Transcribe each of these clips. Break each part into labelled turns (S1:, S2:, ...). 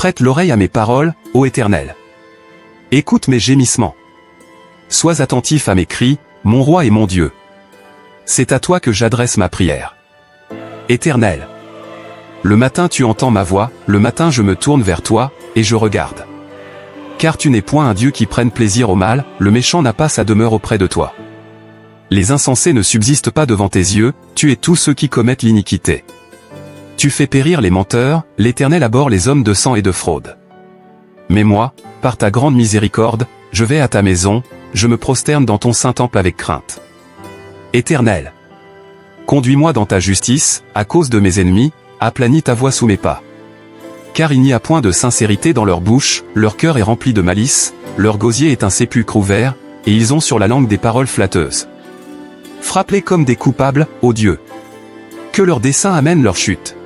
S1: Prête l'oreille à mes paroles, ô Éternel. Écoute mes gémissements. Sois attentif à mes cris, mon roi et mon Dieu. C'est à toi que j'adresse ma prière. Éternel. Le matin tu entends ma voix, le matin je me tourne vers toi, et je regarde. Car tu n'es point un Dieu qui prenne plaisir au mal, le méchant n'a pas sa demeure auprès de toi. Les insensés ne subsistent pas devant tes yeux, tu es tous ceux qui commettent l'iniquité. Tu fais périr les menteurs, l'Éternel abhorre les hommes de sang et de fraude. Mais moi, par ta grande miséricorde, je vais à ta maison, je me prosterne dans ton saint temple avec crainte. Éternel. Conduis-moi dans ta justice, à cause de mes ennemis, aplanis ta voie sous mes pas. Car il n'y a point de sincérité dans leur bouche, leur cœur est rempli de malice, leur gosier est un sépulcre ouvert, et ils ont sur la langue des paroles flatteuses. Frappe-les comme des coupables, ô Dieu. Que leurs desseins amènent leur chute.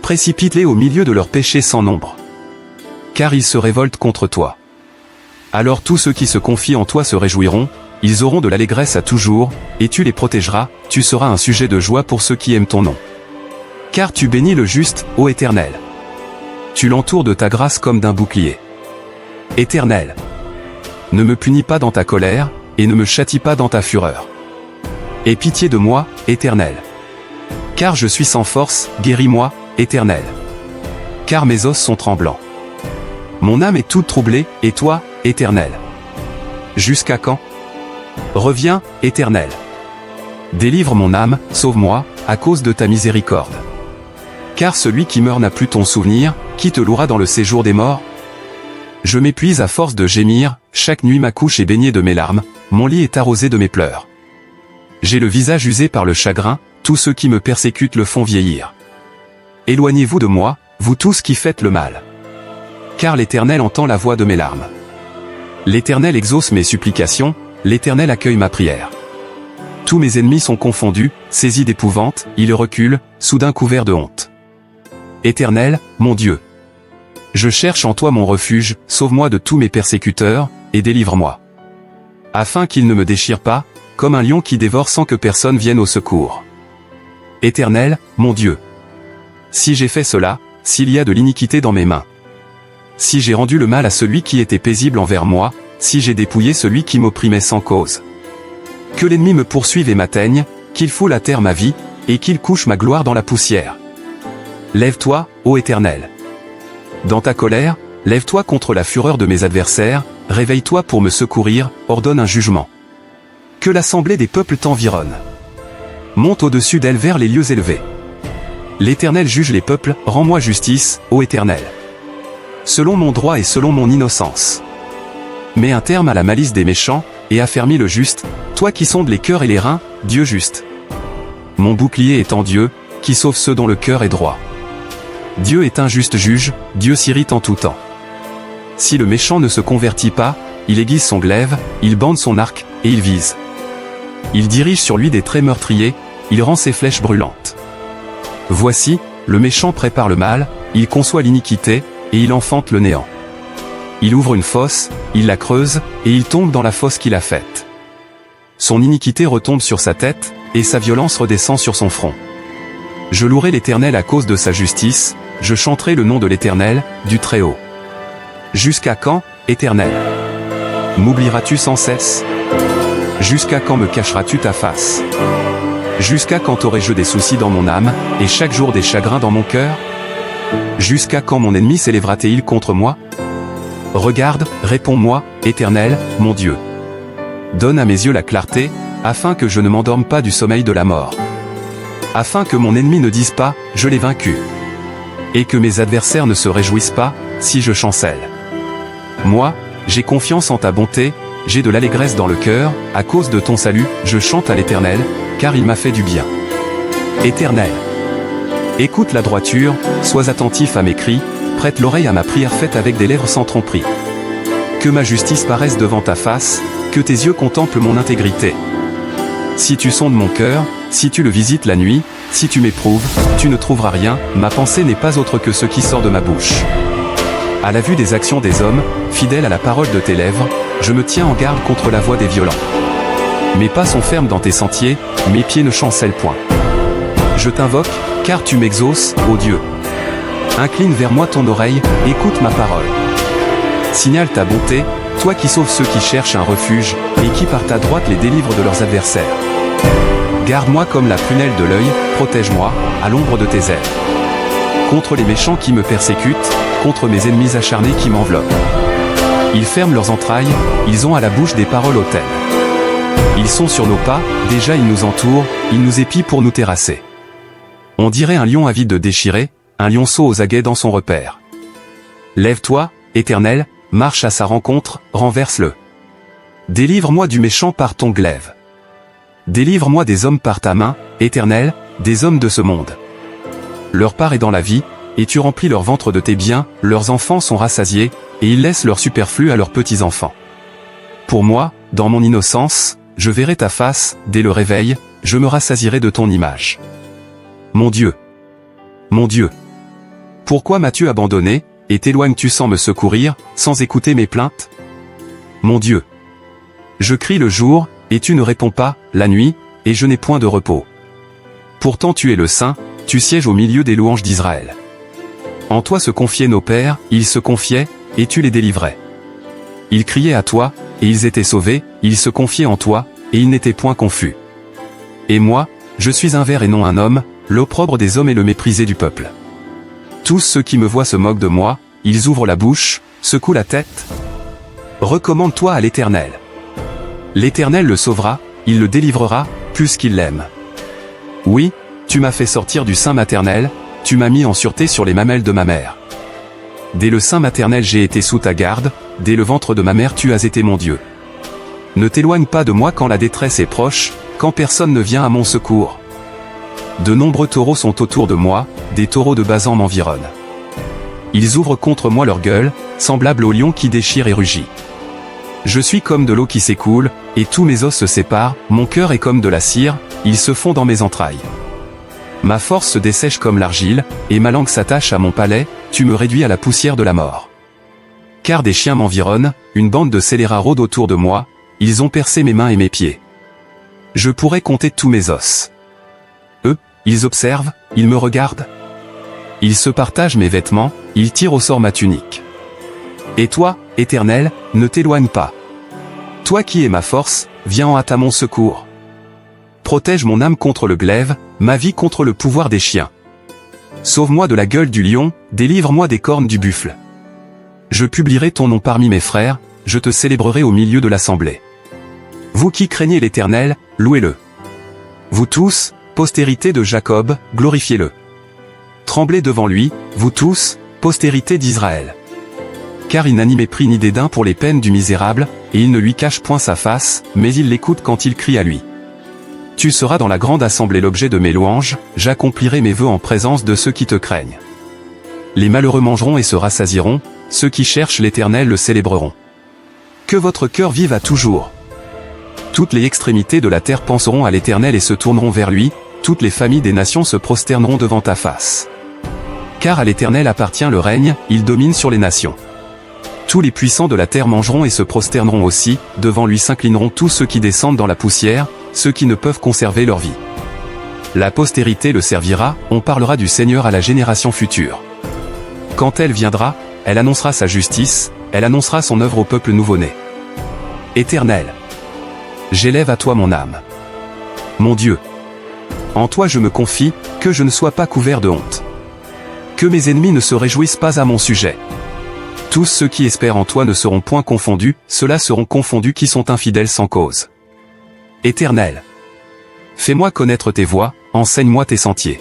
S1: Précipite-les au milieu de leurs péchés sans nombre. Car ils se révoltent contre toi. Alors tous ceux qui se confient en toi se réjouiront, ils auront de l'allégresse à toujours, et tu les protégeras, tu seras un sujet de joie pour ceux qui aiment ton nom. Car tu bénis le juste, ô Éternel. Tu l'entoures de ta grâce comme d'un bouclier. Éternel. Ne me punis pas dans ta colère, et ne me châtie pas dans ta fureur. Aie pitié de moi, Éternel. Car je suis sans force, guéris-moi, Éternel. Car mes os sont tremblants. Mon âme est toute troublée, et toi, Éternel. Jusqu'à quand? Reviens, Éternel. Délivre mon âme, sauve-moi, à cause de ta miséricorde. Car celui qui meurt n'a plus ton souvenir, qui te louera dans le séjour des morts? Je m'épuise à force de gémir, chaque nuit ma couche est baignée de mes larmes, mon lit est arrosé de mes pleurs. J'ai le visage usé par le chagrin, tous ceux qui me persécutent le font vieillir. Éloignez-vous de moi, vous tous qui faites le mal. Car l'Éternel entend la voix de mes larmes. L'Éternel exauce mes supplications, l'Éternel accueille ma prière. Tous mes ennemis sont confondus, saisis d'épouvante, ils reculent, soudain couverts de honte. Éternel, mon Dieu. Je cherche en toi mon refuge, sauve-moi de tous mes persécuteurs, et délivre-moi. Afin qu'ils ne me déchirent pas, comme un lion qui dévore sans que personne vienne au secours. Éternel, mon Dieu. Si j'ai fait cela, s'il y a de l'iniquité dans mes mains. Si j'ai rendu le mal à celui qui était paisible envers moi, si j'ai dépouillé celui qui m'opprimait sans cause. Que l'ennemi me poursuive et m'atteigne, qu'il foule à terre ma vie, et qu'il couche ma gloire dans la poussière. Lève-toi, ô Éternel. Dans ta colère, lève-toi contre la fureur de mes adversaires, réveille-toi pour me secourir, ordonne un jugement. Que l'assemblée des peuples t'environne. Monte au-dessus d'elle vers les lieux élevés. L'Éternel juge les peuples, rends-moi justice, ô Éternel. Selon mon droit et selon mon innocence. Mets un terme à la malice des méchants, et affermis le juste, toi qui sondes les cœurs et les reins, Dieu juste. Mon bouclier est en Dieu, qui sauve ceux dont le cœur est droit. Dieu est un juste juge, Dieu s'irrite en tout temps. Si le méchant ne se convertit pas, il aiguise son glaive, il bande son arc, et il vise. Il dirige sur lui des traits meurtriers, il rend ses flèches brûlantes. Voici, le méchant prépare le mal, il conçoit l'iniquité, et il enfante le néant. Il ouvre une fosse, il la creuse, et il tombe dans la fosse qu'il a faite. Son iniquité retombe sur sa tête, et sa violence redescend sur son front. Je louerai l'Éternel à cause de sa justice, je chanterai le nom de l'Éternel, du Très-Haut. Jusqu'à quand, Éternel? M'oublieras-tu sans cesse? Jusqu'à quand me cacheras-tu ta face? Jusqu'à quand aurai-je des soucis dans mon âme, et chaque jour des chagrins dans mon cœur? Jusqu'à quand mon ennemi s'élèvera-t-il contre moi? Regarde, réponds-moi, Éternel, mon Dieu. Donne à mes yeux la clarté, afin que je ne m'endorme pas du sommeil de la mort. Afin que mon ennemi ne dise pas, je l'ai vaincu. Et que mes adversaires ne se réjouissent pas, si je chancelle. Moi, j'ai confiance en ta bonté, j'ai de l'allégresse dans le cœur, à cause de ton salut, je chante à l'Éternel, car il m'a fait du bien. Éternel. Écoute la droiture, sois attentif à mes cris, prête l'oreille à ma prière faite avec des lèvres sans tromperie. Que ma justice paraisse devant ta face, que tes yeux contemplent mon intégrité. Si tu sondes mon cœur, si tu le visites la nuit, si tu m'éprouves, tu ne trouveras rien, ma pensée n'est pas autre que ce qui sort de ma bouche. À la vue des actions des hommes, fidèle à la parole de tes lèvres, je me tiens en garde contre la voix des violents. Mes pas sont fermes dans tes sentiers, mes pieds ne chancellent point. Je t'invoque, car tu m'exauces, ô Dieu. Incline vers moi ton oreille, écoute ma parole. Signale ta bonté, toi qui sauves ceux qui cherchent un refuge, et qui par ta droite les délivres de leurs adversaires. Garde-moi comme la prunelle de l'œil, protège-moi, à l'ombre de tes ailes. Contre les méchants qui me persécutent, contre mes ennemis acharnés qui m'enveloppent. Ils ferment leurs entrailles, ils ont à la bouche des paroles hautaines. Ils sont sur nos pas, déjà ils nous entourent, ils nous épient pour nous terrasser. On dirait un lion avide de déchirer, un lionceau aux aguets dans son repère. Lève-toi, Éternel, marche à sa rencontre, renverse-le. Délivre-moi du méchant par ton glaive. Délivre-moi des hommes par ta main, Éternel, des hommes de ce monde. Leur part est dans la vie, et tu remplis leur ventre de tes biens, leurs enfants sont rassasiés, et ils laissent leur superflu à leurs petits-enfants. Pour moi, dans mon innocence, je verrai ta face, dès le réveil, je me rassasierai de ton image. Mon Dieu, pourquoi m'as-tu abandonné, et t'éloignes-tu sans me secourir, sans écouter mes plaintes? Mon Dieu, je crie le jour, et tu ne réponds pas, la nuit, et je n'ai point de repos. Pourtant tu es le Saint, tu sièges au milieu des louanges d'Israël. En toi se confiaient nos pères, ils se confiaient, et tu les délivrais. Ils criaient à toi, et ils étaient sauvés, ils se confiaient en toi, et ils n'étaient point confus. Et moi, je suis un ver et non un homme, l'opprobre des hommes et le méprisé du peuple. Tous ceux qui me voient se moquent de moi, ils ouvrent la bouche, secouent la tête. Recommande-toi à l'Éternel. L'Éternel le sauvera, il le délivrera, puisqu'il l'aime. Oui, tu m'as fait sortir du sein maternel, tu m'as mis en sûreté sur les mamelles de ma mère. Dès le sein maternel j'ai été sous ta garde, dès le ventre de ma mère tu as été mon Dieu. Ne t'éloigne pas de moi quand la détresse est proche, quand personne ne vient à mon secours. De nombreux taureaux sont autour de moi, des taureaux de Basan m'environnent. Ils ouvrent contre moi leur gueule, semblables au lion qui déchire et rugit. Je suis comme de l'eau qui s'écoule, et tous mes os se séparent, mon cœur est comme de la cire, ils se fond dans mes entrailles. Ma force se dessèche comme l'argile, et ma langue s'attache à mon palais, tu me réduis à la poussière de la mort. Car des chiens m'environnent, une bande de scélérats rôde autour de moi, ils ont percé mes mains et mes pieds. Je pourrais compter tous mes os. Eux, ils observent, ils me regardent. Ils se partagent mes vêtements, ils tirent au sort ma tunique. Et toi, Éternel, ne t'éloigne pas. Toi qui es ma force, viens en hâte à mon secours. Protège mon âme contre le glaive, ma vie contre le pouvoir des chiens. Sauve-moi de la gueule du lion, délivre-moi des cornes du buffle. Je publierai ton nom parmi mes frères, je te célébrerai au milieu de l'assemblée. Vous qui craignez l'Éternel, louez-le. Vous tous, postérité de Jacob, glorifiez-le. Tremblez devant lui, vous tous, postérité d'Israël. Car il n'a ni mépris ni dédain pour les peines du misérable, et il ne lui cache point sa face, mais il l'écoute quand il crie à lui. Tu seras dans la grande assemblée l'objet de mes louanges, j'accomplirai mes vœux en présence de ceux qui te craignent. Les malheureux mangeront et se rassasieront, ceux qui cherchent l'Éternel le célébreront. Que votre cœur vive à toujours. Toutes les extrémités de la terre penseront à l'Éternel et se tourneront vers lui, toutes les familles des nations se prosterneront devant ta face. Car à l'Éternel appartient le règne, il domine sur les nations. Tous les puissants de la terre mangeront et se prosterneront aussi, devant lui s'inclineront tous ceux qui descendent dans la poussière, ceux qui ne peuvent conserver leur vie. La postérité le servira, on parlera du Seigneur à la génération future. Quand elle viendra, elle annoncera sa justice, elle annoncera son œuvre au peuple nouveau-né. Éternel, j'élève à toi mon âme. Mon Dieu, en toi je me confie, que je ne sois pas couvert de honte. Que mes ennemis ne se réjouissent pas à mon sujet. Tous ceux qui espèrent en toi ne seront point confondus, ceux-là seront confondus qui sont infidèles sans cause. Éternel, fais-moi connaître tes voies, enseigne-moi tes sentiers.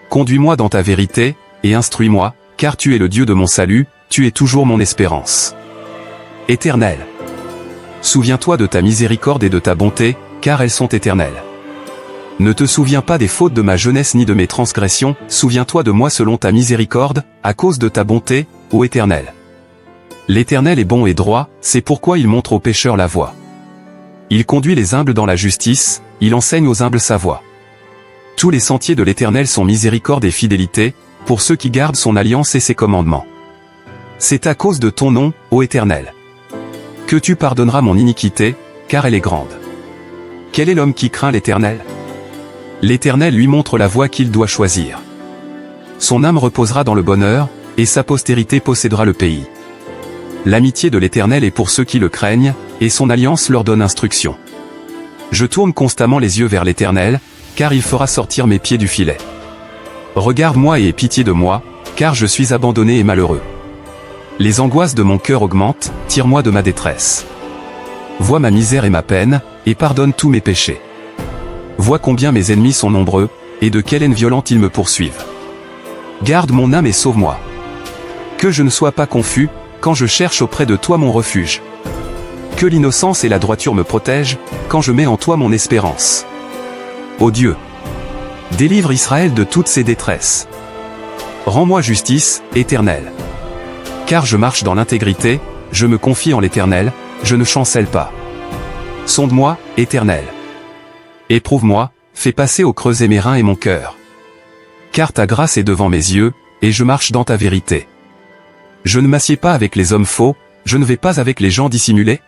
S1: Conduis-moi dans ta vérité, et instruis-moi, car tu es le Dieu de mon salut, tu es toujours mon espérance. Éternel, souviens-toi de ta miséricorde et de ta bonté, car elles sont éternelles. Ne te souviens pas des fautes de ma jeunesse ni de mes transgressions, souviens-toi de moi selon ta miséricorde, à cause de ta bonté, ô Éternel. L'Éternel est bon et droit, c'est pourquoi il montre aux pécheurs la voie. Il conduit les humbles dans la justice, il enseigne aux humbles sa voie. Tous les sentiers de l'Éternel sont miséricorde et fidélité, pour ceux qui gardent son alliance et ses commandements. C'est à cause de ton nom, ô Éternel, que tu pardonneras mon iniquité, car elle est grande. Quel est l'homme qui craint l'Éternel? L'Éternel lui montre la voie qu'il doit choisir. Son âme reposera dans le bonheur, et sa postérité possédera le pays. L'amitié de l'Éternel est pour ceux qui le craignent, et son alliance leur donne instruction. Je tourne constamment les yeux vers l'Éternel, car il fera sortir mes pieds du filet. Regarde-moi et aie pitié de moi, car je suis abandonné et malheureux. Les angoisses de mon cœur augmentent, tire-moi de ma détresse. Vois ma misère et ma peine, et pardonne tous mes péchés. Vois combien mes ennemis sont nombreux, et de quelle haine violente ils me poursuivent. Garde mon âme et sauve-moi. Que je ne sois pas confus, quand je cherche auprès de toi mon refuge. Que l'innocence et la droiture me protègent, quand je mets en toi mon espérance. Ô Dieu, délivre Israël de toutes ses détresses. Rends-moi justice, Éternel. Car je marche dans l'intégrité, je me confie en l'Éternel, je ne chancelle pas. Sonde-moi, Éternel. Éprouve-moi, fais passer au creuset mes reins et mon cœur. Car ta grâce est devant mes yeux, et je marche dans ta vérité. Je ne m'assieds pas avec les hommes faux, je ne vais pas avec les gens dissimulés.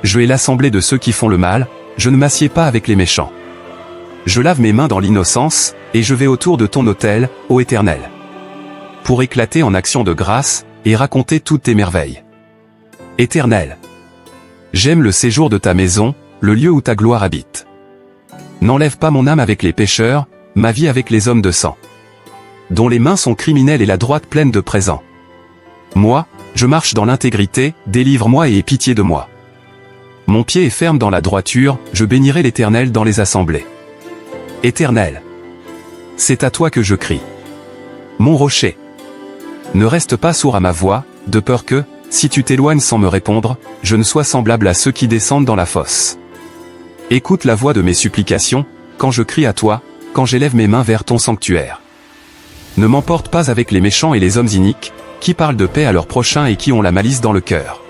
S1: Je hais l'assemblée de ceux qui font le mal, je ne m'assieds pas avec les méchants. Je lave mes mains dans l'innocence, et je vais autour de ton autel, ô Éternel. Pour éclater en action de grâce, et raconter toutes tes merveilles. Éternel, j'aime le séjour de ta maison, le lieu où ta gloire habite. N'enlève pas mon âme avec les pécheurs, ma vie avec les hommes de sang, dont les mains sont criminelles et la droite pleine de présents. Moi, je marche dans l'intégrité, délivre-moi et aie pitié de moi. Mon pied est ferme dans la droiture, je bénirai l'Éternel dans les assemblées. Éternel, c'est à toi que je crie. Mon rocher, ne reste pas sourd à ma voix, de peur que, si tu t'éloignes sans me répondre, je ne sois semblable à ceux qui descendent dans la fosse. Écoute la voix de mes supplications, quand je crie à toi, quand j'élève mes mains vers ton sanctuaire. Ne m'emporte pas avec les méchants et les hommes iniques, qui parlent de paix à leurs prochains et qui ont la malice dans le cœur.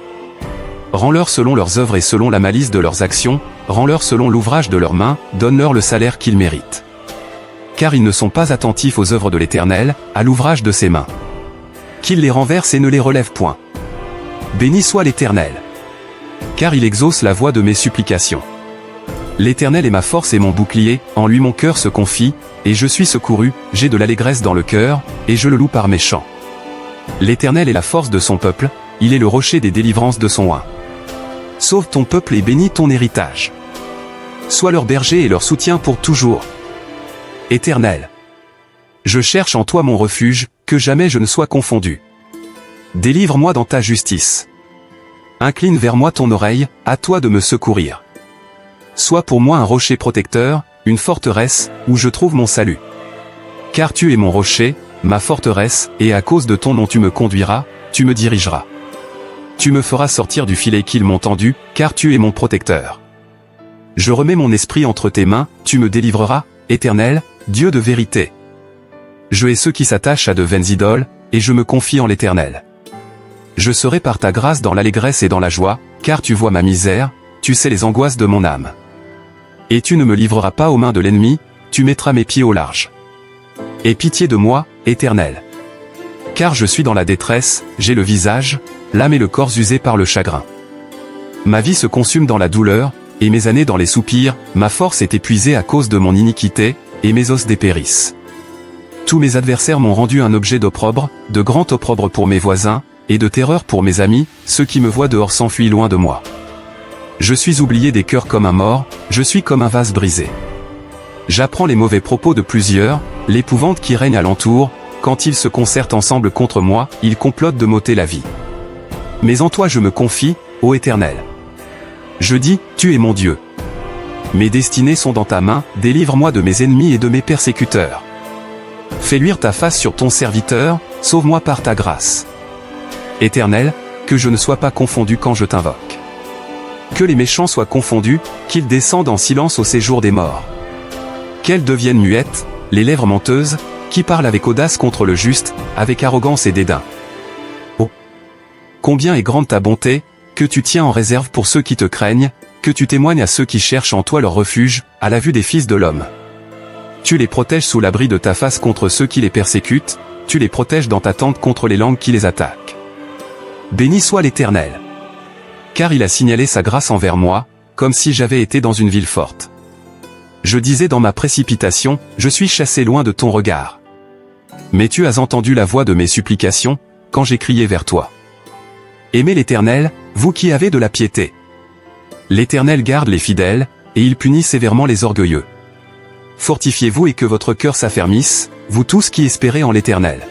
S1: Rends-leur selon leurs œuvres et selon la malice de leurs actions, rends-leur selon l'ouvrage de leurs mains, donne-leur le salaire qu'ils méritent. Car ils ne sont pas attentifs aux œuvres de l'Éternel, à l'ouvrage de ses mains. Qu'il les renverse et ne les relève point. Béni soit l'Éternel. Car il exauce la voix de mes supplications. L'Éternel est ma force et mon bouclier, en lui mon cœur se confie, et je suis secouru, j'ai de l'allégresse dans le cœur, et je le loue par mes chants. L'Éternel est la force de son peuple, il est le rocher des délivrances de son oint. Sauve ton peuple et bénis ton héritage. Sois leur berger et leur soutien pour toujours. Éternel, je cherche en toi mon refuge, que jamais je ne sois confondu. Délivre-moi dans ta justice. Incline vers moi ton oreille, à toi de me secourir. Sois pour moi un rocher protecteur, une forteresse, où je trouve mon salut. Car tu es mon rocher, ma forteresse, et à cause de ton nom tu me conduiras, tu me dirigeras. Tu me feras sortir du filet qu'ils m'ont tendu, car tu es mon protecteur. Je remets mon esprit entre tes mains, tu me délivreras, Éternel, Dieu de vérité. Je hais ceux qui s'attachent à de vaines idoles, et je me confie en l'Éternel. Je serai par ta grâce dans l'allégresse et dans la joie, car tu vois ma misère, tu sais les angoisses de mon âme. Et tu ne me livreras pas aux mains de l'ennemi, tu mettras mes pieds au large. Aie pitié de moi, Éternel. Car je suis dans la détresse, j'ai le visage, l'âme et le corps usés par le chagrin. Ma vie se consume dans la douleur, et mes années dans les soupirs, ma force est épuisée à cause de mon iniquité, et mes os dépérissent. Tous mes adversaires m'ont rendu un objet d'opprobre, de grand opprobre pour mes voisins, et de terreur pour mes amis, ceux qui me voient dehors s'enfuient loin de moi. Je suis oublié des cœurs comme un mort, je suis comme un vase brisé. J'apprends les mauvais propos de plusieurs, l'épouvante qui règne alentour, quand ils se concertent ensemble contre moi, ils complotent de m'ôter la vie. Mais en toi je me confie, ô Éternel. Je dis, tu es mon Dieu. Mes destinées sont dans ta main, délivre-moi de mes ennemis et de mes persécuteurs. Fais luire ta face sur ton serviteur, sauve-moi par ta grâce. Éternel, que je ne sois pas confondu quand je t'invoque. Que les méchants soient confondus, qu'ils descendent en silence au séjour des morts. Qu'elles deviennent muettes, les lèvres menteuses, qui parlent avec audace contre le juste, avec arrogance et dédain. Oh! Combien est grande ta bonté, que tu tiens en réserve pour ceux qui te craignent, que tu témoignes à ceux qui cherchent en toi leur refuge, à la vue des fils de l'homme. Tu les protèges sous l'abri de ta face contre ceux qui les persécutent, tu les protèges dans ta tente contre les langues qui les attaquent. Béni soit l'Éternel. Car il a signalé sa grâce envers moi, comme si j'avais été dans une ville forte. Je disais dans ma précipitation, je suis chassé loin de ton regard. Mais tu as entendu la voix de mes supplications, quand j'ai crié vers toi. Aimez l'Éternel, vous qui avez de la piété. L'Éternel garde les fidèles, et il punit sévèrement les orgueilleux. Fortifiez-vous et que votre cœur s'affermisse, vous tous qui espérez en l'Éternel.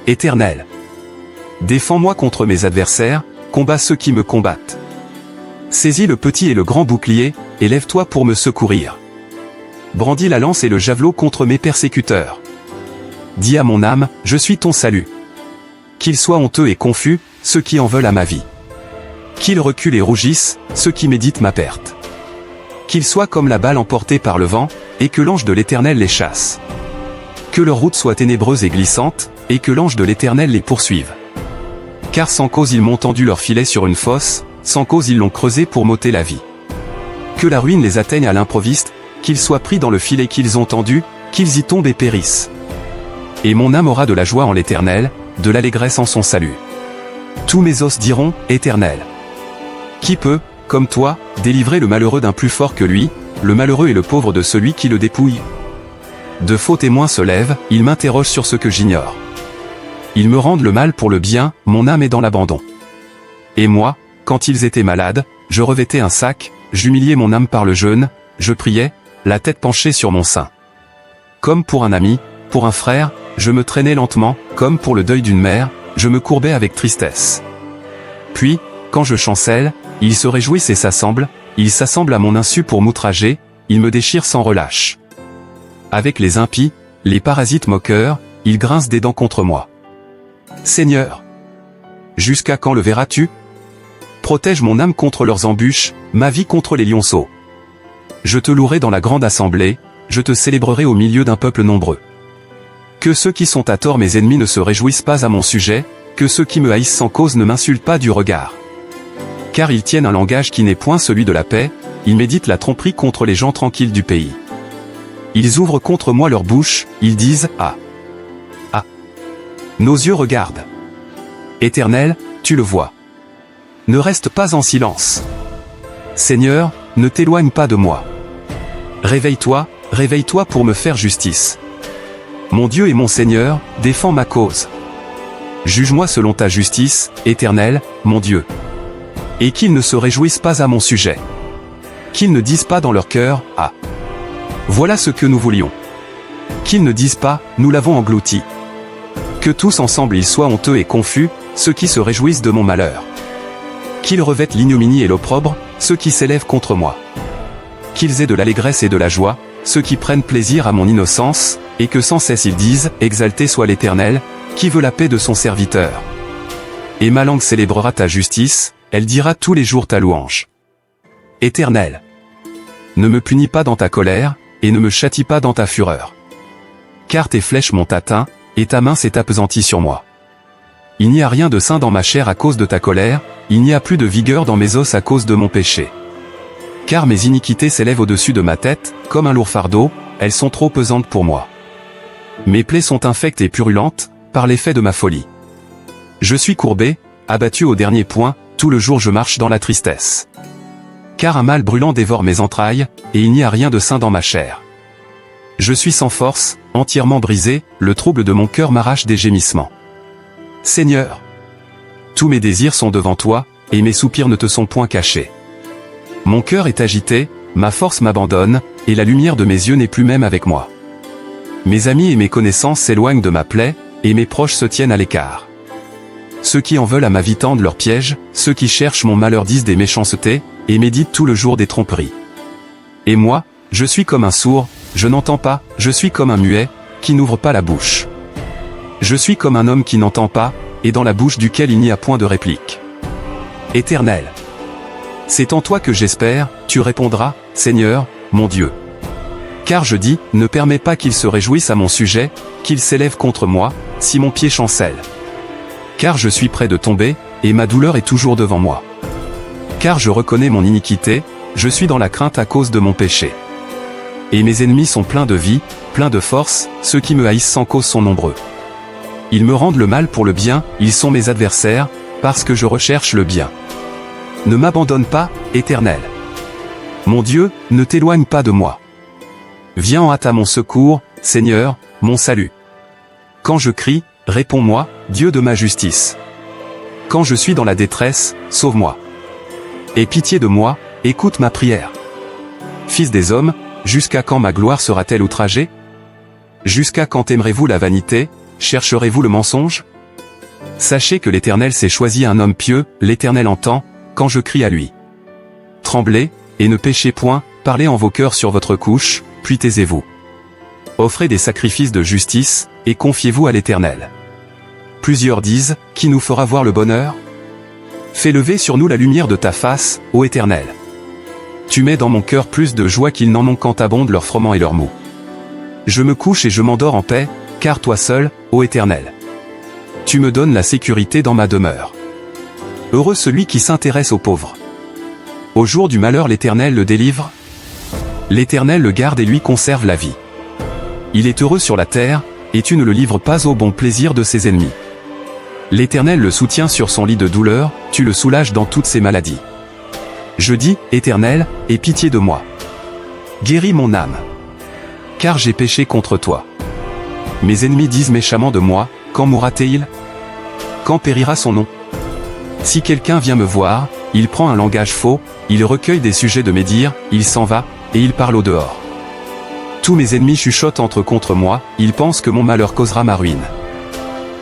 S1: Éternel, défends-moi contre mes adversaires, combats ceux qui me combattent. Saisis le petit et le grand bouclier, et lève-toi pour me secourir. Brandis la lance et le javelot contre mes persécuteurs. Dis à mon âme, je suis ton salut. Qu'ils soient honteux et confus, ceux qui en veulent à ma vie. Qu'ils reculent et rougissent, ceux qui méditent ma perte. Qu'ils soient comme la balle emportée par le vent, et que l'ange de l'Éternel les chasse. Que leur route soit ténébreuse et glissante, et que l'ange de l'Éternel les poursuive. Car sans cause ils m'ont tendu leur filet sur une fosse, sans cause ils l'ont creusé pour m'ôter la vie. Que la ruine les atteigne à l'improviste, qu'ils soient pris dans le filet qu'ils ont tendu, qu'ils y tombent et périssent. Et mon âme aura de la joie en l'Éternel, de l'allégresse en son salut. Tous mes os diront, Éternel. Qui peut, comme toi, délivrer le malheureux d'un plus fort que lui, le malheureux et le pauvre de celui qui le dépouille? De faux témoins se lèvent, ils m'interrogent sur ce que j'ignore. Ils me rendent le mal pour le bien, mon âme est dans l'abandon. Et moi, quand ils étaient malades, je revêtais un sac, j'humiliais mon âme par le jeûne, je priais, la tête penchée sur mon sein. Comme pour un ami, pour un frère, je me traînais lentement, comme pour le deuil d'une mère, je me courbais avec tristesse. Puis, quand je chancelle, ils se réjouissent et s'assemblent, ils s'assemblent à mon insu pour m'outrager, ils me déchirent sans relâche. Avec les impies, les parasites moqueurs, ils grincent des dents contre moi. Seigneur, jusqu'à quand le verras-tu? Protège mon âme contre leurs embûches, ma vie contre les lionceaux. Je te louerai dans la grande assemblée, je te célébrerai au milieu d'un peuple nombreux. Que ceux qui sont à tort mes ennemis ne se réjouissent pas à mon sujet, que ceux qui me haïssent sans cause ne m'insultent pas du regard. Car ils tiennent un langage qui n'est point celui de la paix, ils méditent la tromperie contre les gens tranquilles du pays. Ils ouvrent contre moi leur bouche, ils disent « Ah ! Ah ! Nos yeux regardent. Éternel, tu le vois. Ne reste pas en silence. Seigneur, ne t'éloigne pas de moi. Réveille-toi, réveille-toi pour me faire justice. Mon Dieu et mon Seigneur, défends ma cause. Juge-moi selon ta justice, Éternel, mon Dieu. Et qu'ils ne se réjouissent pas à mon sujet. Qu'ils ne disent pas dans leur cœur, « Ah ! Voilà ce que nous voulions. » Qu'ils ne disent pas, « Nous l'avons englouti. » Que tous ensemble ils soient honteux et confus, ceux qui se réjouissent de mon malheur. Qu'ils revêtent l'ignominie et l'opprobre, ceux qui s'élèvent contre moi. Qu'ils aient de l'allégresse et de la joie, ceux qui prennent plaisir à mon innocence, et que sans cesse ils disent, « Exalté soit l'Éternel, qui veut la paix de son serviteur. » Et ma langue célébrera ta justice, elle dira tous les jours ta louange. Éternel, ne me punis pas dans ta colère, et ne me châtie pas dans ta fureur. Car tes flèches m'ont atteint, et ta main s'est appesantie sur moi. Il n'y a rien de sain dans ma chair à cause de ta colère, il n'y a plus de vigueur dans mes os à cause de mon péché. Car mes iniquités s'élèvent au-dessus de ma tête, comme un lourd fardeau, elles sont trop pesantes pour moi. Mes plaies sont infectes et purulentes, par l'effet de ma folie. Je suis courbé, abattu au dernier point, tout le jour je marche dans la tristesse. Car un mal brûlant dévore mes entrailles, et il n'y a rien de sain dans ma chair. Je suis sans force, entièrement brisé, le trouble de mon cœur m'arrache des gémissements. Seigneur, tous mes désirs sont devant toi, et mes soupirs ne te sont point cachés. Mon cœur est agité, ma force m'abandonne, et la lumière de mes yeux n'est plus même avec moi. Mes amis et mes connaissances s'éloignent de ma plaie, et mes proches se tiennent à l'écart. Ceux qui en veulent à ma vie tendent leurs pièges, ceux qui cherchent mon malheur disent des méchancetés, et méditent tout le jour des tromperies. Et moi, je suis comme un sourd, je n'entends pas, je suis comme un muet, qui n'ouvre pas la bouche. Je suis comme un homme qui n'entend pas, et dans la bouche duquel il n'y a point de réplique. Éternel, c'est en toi que j'espère, tu répondras, Seigneur, mon Dieu. Car je dis, ne permets pas qu'ils se réjouissent à mon sujet, qu'ils s'élèvent contre moi, si mon pied chancelle. Car je suis près de tomber, et ma douleur est toujours devant moi. Car je reconnais mon iniquité, je suis dans la crainte à cause de mon péché. Et mes ennemis sont pleins de vie, pleins de force, ceux qui me haïssent sans cause sont nombreux. Ils me rendent le mal pour le bien, ils sont mes adversaires, parce que je recherche le bien. Ne m'abandonne pas, Éternel. Mon Dieu, ne t'éloigne pas de moi. Viens en hâte à mon secours, Seigneur, mon salut. Quand je crie, réponds-moi, Dieu de ma justice. Quand je suis dans la détresse, sauve-moi. Aie pitié de moi, écoute ma prière. Fils des hommes, jusqu'à quand ma gloire sera-t-elle outragée? Jusqu'à quand aimerez-vous la vanité, chercherez-vous le mensonge? Sachez que l'Éternel s'est choisi un homme pieux, l'Éternel entend, quand je crie à lui. Tremblez, et ne péchez point, parlez en vos cœurs sur votre couche, puis taisez-vous. Offrez des sacrifices de justice, et confiez-vous à l'Éternel. Plusieurs disent, qui nous fera voir le bonheur? Fais lever sur nous la lumière de ta face, ô Éternel. Tu mets dans mon cœur plus de joie qu'ils n'en ont quand abondent leur froment et leur mou. Je me couche et je m'endors en paix, car toi seul, ô Éternel. Tu me donnes la sécurité dans ma demeure. Heureux celui qui s'intéresse aux pauvres. Au jour du malheur l'Éternel le délivre. L'Éternel le garde et lui conserve la vie. Il est heureux sur la terre, et tu ne le livres pas au bon plaisir de ses ennemis. L'Éternel le soutient sur son lit de douleur, tu le soulages dans toutes ses maladies. Je dis, Éternel, aie pitié de moi. Guéris mon âme. Car j'ai péché contre toi. Mes ennemis disent méchamment de moi, quand mourra-t-il? Quand périra son nom? Si quelqu'un vient me voir, il prend un langage faux, il recueille des sujets de médire, il s'en va, et il parle au dehors. Tous mes ennemis chuchotent contre moi, ils pensent que mon malheur causera ma ruine.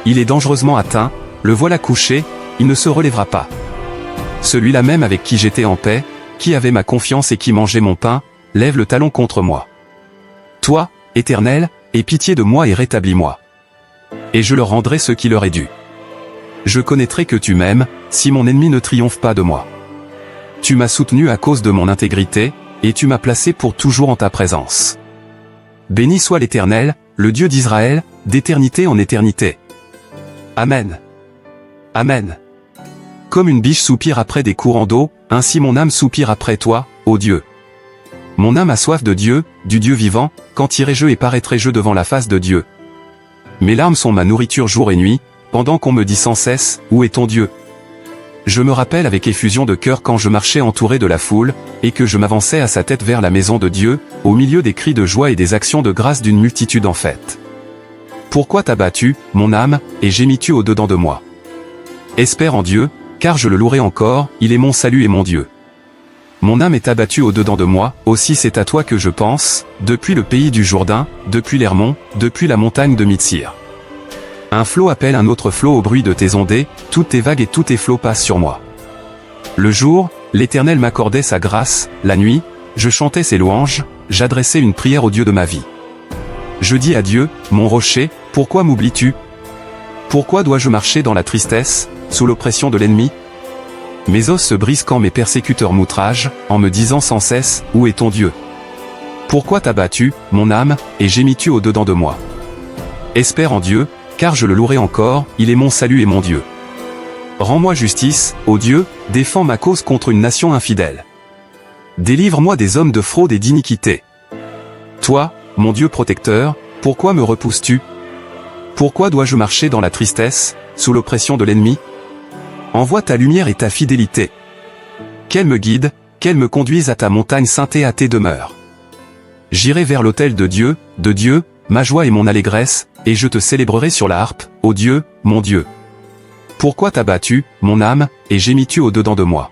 S1: Il est dangereusement atteint, le voilà couché, il ne se relèvera pas. Celui-là même avec qui j'étais en paix, qui avait ma confiance et qui mangeait mon pain, lève le talon contre moi. Toi, Éternel, aie pitié de moi et rétablis-moi. Et je leur rendrai ce qui leur est dû. Je connaîtrai que tu m'aimes, si mon ennemi ne triomphe pas de moi. Tu m'as soutenu à cause de mon intégrité, et tu m'as placé pour toujours en ta présence. Béni soit l'Éternel, le Dieu d'Israël, d'éternité en éternité. Amen. Amen. Comme une biche soupire après des courants d'eau, ainsi mon âme soupire après toi, ô Dieu. Mon âme a soif de Dieu, du Dieu vivant, quand irai-je et paraîtrai-je devant la face de Dieu? Mes larmes sont ma nourriture jour et nuit, pendant qu'on me dit sans cesse, où est ton Dieu? Je me rappelle avec effusion de cœur quand je marchais entouré de la foule, et que je m'avançais à sa tête vers la maison de Dieu, au milieu des cris de joie et des actions de grâce d'une multitude en fête. Pourquoi t'as battu, mon âme, et gémis-tu au-dedans de moi? Espère en Dieu, car je le louerai encore, il est mon salut et mon Dieu. Mon âme est abattue au-dedans de moi, aussi c'est à toi que je pense, depuis le pays du Jourdain, depuis l'Hermon, depuis la montagne de Mitsir. Un flot appelle un autre flot au bruit de tes ondées, toutes tes vagues et tous tes flots passent sur moi. Le jour, l'Éternel m'accordait sa grâce, la nuit, je chantais ses louanges, j'adressais une prière au Dieu de ma vie. Je dis à Dieu, mon rocher, pourquoi m'oublies-tu? Pourquoi dois-je marcher dans la tristesse, sous l'oppression de l'ennemi? Mes os se brisent quand mes persécuteurs m'outragent, en me disant sans cesse, où est ton Dieu? Pourquoi t'as battu, mon âme, et gémis-tu au-dedans de moi? Espère en Dieu, car je le louerai encore, il est mon salut et mon Dieu. Rends-moi justice, ô Dieu, défends ma cause contre une nation infidèle. Délivre-moi des hommes de fraude et d'iniquité. Toi, mon Dieu protecteur, pourquoi me repousses-tu? Pourquoi dois-je marcher dans la tristesse, sous l'oppression de l'ennemi? Envoie ta lumière et ta fidélité. Qu'elle me guide, qu'elle me conduise à ta montagne sainte et à tes demeures. J'irai vers l'autel de Dieu, ma joie et mon allégresse, et je te célébrerai sur la harpe, ô Dieu, mon Dieu. Pourquoi t'as battu, mon âme, et gémis-tu au-dedans de moi?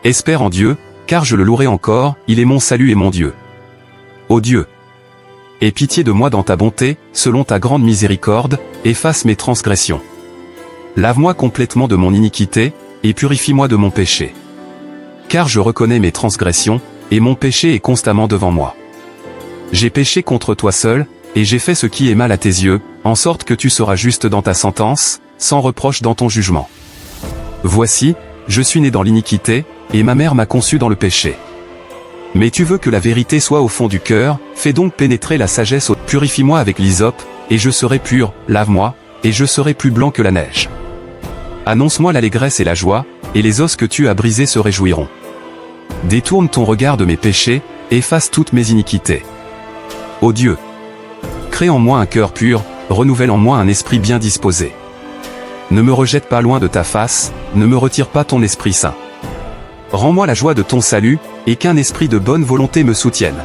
S1: Espère en Dieu, car je le louerai encore, il est mon salut et mon Dieu. Ô Dieu, aie pitié de moi dans ta bonté, selon ta grande miséricorde, efface mes transgressions. Lave-moi complètement de mon iniquité, et purifie-moi de mon péché. Car je reconnais mes transgressions, et mon péché est constamment devant moi. J'ai péché contre toi seul, et j'ai fait ce qui est mal à tes yeux, en sorte que tu seras juste dans ta sentence, sans reproche dans ton jugement. Voici, je suis né dans l'iniquité, et ma mère m'a conçu dans le péché. Mais tu veux que la vérité soit au fond du cœur, fais donc pénétrer la sagesse Purifie-moi avec l'hysope, et je serai pur, lave-moi, et je serai plus blanc que la neige. Annonce-moi l'allégresse et la joie, et les os que tu as brisés se réjouiront. Détourne ton regard de mes péchés, efface toutes mes iniquités. Ô Dieu, crée en moi un cœur pur, renouvelle en moi un esprit bien disposé. Ne me rejette pas loin de ta face, ne me retire pas ton Esprit Saint. Rends-moi la joie de ton salut, et qu'un esprit de bonne volonté me soutienne.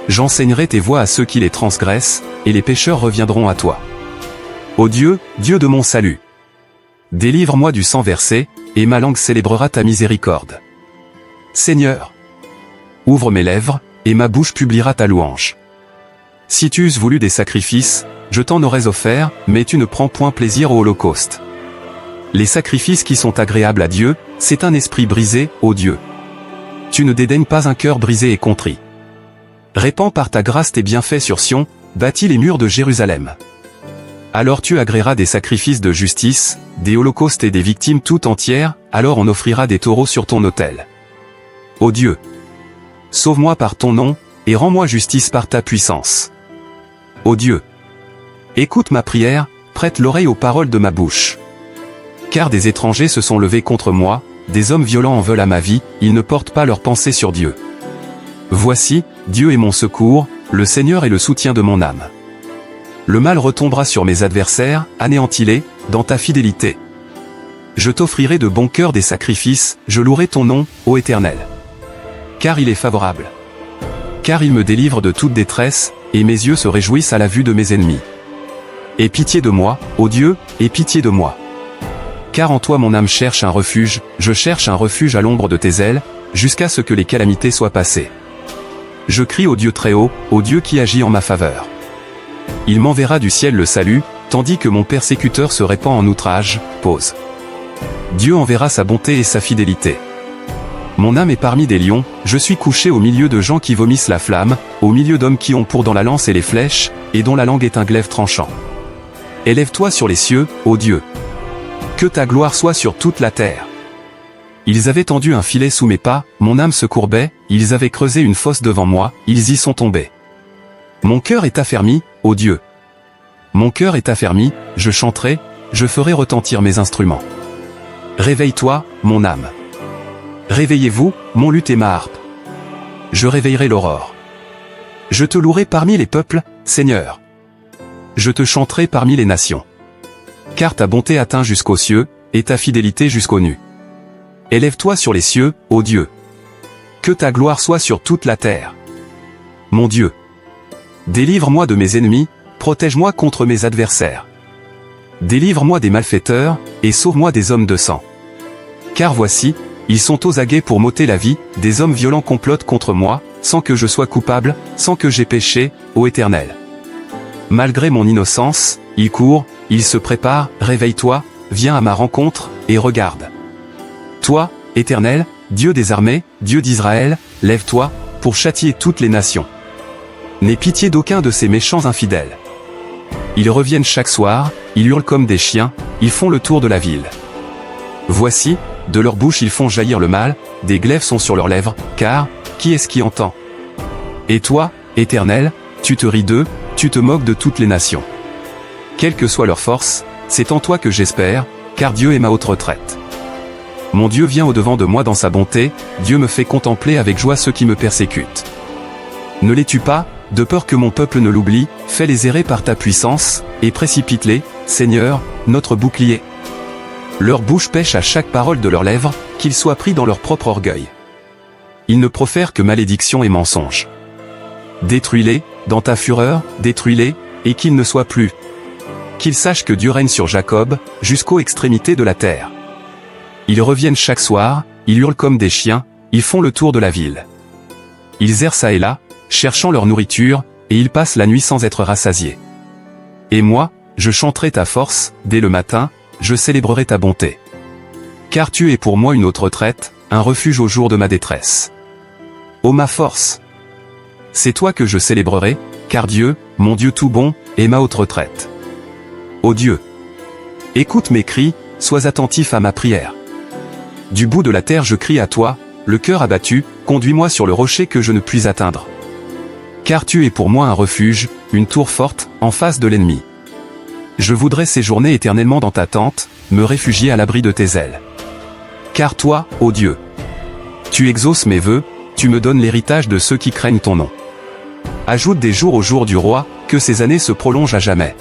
S1: J'enseignerai tes voies à ceux qui les transgressent, et les pécheurs reviendront à toi. Ô Dieu, Dieu de mon salut. Délivre-moi du sang versé, et ma langue célébrera ta miséricorde. Seigneur, ouvre mes lèvres, et ma bouche publiera ta louange. Si tu eusses voulu des sacrifices, je t'en aurais offert, mais tu ne prends point plaisir au holocauste. Les sacrifices qui sont agréables à Dieu, c'est un esprit brisé, ô Dieu. Tu ne dédaignes pas un cœur brisé et contrit. Répands par ta grâce tes bienfaits sur Sion, bâtis les murs de Jérusalem. Alors tu agréeras des sacrifices de justice, des holocaustes et des victimes tout entières, alors on offrira des taureaux sur ton autel. Ô Dieu, sauve-moi par ton nom, et rends-moi justice par ta puissance. Ô Dieu, écoute ma prière, prête l'oreille aux paroles de ma bouche. Car des étrangers se sont levés contre moi, des hommes violents en veulent à ma vie, ils ne portent pas leurs pensées sur Dieu. Voici, Dieu est mon secours, le Seigneur est le soutien de mon âme. Le mal retombera sur mes adversaires, anéantis-les, dans ta fidélité. Je t'offrirai de bon cœur des sacrifices, je louerai ton nom, ô Éternel. Car il est favorable. Car il me délivre de toute détresse, et mes yeux se réjouissent à la vue de mes ennemis. Aie pitié de moi, ô Dieu, aie pitié de moi. Car en toi mon âme cherche un refuge, je cherche un refuge à l'ombre de tes ailes, jusqu'à ce que les calamités soient passées. Je crie au Dieu très haut, au Dieu qui agit en ma faveur. Il m'enverra du ciel le salut, tandis que mon persécuteur se répand en outrage. Pause. Dieu enverra sa bonté et sa fidélité. Mon âme est parmi des lions, je suis couché au milieu de gens qui vomissent la flamme, au milieu d'hommes qui ont pour dans la lance et les flèches, et dont la langue est un glaive tranchant. Élève-toi sur les cieux, ô Dieu. Que ta gloire soit sur toute la terre. Ils avaient tendu un filet sous mes pas, mon âme se courbait, ils avaient creusé une fosse devant moi, ils y sont tombés. Mon cœur est affermi, ô Dieu. Mon cœur est affermi, je chanterai, je ferai retentir mes instruments. Réveille-toi, mon âme. Réveillez-vous, mon luth et ma harpe. Je réveillerai l'aurore. Je te louerai parmi les peuples, Seigneur. Je te chanterai parmi les nations. Car ta bonté atteint jusqu'aux cieux, et ta fidélité jusqu'aux nues. Élève-toi sur les cieux, ô Dieu. Que ta gloire soit sur toute la terre. Mon Dieu. Délivre-moi de mes ennemis, protège-moi contre mes adversaires. Délivre-moi des malfaiteurs, et sauve-moi des hommes de sang. Car voici, ils sont aux aguets pour m'ôter la vie, des hommes violents complotent contre moi, sans que je sois coupable, sans que j'aie péché, ô Éternel. Malgré mon innocence, ils courent, ils se préparent, réveille-toi, viens à ma rencontre, et regarde. Toi, Éternel, Dieu des armées, Dieu d'Israël, lève-toi, pour châtier toutes les nations. N'aie pitié d'aucun de ces méchants infidèles. Ils reviennent chaque soir, ils hurlent comme des chiens, ils font le tour de la ville. Voici, de leur bouche ils font jaillir le mal, des glaives sont sur leurs lèvres, car, qui est-ce qui entend? Et toi, Éternel, tu te ris d'eux, tu te moques de toutes les nations. Quelle que soit leur force, c'est en toi que j'espère, car Dieu est ma haute retraite. Mon Dieu vient au-devant de moi dans sa bonté, Dieu me fait contempler avec joie ceux qui me persécutent. Ne les tue pas, de peur que mon peuple ne l'oublie, fais-les errer par ta puissance, et précipite-les, Seigneur, notre bouclier. Leur bouche pêche à chaque parole de leurs lèvres, qu'ils soient pris dans leur propre orgueil. Ils ne profèrent que malédiction et mensonge. Détruis-les, dans ta fureur, détruis-les, et qu'ils ne soient plus. Qu'ils sachent que Dieu règne sur Jacob, jusqu'aux extrémités de la terre. Ils reviennent chaque soir, ils hurlent comme des chiens, ils font le tour de la ville. Ils errent çà et là, cherchant leur nourriture, et ils passent la nuit sans être rassasiés. Et moi, je chanterai ta force, dès le matin, je célébrerai ta bonté. Car tu es pour moi une haute retraite, un refuge au jour de ma détresse. Ô ma force! C'est toi que je célébrerai, car Dieu, mon Dieu tout bon, est ma haute retraite. Ô Dieu! Écoute mes cris, sois attentif à ma prière. Du bout de la terre je crie à toi, le cœur abattu, conduis-moi sur le rocher que je ne puis atteindre. Car tu es pour moi un refuge, une tour forte, en face de l'ennemi. Je voudrais séjourner éternellement dans ta tente, me réfugier à l'abri de tes ailes. Car toi, ô Dieu, tu exauces mes vœux, tu me donnes l'héritage de ceux qui craignent ton nom. Ajoute des jours au jour du roi, que ces années se prolongent à jamais.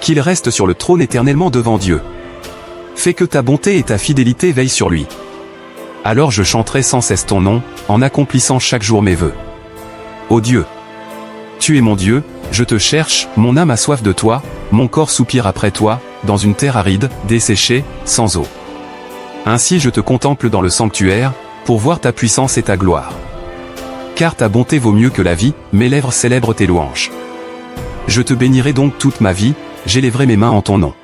S1: Qu'il reste sur le trône éternellement devant Dieu. Fais que ta bonté et ta fidélité veillent sur lui. Alors je chanterai sans cesse ton nom, en accomplissant chaque jour mes vœux. Ô Dieu, tu es mon Dieu, je te cherche, mon âme a soif de toi, mon corps soupire après toi, dans une terre aride, desséchée, sans eau. Ainsi je te contemple dans le sanctuaire, pour voir ta puissance et ta gloire. Car ta bonté vaut mieux que la vie, mes lèvres célèbrent tes louanges. Je te bénirai donc toute ma vie, j'élèverai mes mains en ton nom.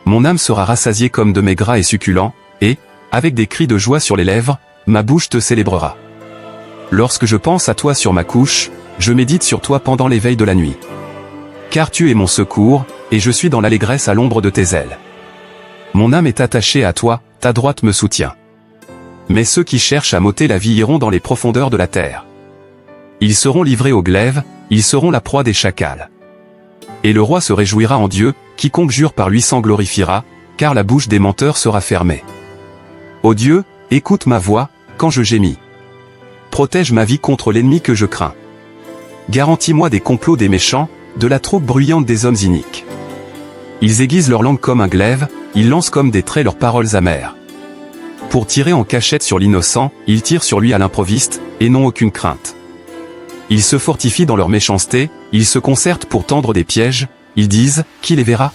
S1: Mon âme sera rassasiée comme de mets gras et succulents, et, avec des cris de joie sur les lèvres, ma bouche te célébrera. Lorsque je pense à toi sur ma couche, je médite sur toi pendant les veilles de la nuit. Car tu es mon secours, et je suis dans l'allégresse à l'ombre de tes ailes. Mon âme est attachée à toi, ta droite me soutient. Mais ceux qui cherchent à m'ôter la vie iront dans les profondeurs de la terre. Ils seront livrés au glaive, ils seront la proie des chacals. Et le roi se réjouira en Dieu, quiconque jure par lui s'en glorifiera, car la bouche des menteurs sera fermée. Ô Dieu, écoute ma voix, quand je gémis. Protège ma vie contre l'ennemi que je crains. Garantis-moi des complots des méchants, de la troupe bruyante des hommes iniques. Ils aiguisent leur langue comme un glaive, ils lancent comme des traits leurs paroles amères. Pour tirer en cachette sur l'innocent, ils tirent sur lui à l'improviste, et n'ont aucune crainte. Ils se fortifient dans leur méchanceté, ils se concertent pour tendre des pièges, ils disent, qui les verra?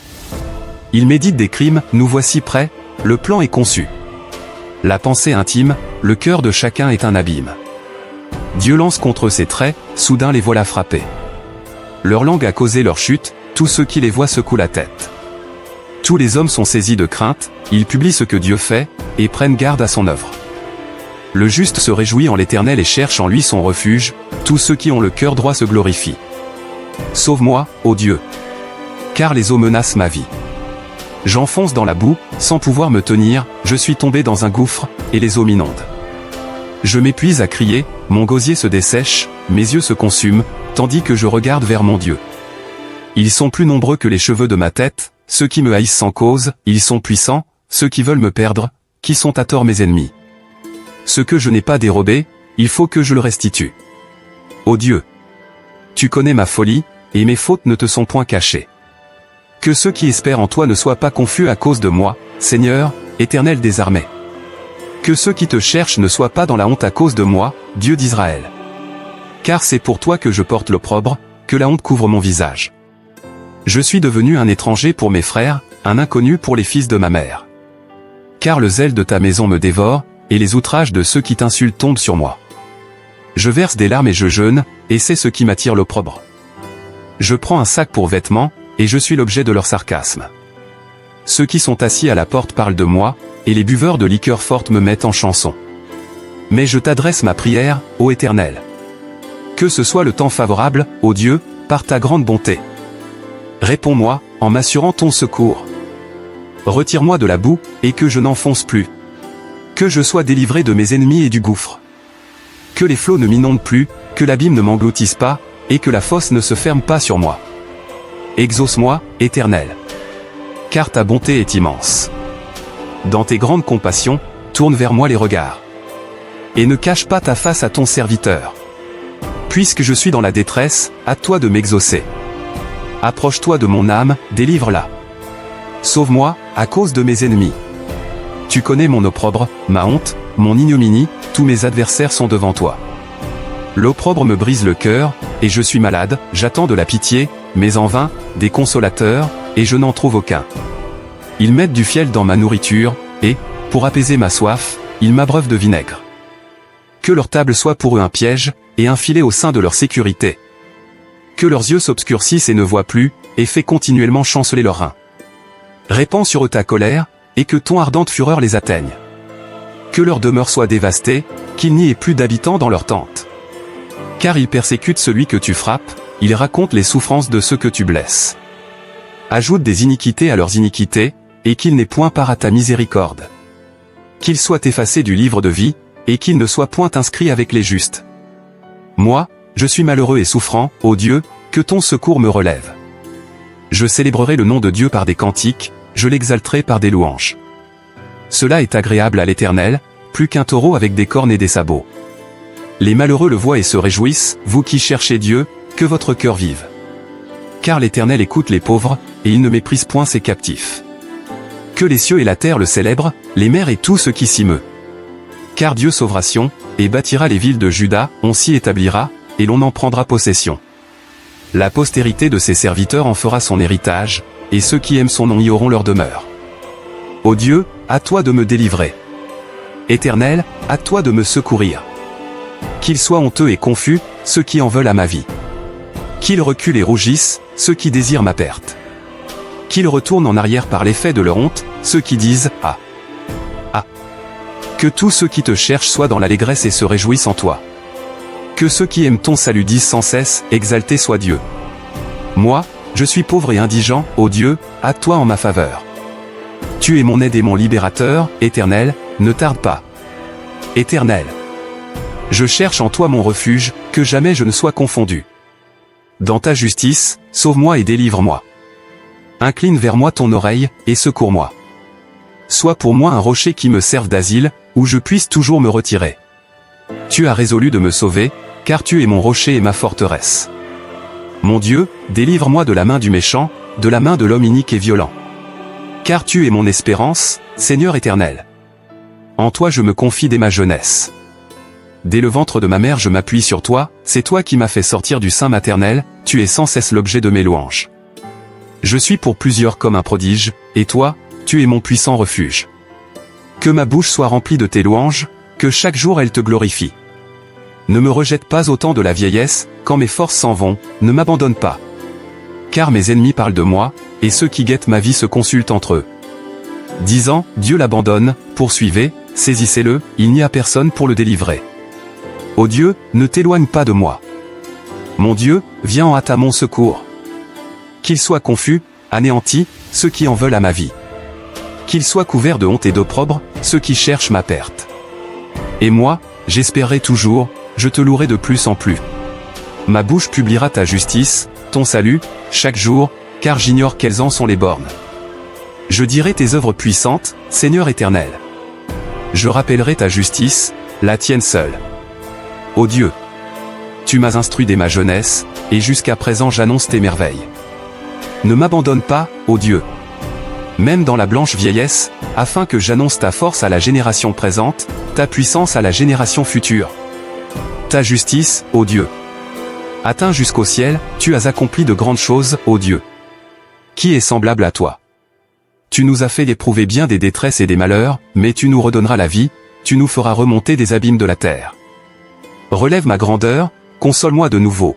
S1: Ils méditent des crimes, nous voici prêts, le plan est conçu. La pensée intime, le cœur de chacun est un abîme. Dieu lance contre ses traits, soudain les voilà frappés. Leur langue a causé leur chute, tous ceux qui les voient secouent la tête. Tous les hommes sont saisis de crainte, ils publient ce que Dieu fait, et prennent garde à son œuvre. Le juste se réjouit en l'Éternel et cherche en lui son refuge, tous ceux qui ont le cœur droit se glorifient. Sauve-moi, ô Dieu. Car les eaux menacent ma vie. J'enfonce dans la boue, sans pouvoir me tenir, je suis tombé dans un gouffre, et les eaux m'inondent. Je m'épuise à crier, mon gosier se dessèche, mes yeux se consument, tandis que je regarde vers mon Dieu. Ils sont plus nombreux que les cheveux de ma tête, ceux qui me haïssent sans cause, ils sont puissants, ceux qui veulent me perdre, qui sont à tort mes ennemis. Ce que je n'ai pas dérobé, il faut que je le restitue. Ô Dieu, tu connais ma folie, et mes fautes ne te sont point cachées. Que ceux qui espèrent en toi ne soient pas confus à cause de moi, Seigneur, Éternel des armées. Que ceux qui te cherchent ne soient pas dans la honte à cause de moi, Dieu d'Israël. Car c'est pour toi que je porte l'opprobre, que la honte couvre mon visage. Je suis devenu un étranger pour mes frères, un inconnu pour les fils de ma mère. Car le zèle de ta maison me dévore, et les outrages de ceux qui t'insultent tombent sur moi. Je verse des larmes et je jeûne, et c'est ce qui m'attire l'opprobre. Je prends un sac pour vêtements, et je suis l'objet de leur sarcasme. Ceux qui sont assis à la porte parlent de moi, et les buveurs de liqueurs fortes me mettent en chanson. Mais je t'adresse ma prière, ô Éternel. Que ce soit le temps favorable, ô Dieu, par ta grande bonté. Réponds-moi, en m'assurant ton secours. Retire-moi de la boue, et que je n'enfonce plus. Que je sois délivré de mes ennemis et du gouffre. Que les flots ne m'inondent plus, que l'abîme ne m'engloutisse pas, et que la fosse ne se ferme pas sur moi. Exauce-moi, Éternel. Car ta bonté est immense. Dans tes grandes compassions, tourne vers moi les regards. Et ne cache pas ta face à ton serviteur. Puisque je suis dans la détresse, à toi de m'exaucer. Approche-toi de mon âme, délivre-la. Sauve-moi, à cause de mes ennemis. Tu connais mon opprobre, ma honte, mon ignominie, tous mes adversaires sont devant toi. L'opprobre me brise le cœur, et je suis malade, j'attends de la pitié, mais en vain, des consolateurs, et je n'en trouve aucun. Ils mettent du fiel dans ma nourriture, et, pour apaiser ma soif, ils m'abreuvent de vinaigre. Que leur table soit pour eux un piège, et un filet au sein de leur sécurité. Que leurs yeux s'obscurcissent et ne voient plus, et fais continuellement chanceler leurs reins. Répands sur eux ta colère, et que ton ardente fureur les atteigne. Que leur demeure soit dévastée, qu'il n'y ait plus d'habitants dans leur tente. Car ils persécutent celui que tu frappes, ils racontent les souffrances de ceux que tu blesses. Ajoute des iniquités à leurs iniquités, et qu'ils n'aient point part à ta miséricorde. Qu'ils soient effacés du livre de vie, et qu'ils ne soient point inscrits avec les justes. Moi, je suis malheureux et souffrant, ô Dieu, que ton secours me relève. Je célébrerai le nom de Dieu par des cantiques, je l'exalterai par des louanges. Cela est agréable à l'Éternel, plus qu'un taureau avec des cornes et des sabots. Les malheureux le voient et se réjouissent, vous qui cherchez Dieu, que votre cœur vive. Car l'Éternel écoute les pauvres, et il ne méprise point ses captifs. Que les cieux et la terre le célèbrent, les mers et tout ce qui s'y meut. Car Dieu sauvera Sion, et bâtira les villes de Juda, on s'y établira, et l'on en prendra possession. La postérité de ses serviteurs en fera son héritage, et ceux qui aiment son nom y auront leur demeure. Ô Dieu, à toi de me délivrer. Éternel, à toi de me secourir. Qu'ils soient honteux et confus, ceux qui en veulent à ma vie. Qu'ils reculent et rougissent, ceux qui désirent ma perte. Qu'ils retournent en arrière par l'effet de leur honte, ceux qui disent « Ah ! Ah !» Que tous ceux qui te cherchent soient dans l'allégresse et se réjouissent en toi. Que ceux qui aiment ton salut disent sans cesse « Exalté soit Dieu !» Moi, je suis pauvre et indigent, ô Dieu, à toi en ma faveur. Tu es mon aide et mon libérateur, Éternel, ne tarde pas. Éternel. Je cherche en toi mon refuge, que jamais je ne sois confondu. Dans ta justice, sauve-moi et délivre-moi. Incline vers moi ton oreille, et secours-moi. Sois pour moi un rocher qui me serve d'asile, où je puisse toujours me retirer. Tu as résolu de me sauver, car tu es mon rocher et ma forteresse. Mon Dieu, délivre-moi de la main du méchant, de la main de l'homme inique et violent. Car tu es mon espérance, Seigneur éternel. En toi je me confie dès ma jeunesse. Dès le ventre de ma mère je m'appuie sur toi, c'est toi qui m'as fait sortir du sein maternel, tu es sans cesse l'objet de mes louanges. Je suis pour plusieurs comme un prodige, et toi, tu es mon puissant refuge. Que ma bouche soit remplie de tes louanges, que chaque jour elle te glorifie. Ne me rejette pas au temps de la vieillesse, quand mes forces s'en vont, ne m'abandonne pas. Car mes ennemis parlent de moi, et ceux qui guettent ma vie se consultent entre eux. Disant, Dieu l'abandonne, poursuivez, saisissez-le, il n'y a personne pour le délivrer. Ô Dieu, ne t'éloigne pas de moi. Mon Dieu, viens en hâte à mon secours. Qu'ils soient confus, anéantis, ceux qui en veulent à ma vie. Qu'ils soient couverts de honte et d'opprobre, ceux qui cherchent ma perte. Et moi, j'espérerai toujours, je te louerai de plus en plus. Ma bouche publiera ta justice, ton salut, chaque jour, car j'ignore quelles en sont les bornes. Je dirai tes œuvres puissantes, Seigneur éternel. Je rappellerai ta justice, la tienne seule. Ô Dieu, tu m'as instruit dès ma jeunesse, et jusqu'à présent j'annonce tes merveilles. Ne m'abandonne pas, ô Dieu. Même dans la blanche vieillesse, afin que j'annonce ta force à la génération présente, ta puissance à la génération future. Ta justice, ô Dieu. Atteint jusqu'au ciel, tu as accompli de grandes choses, ô Dieu. Qui est semblable à toi? Tu nous as fait éprouver bien des détresses et des malheurs, mais tu nous redonneras la vie, tu nous feras remonter des abîmes de la terre. Relève ma grandeur, console-moi de nouveau.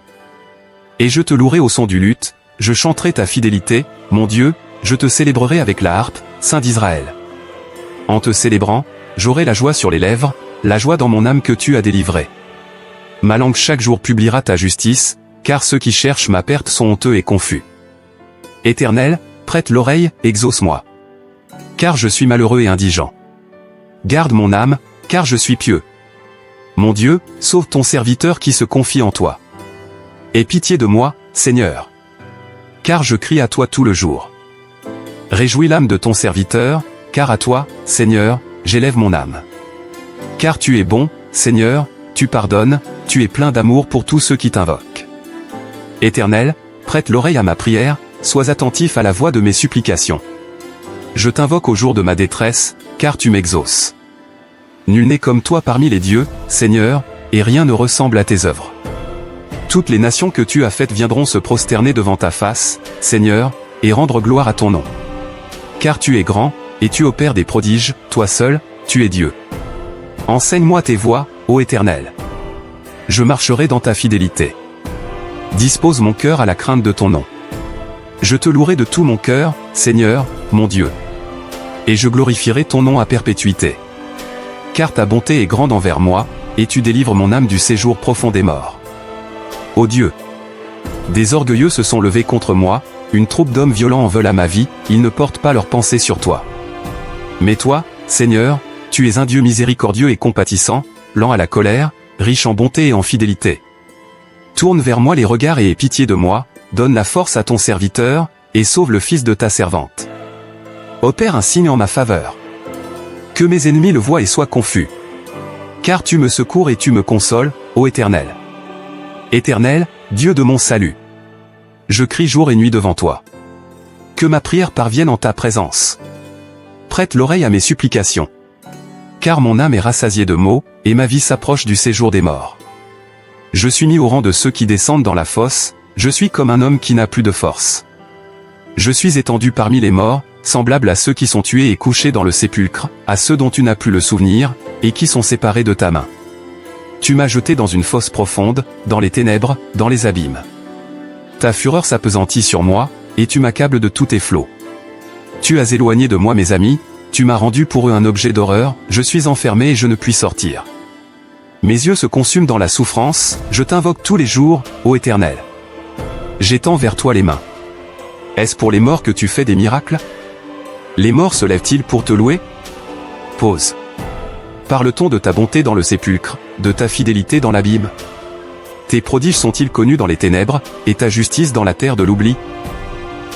S1: Et je te louerai au son du luth, je chanterai ta fidélité, mon Dieu, je te célébrerai avec la harpe, Saint d'Israël. En te célébrant, j'aurai la joie sur les lèvres, la joie dans mon âme que tu as délivrée. Ma langue chaque jour publiera ta justice, car ceux qui cherchent ma perte sont honteux et confus. Éternel, prête l'oreille, exauce-moi. Car je suis malheureux et indigent. Garde mon âme, car je suis pieux. Mon Dieu, sauve ton serviteur qui se confie en toi. Aie pitié de moi, Seigneur. Car je crie à toi tout le jour. Réjouis l'âme de ton serviteur, car à toi, Seigneur, j'élève mon âme. Car tu es bon, Seigneur, tu pardonnes, tu es plein d'amour pour tous ceux qui t'invoquent. Éternel, prête l'oreille à ma prière, sois attentif à la voix de mes supplications. Je t'invoque au jour de ma détresse, car tu m'exauces. Nul n'est comme toi parmi les dieux, Seigneur, et rien ne ressemble à tes œuvres. Toutes les nations que tu as faites viendront se prosterner devant ta face, Seigneur, et rendre gloire à ton nom. Car tu es grand, et tu opères des prodiges, toi seul, tu es Dieu. Enseigne-moi tes voies, ô Éternel. Je marcherai dans ta fidélité. Dispose mon cœur à la crainte de ton nom. Je te louerai de tout mon cœur, Seigneur, mon Dieu. Et je glorifierai ton nom à perpétuité. Car ta bonté est grande envers moi, et tu délivres mon âme du séjour profond des morts. Ô Dieu! Des orgueilleux se sont levés contre moi, une troupe d'hommes violents en veulent à ma vie, ils ne portent pas leurs pensées sur toi. Mais toi, Seigneur, tu es un Dieu miséricordieux et compatissant, lent à la colère, riche en bonté et en fidélité. Tourne vers moi les regards et aie pitié de moi, donne la force à ton serviteur, et sauve le fils de ta servante. Opère un signe en ma faveur. Que mes ennemis le voient et soient confus. Car tu me secours et tu me consoles, ô Éternel. Éternel, Dieu de mon salut. Je crie jour et nuit devant toi. Que ma prière parvienne en ta présence. Prête l'oreille à mes supplications. Car mon âme est rassasiée de maux, et ma vie s'approche du séjour des morts. Je suis mis au rang de ceux qui descendent dans la fosse, je suis comme un homme qui n'a plus de force. Je suis étendu parmi les morts, semblable à ceux qui sont tués et couchés dans le sépulcre, à ceux dont tu n'as plus le souvenir, et qui sont séparés de ta main. Tu m'as jeté dans une fosse profonde, dans les ténèbres, dans les abîmes. Ta fureur s'appesantit sur moi, et tu m'accables de tous tes flots. Tu as éloigné de moi mes amis, tu m'as rendu pour eux un objet d'horreur, je suis enfermé et je ne puis sortir. Mes yeux se consument dans la souffrance, je t'invoque tous les jours, ô Éternel. J'étends vers toi les mains. Est-ce pour les morts que tu fais des miracles? Les morts se lèvent-ils pour te louer? Pause. Parle-t-on de ta bonté dans le sépulcre, de ta fidélité dans l'abîme? Tes prodiges sont-ils connus dans les ténèbres, et ta justice dans la terre de l'oubli?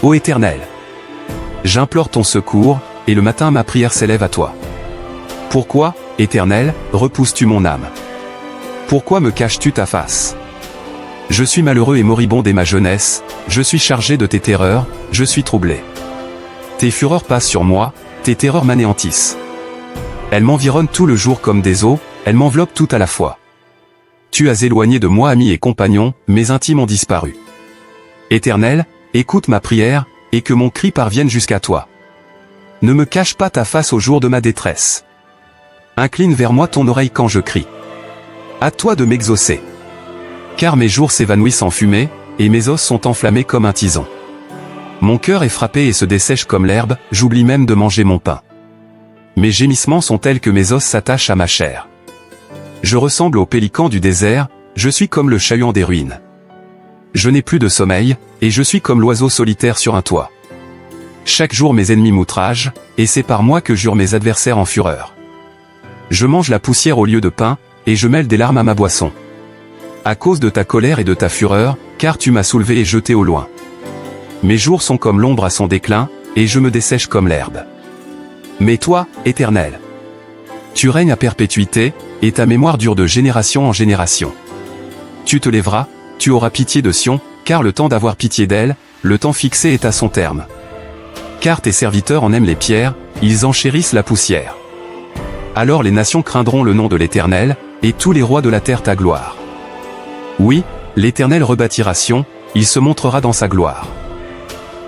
S1: Ô Éternel! J'implore ton secours, et le matin ma prière s'élève à toi. Pourquoi, Éternel, repousses-tu mon âme? Pourquoi me caches-tu ta face? Je suis malheureux et moribond dès ma jeunesse, je suis chargé de tes terreurs, je suis troublé. Tes fureurs passent sur moi, tes terreurs m'anéantissent. Elles m'environnent tout le jour comme des eaux, elles m'enveloppent tout à la fois. Tu as éloigné de moi amis et compagnons, mes intimes ont disparu. Éternel, écoute ma prière, et que mon cri parvienne jusqu'à toi. Ne me cache pas ta face au jour de ma détresse. Incline vers moi ton oreille quand je crie. À toi de m'exaucer. Car mes jours s'évanouissent en fumée, et mes os sont enflammés comme un tison. Mon cœur est frappé et se dessèche comme l'herbe, j'oublie même de manger mon pain. Mes gémissements sont tels que mes os s'attachent à ma chair. Je ressemble au pélican du désert, je suis comme le chat-huant des ruines. Je n'ai plus de sommeil, et je suis comme l'oiseau solitaire sur un toit. Chaque jour mes ennemis m'outragent, et c'est par moi que jurent mes adversaires en fureur. Je mange la poussière au lieu de pain, et je mêle des larmes à ma boisson. À cause de ta colère et de ta fureur, car tu m'as soulevé et jeté au loin. Mes jours sont comme l'ombre à son déclin, et je me dessèche comme l'herbe. Mais toi, Éternel, tu règnes à perpétuité, et ta mémoire dure de génération en génération. Tu te lèveras, tu auras pitié de Sion, car le temps d'avoir pitié d'elle, le temps fixé est à son terme. Car tes serviteurs en aiment les pierres, ils en chérissent la poussière. Alors les nations craindront le nom de l'Éternel, et tous les rois de la terre ta gloire. Oui, l'Éternel rebâtira Sion, il se montrera dans sa gloire.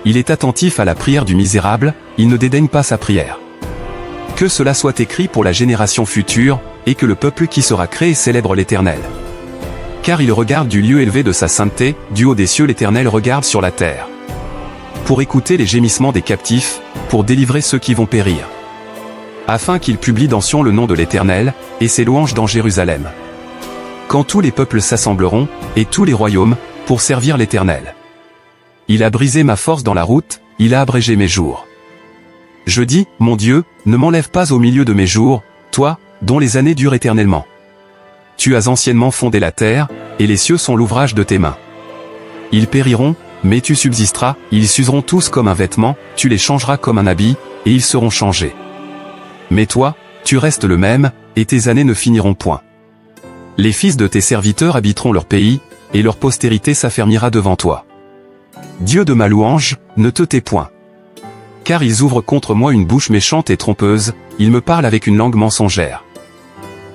S1: Il est attentif à la prière du misérable, il ne dédaigne pas sa prière. Que cela soit écrit pour la génération future, et que le peuple qui sera créé célèbre l'Éternel. Car il regarde du lieu élevé de sa sainteté, du haut des cieux l'Éternel regarde sur la terre. Pour écouter les gémissements des captifs, pour délivrer ceux qui vont périr. Afin qu'il publie dans Sion le nom de l'Éternel, et ses louanges dans Jérusalem. Quand tous les peuples s'assembleront, et tous les royaumes, pour servir l'Éternel. Il a brisé ma force dans la route, il a abrégé mes jours. Je dis, mon Dieu, ne m'enlève pas au milieu de mes jours, toi, dont les années durent éternellement. Tu as anciennement fondé la terre, et les cieux sont l'ouvrage de tes mains. Ils périront, mais tu subsisteras, ils s'useront tous comme un vêtement, tu les changeras comme un habit, et ils seront changés. Mais toi, tu restes le même, et tes années ne finiront point. Les fils de tes serviteurs habiteront leur pays, et leur postérité s'affermira devant toi. Dieu de ma louange, ne te tais point. Car ils ouvrent contre moi une bouche méchante et trompeuse, ils me parlent avec une langue mensongère.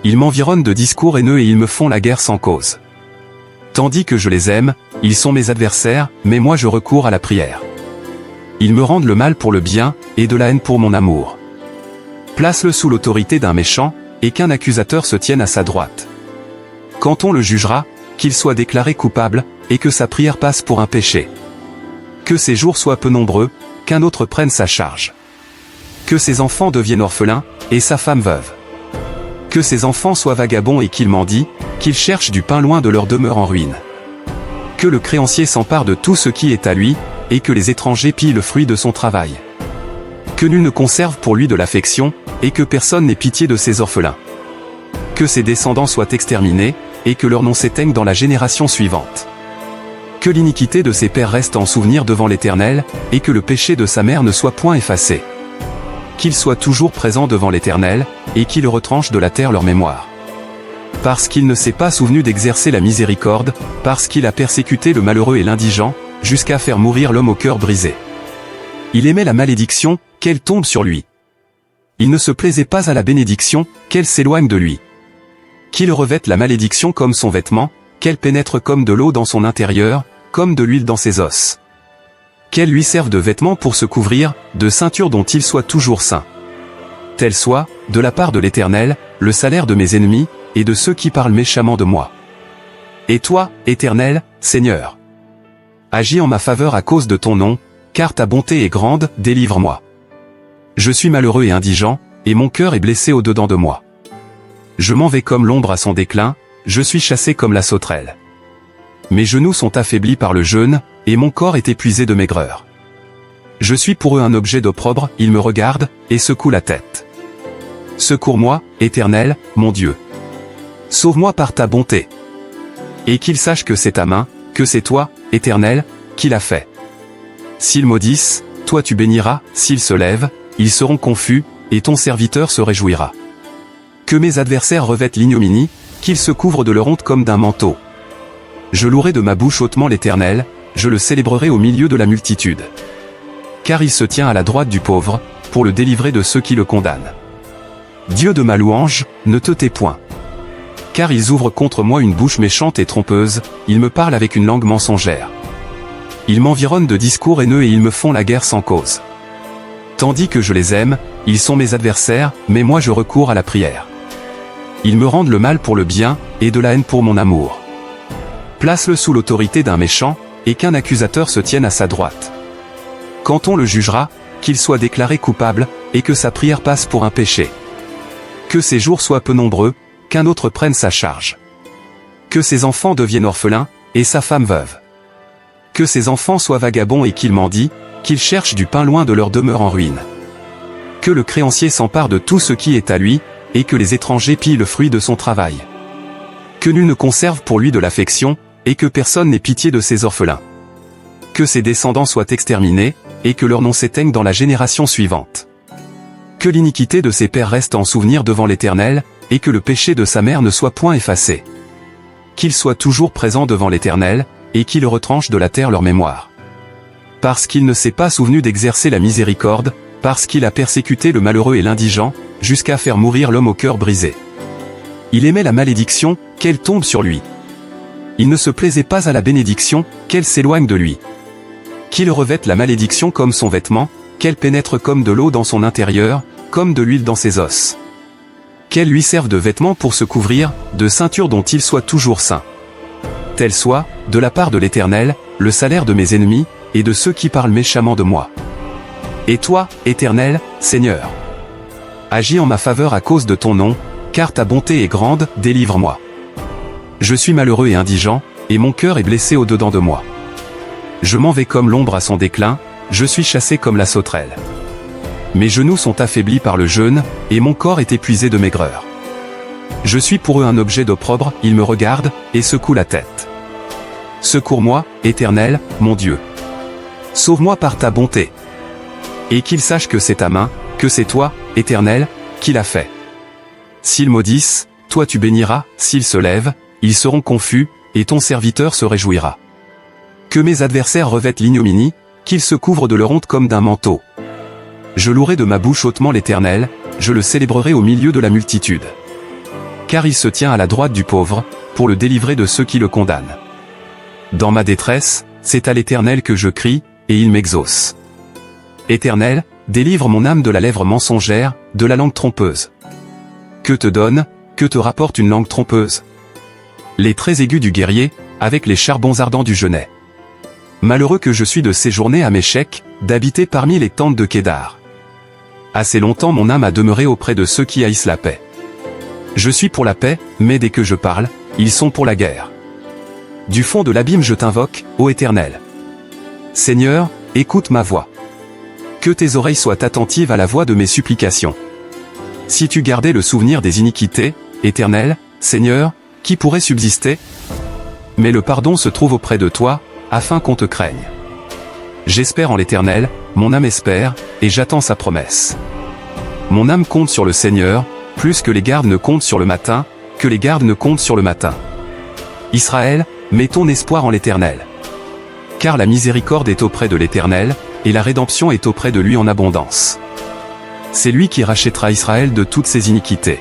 S1: Ils m'environnent de discours haineux et ils me font la guerre sans cause. Tandis que je les aime, ils sont mes adversaires, mais moi je recours à la prière. Ils me rendent le mal pour le bien, et de la haine pour mon amour. Place-le sous l'autorité d'un méchant, et qu'un accusateur se tienne à sa droite. Quand on le jugera, qu'il soit déclaré coupable, et que sa prière passe pour un péché. Que ses jours soient peu nombreux, qu'un autre prenne sa charge. Que ses enfants deviennent orphelins, et sa femme veuve. Que ses enfants soient vagabonds et qu'ils mendient, qu'ils cherchent du pain loin de leur demeure en ruine. Que le créancier s'empare de tout ce qui est à lui, et que les étrangers pillent le fruit de son travail. Que nul ne conserve pour lui de l'affection, et que personne n'ait pitié de ses orphelins. Que ses descendants soient exterminés, et que leur nom s'éteigne dans la génération suivante. Que l'iniquité de ses pères reste en souvenir devant l'Éternel, et que le péché de sa mère ne soit point effacé. Qu'il soit toujours présent devant l'Éternel, et qu'il retranche de la terre leur mémoire. Parce qu'il ne s'est pas souvenu d'exercer la miséricorde, parce qu'il a persécuté le malheureux et l'indigent, jusqu'à faire mourir l'homme au cœur brisé. Il aimait la malédiction, qu'elle tombe sur lui. Il ne se plaisait pas à la bénédiction, qu'elle s'éloigne de lui. Qu'il revête la malédiction comme son vêtement, qu'elle pénètre comme de l'eau dans son intérieur, comme de l'huile dans ses os. Qu'elle lui serve de vêtements pour se couvrir, de ceinture dont il soit toujours saint. Tel soit, de la part de l'Éternel, le salaire de mes ennemis, et de ceux qui parlent méchamment de moi. Et toi, Éternel, Seigneur, agis en ma faveur à cause de ton nom, car ta bonté est grande, délivre-moi. Je suis malheureux et indigent, et mon cœur est blessé au-dedans de moi. Je m'en vais comme l'ombre à son déclin, je suis chassé comme la sauterelle. Mes genoux sont affaiblis par le jeûne, et mon corps est épuisé de maigreur. Je suis pour eux un objet d'opprobre, ils me regardent, et secouent la tête. Secours-moi, Éternel, mon Dieu. Sauve-moi par ta bonté. Et qu'ils sachent que c'est ta main, que c'est toi, Éternel, qui l'a fait. S'ils maudissent, toi tu béniras, s'ils se lèvent, ils seront confus, et ton serviteur se réjouira. Que mes adversaires revêtent l'ignominie, qu'ils se couvrent de leur honte comme d'un manteau. Je louerai de ma bouche hautement l'Éternel, je le célébrerai au milieu de la multitude. Car il se tient à la droite du pauvre, pour le délivrer de ceux qui le condamnent. Dieu de ma louange, ne te tais point. Car ils ouvrent contre moi une bouche méchante et trompeuse, ils me parlent avec une langue mensongère. Ils m'environnent de discours haineux et ils me font la guerre sans cause. Tandis que je les aime, ils sont mes adversaires, mais moi je recours à la prière. Ils me rendent le mal pour le bien, et de la haine pour mon amour. Place-le sous l'autorité d'un méchant, et qu'un accusateur se tienne à sa droite. Quand on le jugera, qu'il soit déclaré coupable, et que sa prière passe pour un péché. Que ses jours soient peu nombreux, qu'un autre prenne sa charge. Que ses enfants deviennent orphelins, et sa femme veuve. Que ses enfants soient vagabonds et qu'ils mendient, qu'ils cherchent du pain loin de leur demeure en ruine. Que le créancier s'empare de tout ce qui est à lui, et que les étrangers pillent le fruit de son travail. Que nul ne conserve pour lui de l'affection, et que personne n'ait pitié de ses orphelins. Que ses descendants soient exterminés, et que leur nom s'éteigne dans la génération suivante. Que l'iniquité de ses pères reste en souvenir devant l'Éternel, et que le péché de sa mère ne soit point effacé. Qu'il soit toujours présent devant l'Éternel, et qu'il retranche de la terre leur mémoire. Parce qu'il ne s'est pas souvenu d'exercer la miséricorde, parce qu'il a persécuté le malheureux et l'indigent, jusqu'à faire mourir l'homme au cœur brisé. Il aimait la malédiction, qu'elle tombe sur lui. Il ne se plaisait pas à la bénédiction, qu'elle s'éloigne de lui. Qu'il revête la malédiction comme son vêtement, qu'elle pénètre comme de l'eau dans son intérieur, comme de l'huile dans ses os. Qu'elle lui serve de vêtements pour se couvrir, de ceinture dont il soit toujours saint. Tel soit, de la part de l'Éternel, le salaire de mes ennemis, et de ceux qui parlent méchamment de moi. Et toi, Éternel, Seigneur, agis en ma faveur à cause de ton nom, car ta bonté est grande, délivre-moi. Je suis malheureux et indigent, et mon cœur est blessé au-dedans de moi. Je m'en vais comme l'ombre à son déclin, je suis chassé comme la sauterelle. Mes genoux sont affaiblis par le jeûne, et mon corps est épuisé de maigreur. Je suis pour eux un objet d'opprobre, ils me regardent, et secouent la tête. Secours-moi, Éternel, mon Dieu. Sauve-moi par ta bonté. Et qu'ils sachent que c'est ta main, que c'est toi, Éternel, qui l'a fait. S'ils maudissent, toi tu béniras, s'ils se lèvent, ils seront confus, et ton serviteur se réjouira. Que mes adversaires revêtent l'ignominie, qu'ils se couvrent de leur honte comme d'un manteau. Je louerai de ma bouche hautement l'Éternel, je le célébrerai au milieu de la multitude. Car il se tient à la droite du pauvre, pour le délivrer de ceux qui le condamnent. Dans ma détresse, c'est à l'Éternel que je crie, et il m'exauce. Éternel, délivre mon âme de la lèvre mensongère, de la langue trompeuse. Que te donne, que te rapporte une langue trompeuse? Les traits aigus du guerrier, avec les charbons ardents du genêt. Malheureux que je suis de séjourner à Méchec, d'habiter parmi les tentes de Kédar. Assez longtemps mon âme a demeuré auprès de ceux qui haïssent la paix. Je suis pour la paix, mais dès que je parle, ils sont pour la guerre. Du fond de l'abîme je t'invoque, ô Éternel. Seigneur, écoute ma voix. Que tes oreilles soient attentives à la voix de mes supplications. Si tu gardais le souvenir des iniquités, Éternel, Seigneur, qui pourrait subsister? Mais le pardon se trouve auprès de toi, afin qu'on te craigne. J'espère en l'Éternel, mon âme espère, et j'attends sa promesse. Mon âme compte sur le Seigneur, plus que les gardes ne comptent sur le matin, que les gardes ne comptent sur le matin. Israël, mets ton espoir en l'Éternel. Car la miséricorde est auprès de l'Éternel, et la rédemption est auprès de lui en abondance. C'est lui qui rachètera Israël de toutes ses iniquités.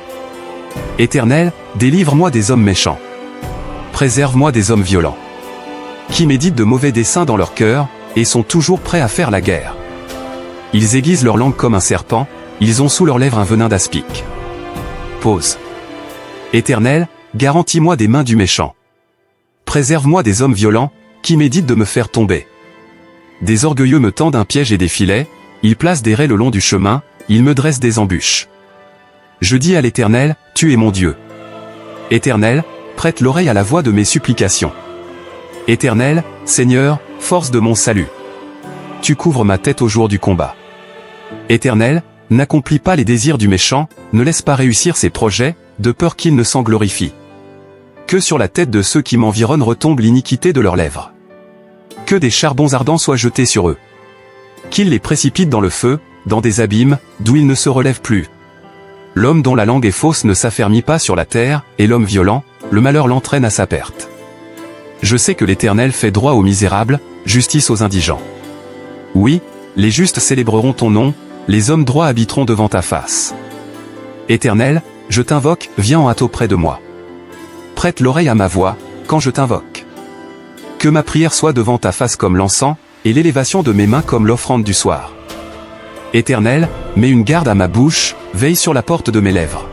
S1: Éternel, délivre-moi des hommes méchants. Préserve-moi des hommes violents. qui méditent de mauvais desseins dans leur cœur, et sont toujours prêts à faire la guerre. Ils aiguisent leur langue comme un serpent, ils ont sous leurs lèvres un venin d'aspic. Pause. Éternel, garantis-moi des mains du méchant. Préserve-moi des hommes violents, qui méditent de me faire tomber. Des orgueilleux me tendent un piège et des filets, ils placent des raies le long du chemin, ils me dressent des embûches. Je dis à l'Éternel, tu es mon Dieu. Éternel, prête l'oreille à la voix de mes supplications. Éternel, Seigneur, force de mon salut. Tu couvres ma tête au jour du combat. Éternel, n'accomplis pas les désirs du méchant, ne laisse pas réussir ses projets, de peur qu'il ne s'en glorifie. Que sur la tête de ceux qui m'environnent retombe l'iniquité de leurs lèvres. Que des charbons ardents soient jetés sur eux. Qu'ils les précipitent dans le feu, dans des abîmes, d'où ils ne se relèvent plus. L'homme dont la langue est fausse ne s'affermit pas sur la terre, et l'homme violent, le malheur l'entraîne à sa perte. Je sais que l'Éternel fait droit aux misérables, justice aux indigents. Oui, les justes célébreront ton nom, les hommes droits habiteront devant ta face. Éternel, je t'invoque, viens en hâte auprès de moi. Prête l'oreille à ma voix, quand je t'invoque. Que ma prière soit devant ta face comme l'encens, et l'élévation de mes mains comme l'offrande du soir. Éternel, mets une garde à ma bouche, veille sur la porte de mes lèvres.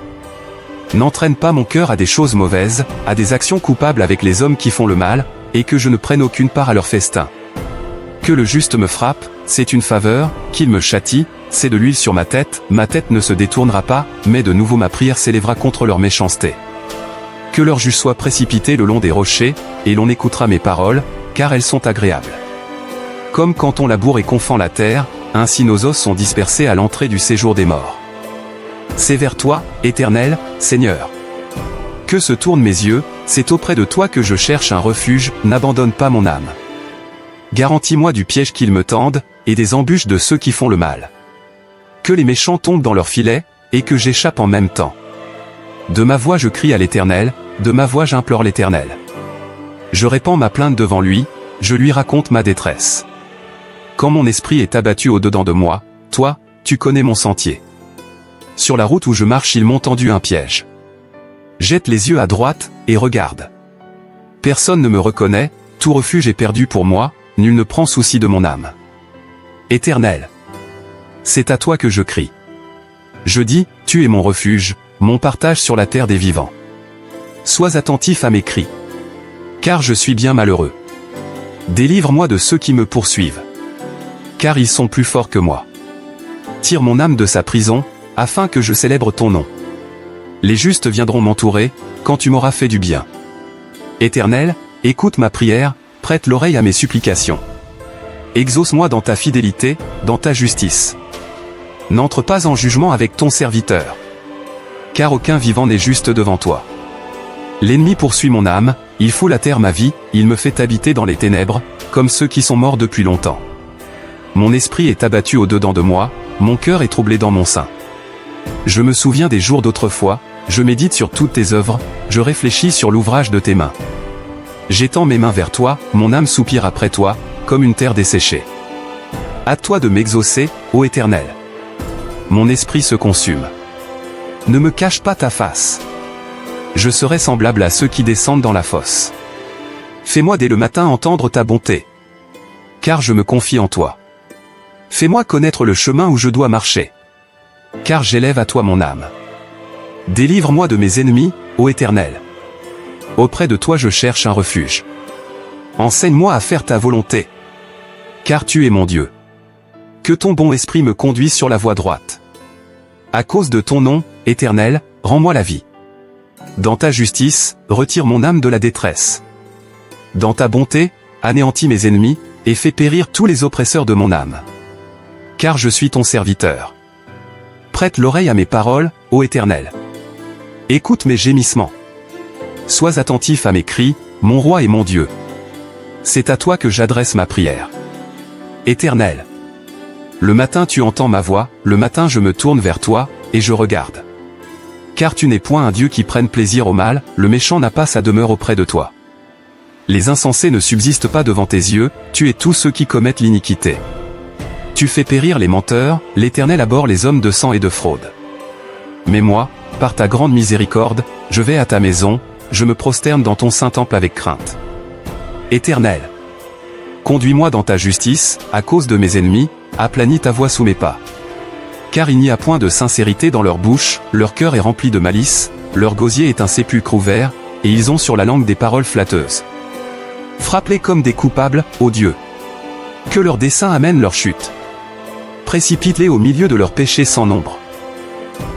S1: N'entraîne pas mon cœur à des choses mauvaises, à des actions coupables avec les hommes qui font le mal, et que je ne prenne aucune part à leur festin. Que le juste me frappe, c'est une faveur, qu'il me châtie, c'est de l'huile sur ma tête ne se détournera pas, mais de nouveau ma prière s'élèvera contre leur méchanceté. Que leur juge soit précipité le long des rochers, et l'on écoutera mes paroles, car elles sont agréables. Comme quand on laboure et qu'on fend la terre, ainsi nos os sont dispersés à l'entrée du séjour des morts. C'est vers toi, Éternel, Seigneur, que se tournent mes yeux, c'est auprès de toi que je cherche un refuge, n'abandonne pas mon âme. Garantis-moi du piège qu'ils me tendent, et des embûches de ceux qui font le mal. Que les méchants tombent dans leurs filets, et que j'échappe en même temps. De ma voix je crie à l'Éternel, de ma voix j'implore l'Éternel. Je répands ma plainte devant lui, je lui raconte ma détresse. Quand mon esprit est abattu au-dedans de moi, toi, tu connais mon sentier. Sur la route où je marche ils m'ont tendu un piège. Jette les yeux à droite, et regarde. Personne ne me reconnaît, tout refuge est perdu pour moi, nul ne prend souci de mon âme. Éternel, c'est à toi que je crie. Je dis, tu es mon refuge, mon partage sur la terre des vivants. Sois attentif à mes cris. Car je suis bien malheureux. Délivre-moi de ceux qui me poursuivent. Car ils sont plus forts que moi. Tire mon âme de sa prison, afin que je célèbre ton nom. Les justes viendront m'entourer, quand tu m'auras fait du bien. Éternel, écoute ma prière, prête l'oreille à mes supplications. Exauce-moi dans ta fidélité, dans ta justice. N'entre pas en jugement avec ton serviteur. Car aucun vivant n'est juste devant toi. L'ennemi poursuit mon âme, il foule à terre ma vie, il me fait habiter dans les ténèbres, comme ceux qui sont morts depuis longtemps. Mon esprit est abattu au-dedans de moi, mon cœur est troublé dans mon sein. Je me souviens des jours d'autrefois, je médite sur toutes tes œuvres, je réfléchis sur l'ouvrage de tes mains. J'étends mes mains vers toi, mon âme soupire après toi, comme une terre desséchée. À toi de m'exaucer, ô Éternel. Mon esprit se consume. Ne me cache pas ta face. Je serai semblable à ceux qui descendent dans la fosse. Fais-moi dès le matin entendre ta bonté. Car je me confie en toi. Fais-moi connaître le chemin où je dois marcher. Car j'élève à toi mon âme. Délivre-moi de mes ennemis, ô Éternel. Auprès de toi je cherche un refuge. Enseigne-moi à faire ta volonté. Car tu es mon Dieu. Que ton bon esprit me conduise sur la voie droite. À cause de ton nom, Éternel, rends-moi la vie. Dans ta justice, retire mon âme de la détresse. Dans ta bonté, anéantis mes ennemis, et fais périr tous les oppresseurs de mon âme. Car je suis ton serviteur. Prête l'oreille à mes paroles, ô Éternel. Écoute mes gémissements. Sois attentif à mes cris, mon roi et mon Dieu. C'est à toi que j'adresse ma prière. Éternel. Le matin tu entends ma voix, le matin je me tourne vers toi, et je regarde. Car tu n'es point un Dieu qui prenne plaisir au mal, le méchant n'a pas sa demeure auprès de toi. Les insensés ne subsistent pas devant tes yeux, tu es tous ceux qui commettent l'iniquité. Tu fais périr les menteurs, l'Éternel abhorre les hommes de sang et de fraude. Mais moi, par ta grande miséricorde, je vais à ta maison, je me prosterne dans ton saint temple avec crainte. Éternel, Conduis-moi dans ta justice, à cause de mes ennemis, aplanis ta voie sous mes pas. Car il n'y a point de sincérité dans leur bouche, leur cœur est rempli de malice, leur gosier est un sépulcre ouvert, et ils ont sur la langue des paroles flatteuses. Frappe-les comme des coupables, ô Dieu. Que leurs desseins amènent leur chute. Précipite-les au milieu de leurs péchés sans nombre.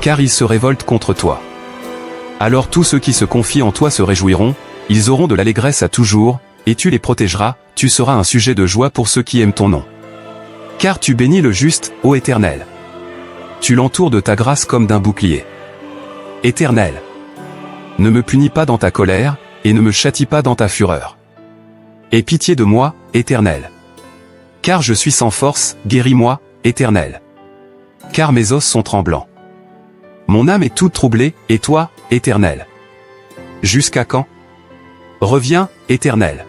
S1: Car ils se révoltent contre toi. Alors tous ceux qui se confient en toi se réjouiront, ils auront de l'allégresse à toujours, et tu les protégeras, tu seras un sujet de joie pour ceux qui aiment ton nom. Car tu bénis le juste, ô Éternel. Tu l'entoures de ta grâce comme d'un bouclier. Éternel, ne me punis pas dans ta colère, et ne me châtie pas dans ta fureur. Aie pitié de moi, Éternel. Car je suis sans force, guéris-moi, Éternel. Car mes os sont tremblants. Mon âme est toute troublée, et toi, Éternel? Jusqu'à quand? Reviens, Éternel.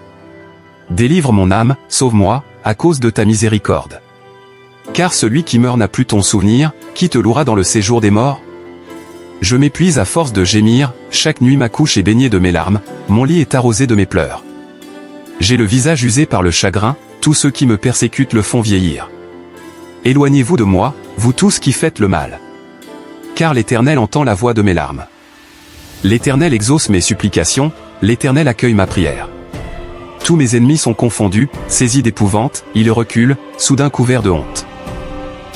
S1: Délivre mon âme, sauve-moi, à cause de ta miséricorde. Car celui qui meurt n'a plus ton souvenir, qui te louera dans le séjour des morts? Je m'épuise à force de gémir, chaque nuit ma couche est baignée de mes larmes, mon lit est arrosé de mes pleurs. J'ai le visage usé par le chagrin, tous ceux qui me persécutent le font vieillir. Éloignez-vous de moi, vous tous qui faites le mal. Car l'Éternel entend la voix de mes larmes. L'Éternel exauce mes supplications, l'Éternel accueille ma prière. Tous mes ennemis sont confondus, saisis d'épouvante, ils reculent, soudain couverts de honte.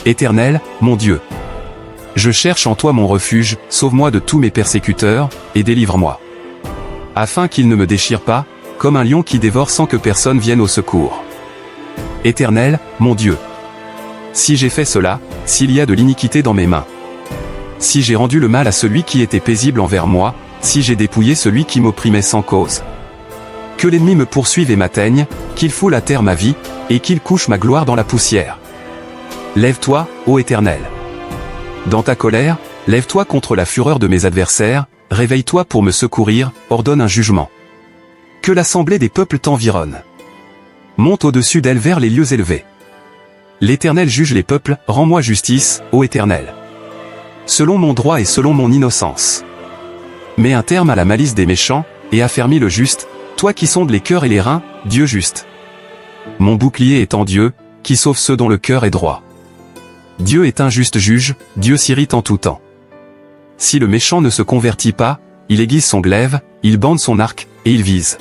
S1: Éternel, mon Dieu. Je cherche en toi mon refuge, sauve-moi de tous mes persécuteurs, et délivre-moi. Afin qu'ils ne me déchirent pas, comme un lion qui dévore sans que personne vienne au secours. Éternel, mon Dieu. Si j'ai fait cela, s'il y a de l'iniquité dans mes mains. Si j'ai rendu le mal à celui qui était paisible envers moi, si j'ai dépouillé celui qui m'opprimait sans cause. Que l'ennemi me poursuive et m'atteigne, qu'il foule à terre ma vie, et qu'il couche ma gloire dans la poussière. Lève-toi, ô Éternel. Dans ta colère, lève-toi contre la fureur de mes adversaires, réveille-toi pour me secourir, ordonne un jugement. Que l'assemblée des peuples t'environne. Monte au-dessus d'elle vers les lieux élevés. L'Éternel juge les peuples, rends-moi justice, ô Éternel. Selon mon droit et selon mon innocence. Mets un terme à la malice des méchants, et affermis le juste, toi qui sondes les cœurs et les reins, Dieu juste. Mon bouclier est en Dieu, qui sauve ceux dont le cœur est droit. Dieu est un juste juge, Dieu s'irrite en tout temps. Si le méchant ne se convertit pas, il aiguise son glaive, il bande son arc, et il vise.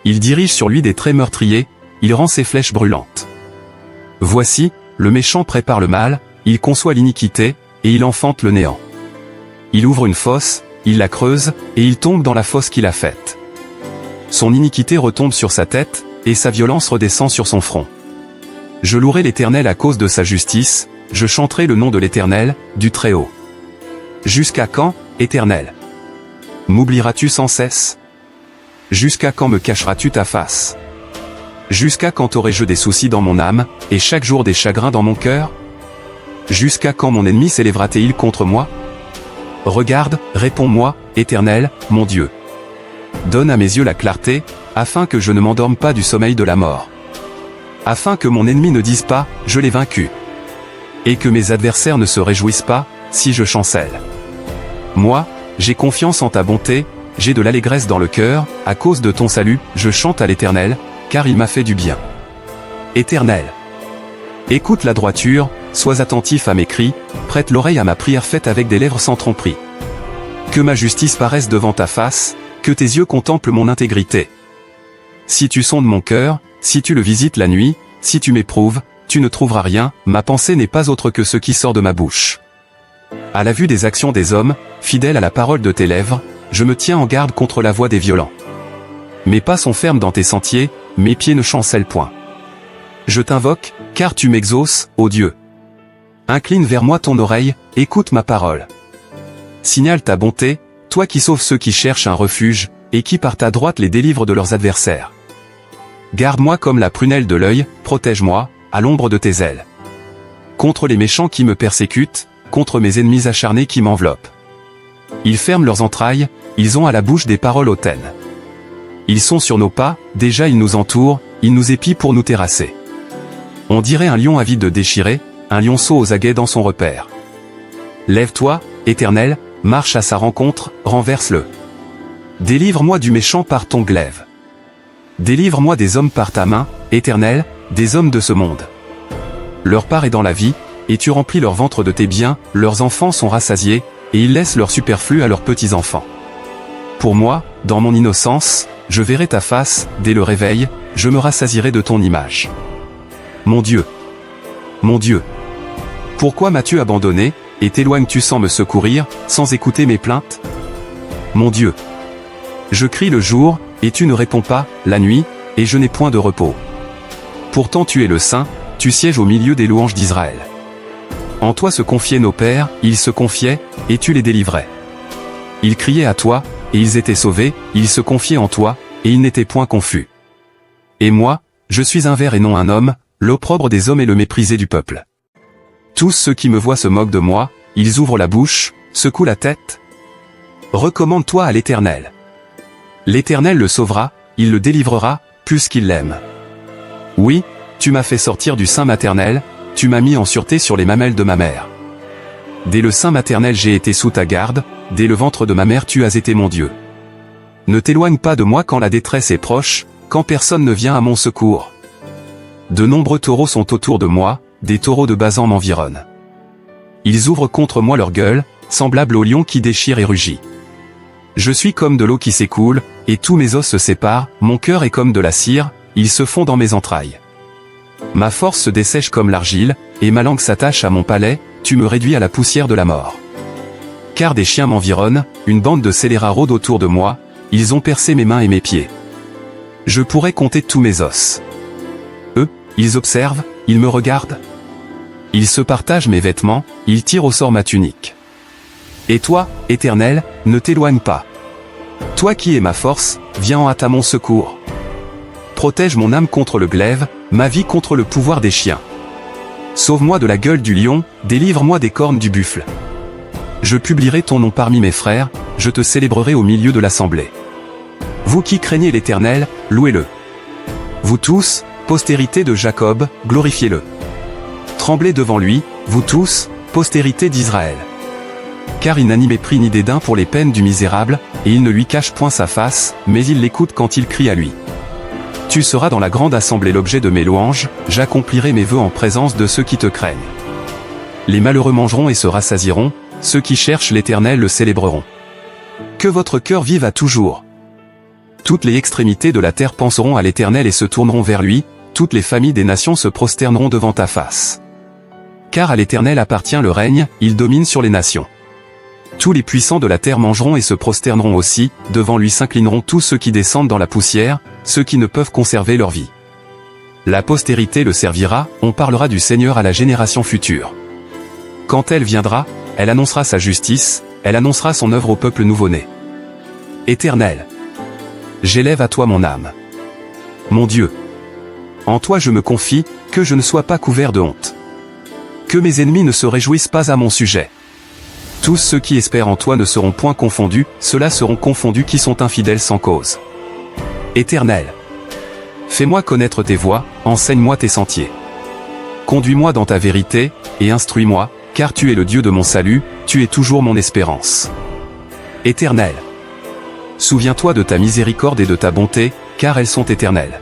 S1: Il dirige sur lui des traits meurtriers, il rend ses flèches brûlantes. Voici, le méchant prépare le mal, il conçoit l'iniquité, et il enfante le néant. Il ouvre une fosse, il la creuse, et il tombe dans la fosse qu'il a faite. Son iniquité retombe sur sa tête, et sa violence redescend sur son front. Je louerai l'Éternel à cause de sa justice, je chanterai le nom de l'Éternel, du Très-Haut. Jusqu'à quand, Éternel? M'oublieras-tu sans cesse? Jusqu'à quand me cacheras-tu ta face? Jusqu'à quand aurai-je des soucis dans mon âme, et chaque jour des chagrins dans mon cœur? Jusqu'à quand mon ennemi s'élèvera-t-il contre moi? Regarde, réponds-moi, Éternel, mon Dieu. Donne à mes yeux la clarté, afin que je ne m'endorme pas du sommeil de la mort. Afin que mon ennemi ne dise pas, je l'ai vaincu. Et que mes adversaires ne se réjouissent pas, si je chancelle. Moi, j'ai confiance en ta bonté, j'ai de l'allégresse dans le cœur, à cause de ton salut, je chante à l'Éternel, car il m'a fait du bien. Éternel, écoute la droiture, sois attentif à mes cris, prête l'oreille à ma prière faite avec des lèvres sans tromperie. Que ma justice paraisse devant ta face, que tes yeux contemplent mon intégrité. Si tu sondes mon cœur, si tu le visites la nuit, si tu m'éprouves, tu ne trouveras rien, ma pensée n'est pas autre que ce qui sort de ma bouche. À la vue des actions des hommes, fidèle à la parole de tes lèvres, je me tiens en garde contre la voix des violents. Mes pas sont fermes dans tes sentiers, mes pieds ne chancellent point. Je t'invoque, car tu m'exauces, ô Dieu. Incline vers moi ton oreille, écoute ma parole. Signale ta bonté, toi qui sauves ceux qui cherchent un refuge, et qui par ta droite les délivres de leurs adversaires. Garde-moi comme la prunelle de l'œil, protège-moi, à l'ombre de tes ailes. Contre les méchants qui me persécutent, contre mes ennemis acharnés qui m'enveloppent. Ils ferment leurs entrailles, ils ont à la bouche des paroles hautaines. Ils sont sur nos pas, déjà ils nous entourent, ils nous épient pour nous terrasser. On dirait un lion avide de déchirer, un lionceau aux aguets dans son repère. Lève-toi, Éternel, marche à sa rencontre, renverse-le. Délivre-moi du méchant par ton glaive. Délivre-moi des hommes par ta main, Éternel, des hommes de ce monde. Leur part est dans la vie, et tu remplis leur ventre de tes biens, leurs enfants sont rassasiés, et ils laissent leur superflu à leurs petits-enfants. Pour moi, dans mon innocence, je verrai ta face, dès le réveil, je me rassasierai de ton image. Mon Dieu, pourquoi m'as-tu abandonné, et t'éloignes-tu sans me secourir, sans écouter mes plaintes? Mon Dieu, je crie le jour, et tu ne réponds pas, la nuit, et je n'ai point de repos. Pourtant tu es le Saint, tu sièges au milieu des louanges d'Israël. En toi se confiaient nos pères, ils se confiaient, et tu les délivrais. Ils criaient à toi, et ils étaient sauvés, ils se confiaient en toi, et ils n'étaient point confus. Et moi, je suis un ver et non un homme, l'opprobre des hommes et le méprisé du peuple. Tous ceux qui me voient se moquent de moi, ils ouvrent la bouche, secouent la tête. Recommande-toi à l'Éternel. L'Éternel le sauvera, il le délivrera, plus qu'il l'aime. Oui, tu m'as fait sortir du sein maternel, tu m'as mis en sûreté sur les mamelles de ma mère. Dès le sein maternel j'ai été sous ta garde, dès le ventre de ma mère tu as été mon Dieu. Ne t'éloigne pas de moi quand la détresse est proche, quand personne ne vient à mon secours. De nombreux taureaux sont autour de moi, des taureaux de Basan m'environnent. Ils ouvrent contre moi leur gueule, semblables au lion qui déchire et rugit. Je suis comme de l'eau qui s'écoule, et tous mes os se séparent, mon cœur est comme de la cire, ils se fond dans mes entrailles. Ma force se dessèche comme l'argile, et ma langue s'attache à mon palais, tu me réduis à la poussière de la mort. Car des chiens m'environnent, une bande de scélérats rôde autour de moi, ils ont percé mes mains et mes pieds. Je pourrais compter tous mes os. Eux, ils observent, ils me regardent. Ils se partagent mes vêtements, ils tirent au sort ma tunique. Et toi, Éternel, ne t'éloigne pas. Toi qui es ma force, viens en hâte à mon secours. Protège mon âme contre le glaive, ma vie contre le pouvoir des chiens. Sauve-moi de la gueule du lion, délivre-moi des cornes du buffle. Je publierai ton nom parmi mes frères, je te célébrerai au milieu de l'assemblée. Vous qui craignez l'Éternel, louez-le. Vous tous, postérité de Jacob, glorifiez-le. Tremblez devant lui, vous tous, postérité d'Israël. Car il n'a ni mépris ni dédain pour les peines du misérable, et il ne lui cache point sa face, mais il l'écoute quand il crie à lui. Tu seras dans la grande assemblée l'objet de mes louanges, j'accomplirai mes vœux en présence de ceux qui te craignent. Les malheureux mangeront et se rassasieront, ceux qui cherchent l'Éternel le célébreront. Que votre cœur vive à toujours. Toutes les extrémités de la terre penseront à l'Éternel et se tourneront vers lui, toutes les familles des nations se prosterneront devant ta face. Car à l'Éternel appartient le règne, il domine sur les nations. Tous les puissants de la terre mangeront et se prosterneront aussi, devant lui s'inclineront tous ceux qui descendent dans la poussière, ceux qui ne peuvent conserver leur vie. La postérité le servira, on parlera du Seigneur à la génération future. Quand elle viendra, elle annoncera sa justice, elle annoncera son œuvre au peuple nouveau-né. Éternel, j'élève à toi mon âme. Mon Dieu, en toi je me confie, que je ne sois pas couvert de honte. Que mes ennemis ne se réjouissent pas à mon sujet. Tous ceux qui espèrent en toi ne seront point confondus, ceux-là seront confondus qui sont infidèles sans cause. Éternel, fais-moi connaître tes voies, enseigne-moi tes sentiers. Conduis-moi dans ta vérité, et instruis-moi, car tu es le Dieu de mon salut, tu es toujours mon espérance. Éternel, souviens-toi de ta miséricorde et de ta bonté, car elles sont éternelles.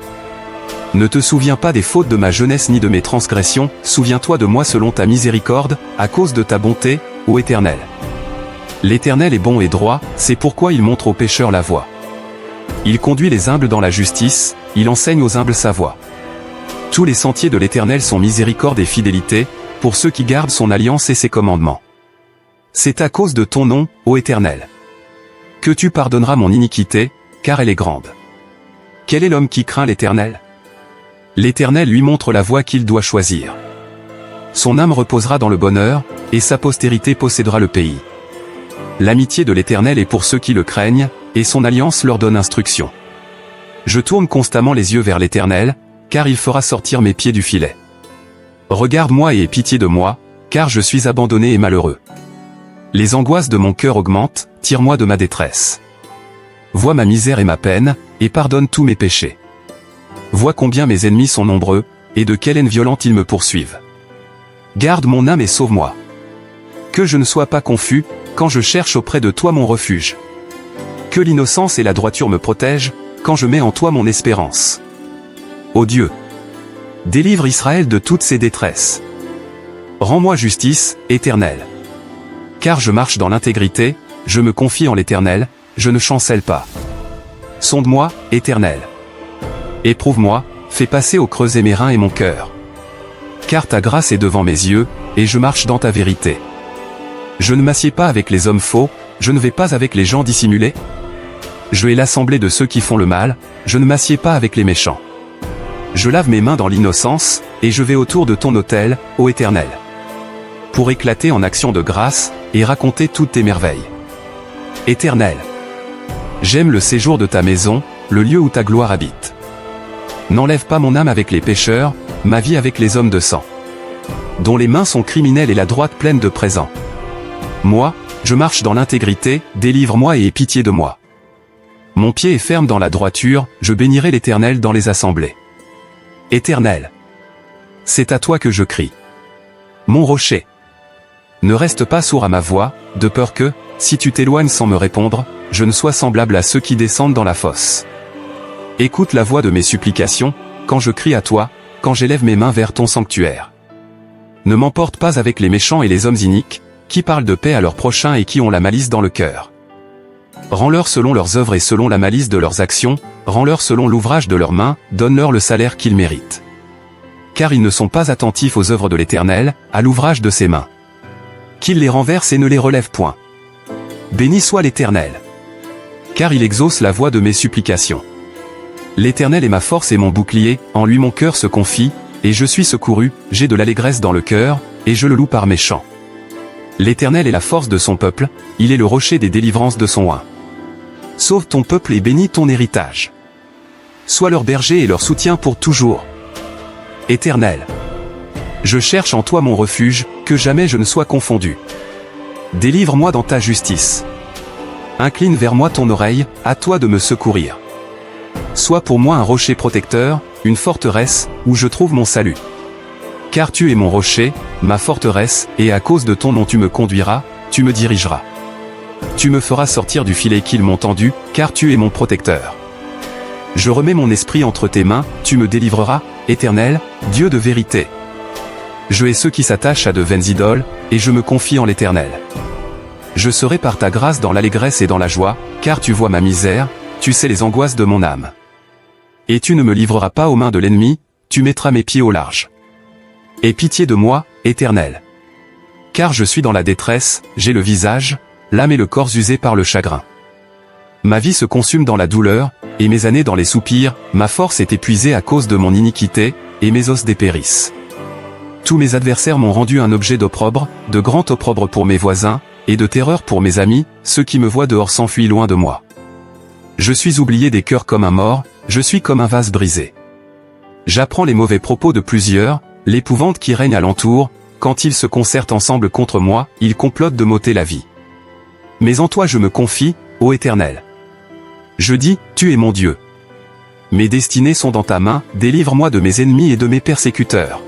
S1: Ne te souviens pas des fautes de ma jeunesse ni de mes transgressions, souviens-toi de moi selon ta miséricorde, à cause de ta bonté, ô Éternel. L'Éternel est bon et droit, c'est pourquoi il montre aux pécheurs la voie. Il conduit les humbles dans la justice, il enseigne aux humbles sa voie. Tous les sentiers de l'Éternel sont miséricorde et fidélité, pour ceux qui gardent son alliance et ses commandements. C'est à cause de ton nom, ô Éternel, que tu pardonneras mon iniquité, car elle est grande. Quel est l'homme qui craint l'Éternel? L'Éternel lui montre la voie qu'il doit choisir. Son âme reposera dans le bonheur, et sa postérité possédera le pays. L'amitié de l'Éternel est pour ceux qui le craignent, et son alliance leur donne instruction. Je tourne constamment les yeux vers l'Éternel, car il fera sortir mes pieds du filet. Regarde-moi et aie pitié de moi, car je suis abandonné et malheureux. Les angoisses de mon cœur augmentent, tire-moi de ma détresse. Vois ma misère et ma peine, et pardonne tous mes péchés. Vois combien mes ennemis sont nombreux, et de quelle haine violente ils me poursuivent. Garde mon âme et sauve-moi. Que je ne sois pas confus, quand je cherche auprès de toi mon refuge. Que l'innocence et la droiture me protègent, quand je mets en toi mon espérance. Ô Dieu, Délivre Israël de toutes ses détresses. Rends-moi justice, Éternel. Car je marche dans l'intégrité, je me confie en l'Éternel, je ne chancelle pas. Sonde-moi, Éternel. Éprouve-moi, fais passer au creuset mes reins et mon cœur. Car ta grâce est devant mes yeux, et je marche dans ta vérité. Je ne m'assieds pas avec les hommes faux, je ne vais pas avec les gens dissimulés. Je hais l'assemblée de ceux qui font le mal, je ne m'assieds pas avec les méchants. Je lave mes mains dans l'innocence, et je vais autour de ton autel, ô Éternel. Pour éclater en action de grâce, et raconter toutes tes merveilles. Éternel. J'aime le séjour de ta maison, le lieu où ta gloire habite. N'enlève pas mon âme avec les pécheurs, ma vie avec les hommes de sang. Dont les mains sont criminelles et la droite pleine de présents. Moi, je marche dans l'intégrité, délivre-moi et aie pitié de moi. Mon pied est ferme dans la droiture, je bénirai l'Éternel dans les assemblées. Éternel. C'est à toi que je crie. Mon rocher. Ne reste pas sourd à ma voix, de peur que, si tu t'éloignes sans me répondre, je ne sois semblable à ceux qui descendent dans la fosse. Écoute la voix de mes supplications, quand je crie à toi, quand j'élève mes mains vers ton sanctuaire. Ne m'emporte pas avec les méchants et les hommes iniques, qui parlent de paix à leurs prochains et qui ont la malice dans le cœur. Rends-leur selon leurs œuvres et selon la malice de leurs actions, rends-leur selon l'ouvrage de leurs mains, donne-leur le salaire qu'ils méritent. Car ils ne sont pas attentifs aux œuvres de l'Éternel, à l'ouvrage de ses mains. Qu'il les renverse et ne les relève point. Béni soit l'Éternel. Car il exauce la voix de mes supplications. L'Éternel est ma force et mon bouclier, en lui mon cœur se confie, et je suis secouru, j'ai de l'allégresse dans le cœur, et je le loue par mes chants. L'Éternel est la force de son peuple, il est le rocher des délivrances de son oint. Sauve ton peuple et bénis ton héritage. Sois leur berger et leur soutien pour toujours. Éternel. Je cherche en toi mon refuge, que jamais je ne sois confondu. Délivre-moi dans ta justice. Incline vers moi ton oreille, à toi de me secourir. Sois pour moi un rocher protecteur, une forteresse, où je trouve mon salut. Car tu es mon rocher, ma forteresse, et à cause de ton nom tu me conduiras, tu me dirigeras. Tu me feras sortir du filet qu'ils m'ont tendu, car tu es mon protecteur. Je remets mon esprit entre tes mains, tu me délivreras, Éternel, Dieu de vérité. Je hais ceux qui s'attachent à de vaines idoles, et je me confie en l'Éternel. Je serai par ta grâce dans l'allégresse et dans la joie, car tu vois ma misère, tu sais les angoisses de mon âme. Et tu ne me livreras pas aux mains de l'ennemi, tu mettras mes pieds au large. Aie pitié de moi, Éternel. Car je suis dans la détresse, j'ai le visage, l'âme et le corps usés par le chagrin. Ma vie se consume dans la douleur, et mes années dans les soupirs, ma force est épuisée à cause de mon iniquité, et mes os dépérissent. Tous mes adversaires m'ont rendu un objet d'opprobre, de grand opprobre pour mes voisins, et de terreur pour mes amis, ceux qui me voient dehors s'enfuient loin de moi. Je suis oublié des cœurs comme un mort, je suis comme un vase brisé. J'apprends les mauvais propos de plusieurs, l'épouvante qui règne alentour, quand ils se concertent ensemble contre moi, ils complotent de m'ôter la vie. Mais en toi je me confie, ô Éternel. Je dis, tu es mon Dieu. Mes destinées sont dans ta main, délivre-moi de mes ennemis et de mes persécuteurs.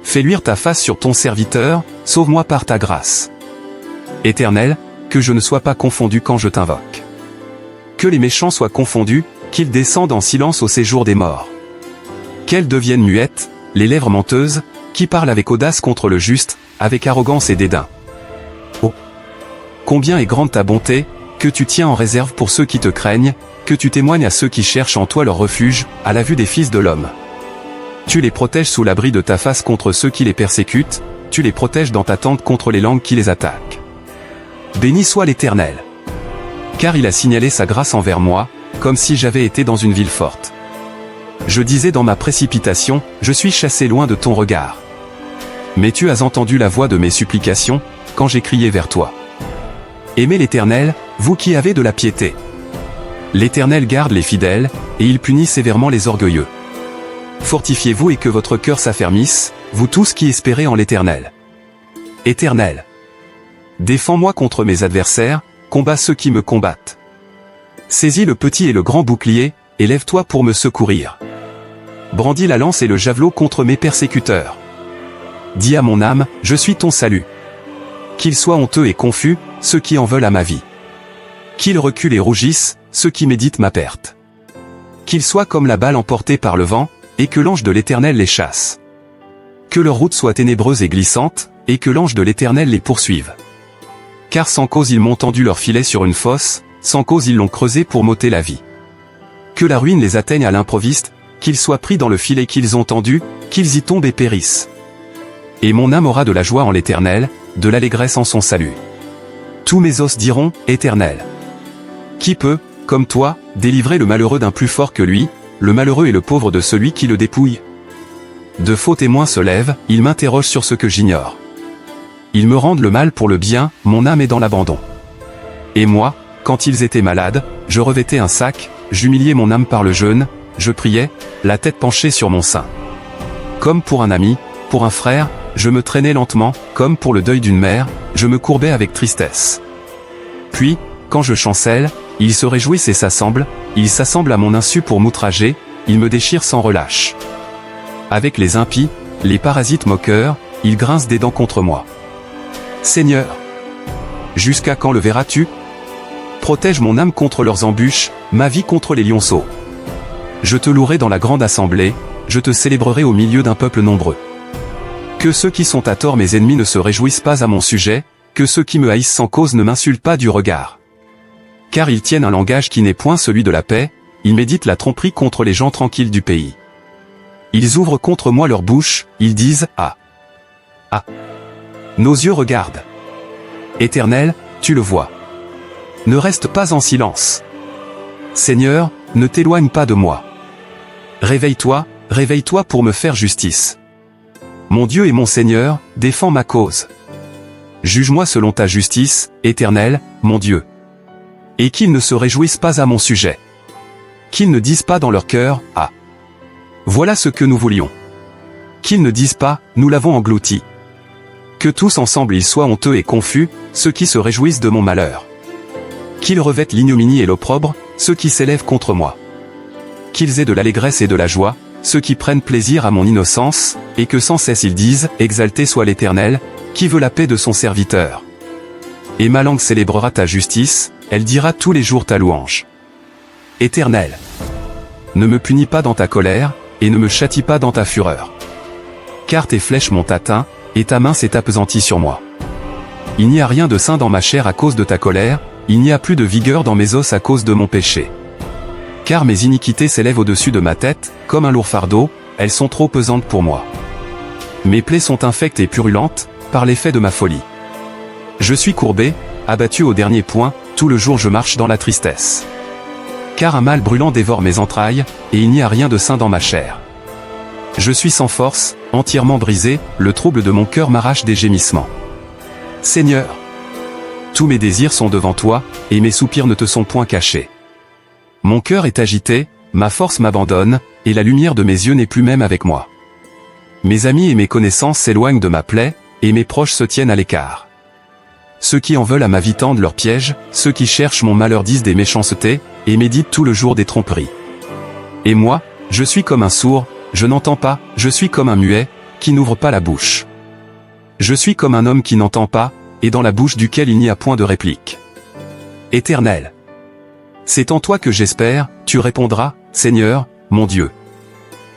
S1: Fais luire ta face sur ton serviteur, sauve-moi par ta grâce. Éternel, que je ne sois pas confondu quand je t'invoque. Que les méchants soient confondus, qu'ils descendent en silence au séjour des morts. Qu'elles deviennent muettes, les lèvres menteuses, qui parlent avec audace contre le juste, avec arrogance et dédain. Oh! Combien est grande ta bonté, que tu tiens en réserve pour ceux qui te craignent, que tu témoignes à ceux qui cherchent en toi leur refuge, à la vue des fils de l'homme. Tu les protèges sous l'abri de ta face contre ceux qui les persécutent, tu les protèges dans ta tente contre les langues qui les attaquent. Béni soit l'Éternel. Car il a signalé sa grâce envers moi, comme si j'avais été dans une ville forte. Je disais dans ma précipitation, je suis chassé loin de ton regard. Mais tu as entendu la voix de mes supplications, quand j'ai crié vers toi. Aimez l'Éternel, vous qui avez de la piété. L'Éternel garde les fidèles, et il punit sévèrement les orgueilleux. Fortifiez-vous et que votre cœur s'affermisse, vous tous qui espérez en l'Éternel. Éternel. Défends-moi contre mes adversaires, combats ceux qui me combattent. Saisis le petit et le grand bouclier, et lève-toi pour me secourir. Brandis la lance et le javelot contre mes persécuteurs. Dis à mon âme, je suis ton salut. Qu'ils soient honteux et confus, ceux qui en veulent à ma vie. Qu'ils reculent et rougissent, ceux qui méditent ma perte. Qu'ils soient comme la balle emportée par le vent, et que l'ange de l'Éternel les chasse. Que leur route soit ténébreuse et glissante, et que l'ange de l'Éternel les poursuive. Car sans cause ils m'ont tendu leur filet sur une fosse, sans cause ils l'ont creusé pour m'ôter la vie. Que la ruine les atteigne à l'improviste, qu'ils soient pris dans le filet qu'ils ont tendu, qu'ils y tombent et périssent. Et mon âme aura de la joie en l'Éternel, de l'allégresse en son salut. Tous mes os diront, Éternel. Qui peut, comme toi, délivrer le malheureux d'un plus fort que lui, le malheureux et le pauvre de celui qui le dépouille? De faux témoins se lèvent, ils m'interrogent sur ce que j'ignore. Ils me rendent le mal pour le bien, mon âme est dans l'abandon. Et moi, quand ils étaient malades, je revêtais un sac, j'humiliais mon âme par le jeûne, je priais, la tête penchée sur mon sein. Comme pour un ami, pour un frère, je me traînais lentement, comme pour le deuil d'une mère, je me courbais avec tristesse. Puis, quand je chancelle, ils se réjouissent et s'assemblent à mon insu pour m'outrager, ils me déchirent sans relâche. Avec les impies, les parasites moqueurs, ils grincent des dents contre moi. Seigneur, jusqu'à quand le verras-tu? Protège mon âme contre leurs embûches, ma vie contre les lionceaux. Je te louerai dans la grande assemblée, je te célébrerai au milieu d'un peuple nombreux. Que ceux qui sont à tort mes ennemis ne se réjouissent pas à mon sujet, que ceux qui me haïssent sans cause ne m'insultent pas du regard. Car ils tiennent un langage qui n'est point celui de la paix, ils méditent la tromperie contre les gens tranquilles du pays. Ils ouvrent contre moi leur bouche, ils disent « Ah! Ah! » Nos yeux regardent. Éternel, tu le vois. Ne reste pas en silence. Seigneur, ne t'éloigne pas de moi. Réveille-toi, réveille-toi pour me faire justice. Mon Dieu et mon Seigneur, défends ma cause. Juge-moi selon ta justice, Éternel, mon Dieu. Et qu'ils ne se réjouissent pas à mon sujet. Qu'ils ne disent pas dans leur cœur, « Ah! Voilà ce que nous voulions. » Qu'ils ne disent pas, « Nous l'avons englouti. » Que tous ensemble ils soient honteux et confus, ceux qui se réjouissent de mon malheur. Qu'ils revêtent l'ignominie et l'opprobre, ceux qui s'élèvent contre moi. Qu'ils aient de l'allégresse et de la joie, ceux qui prennent plaisir à mon innocence, et que sans cesse ils disent, exalté soit l'Éternel, qui veut la paix de son serviteur. Et ma langue célébrera ta justice, elle dira tous les jours ta louange. Éternel, ne me punis pas dans ta colère, et ne me châtie pas dans ta fureur. Car tes flèches m'ont atteint, et ta main s'est appesantie sur moi. Il n'y a rien de sain dans ma chair à cause de ta colère, il n'y a plus de vigueur dans mes os à cause de mon péché. Car mes iniquités s'élèvent au-dessus de ma tête, comme un lourd fardeau, elles sont trop pesantes pour moi. Mes plaies sont infectes et purulentes, par l'effet de ma folie. Je suis courbé, abattu au dernier point, tout le jour je marche dans la tristesse. Car un mal brûlant dévore mes entrailles, et il n'y a rien de sain dans ma chair. Je suis sans force, entièrement brisé, le trouble de mon cœur m'arrache des gémissements. Seigneur, tous mes désirs sont devant toi, et mes soupirs ne te sont point cachés. Mon cœur est agité, ma force m'abandonne, et la lumière de mes yeux n'est plus même avec moi. Mes amis et mes connaissances s'éloignent de ma plaie, et mes proches se tiennent à l'écart. Ceux qui en veulent à ma vie tendent leurs pièges, ceux qui cherchent mon malheur disent des méchancetés, et méditent tout le jour des tromperies. Et moi, je suis comme un sourd, je n'entends pas, je suis comme un muet, qui n'ouvre pas la bouche. Je suis comme un homme qui n'entend pas, et dans la bouche duquel il n'y a point de réplique. Éternel, c'est en toi que j'espère, tu répondras, Seigneur, mon Dieu.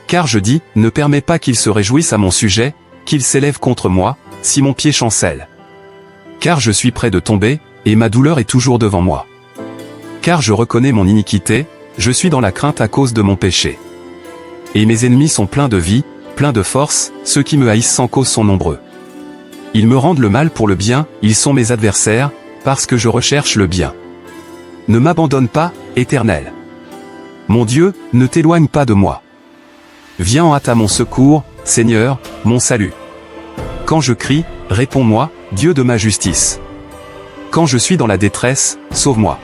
S1: Car je dis, ne permets pas qu'ils se réjouissent à mon sujet, qu'ils s'élèvent contre moi, si mon pied chancelle. Car je suis près de tomber, et ma douleur est toujours devant moi. Car je reconnais mon iniquité, je suis dans la crainte à cause de mon péché. Et mes ennemis sont pleins de vie, pleins de force, ceux qui me haïssent sans cause sont nombreux. Ils me rendent le mal pour le bien, ils sont mes adversaires, parce que je recherche le bien. Ne m'abandonne pas, Éternel. Mon Dieu, ne t'éloigne pas de moi. Viens en hâte à mon secours, Seigneur, mon salut. Quand je crie, réponds-moi, Dieu de ma justice. Quand je suis dans la détresse, sauve-moi.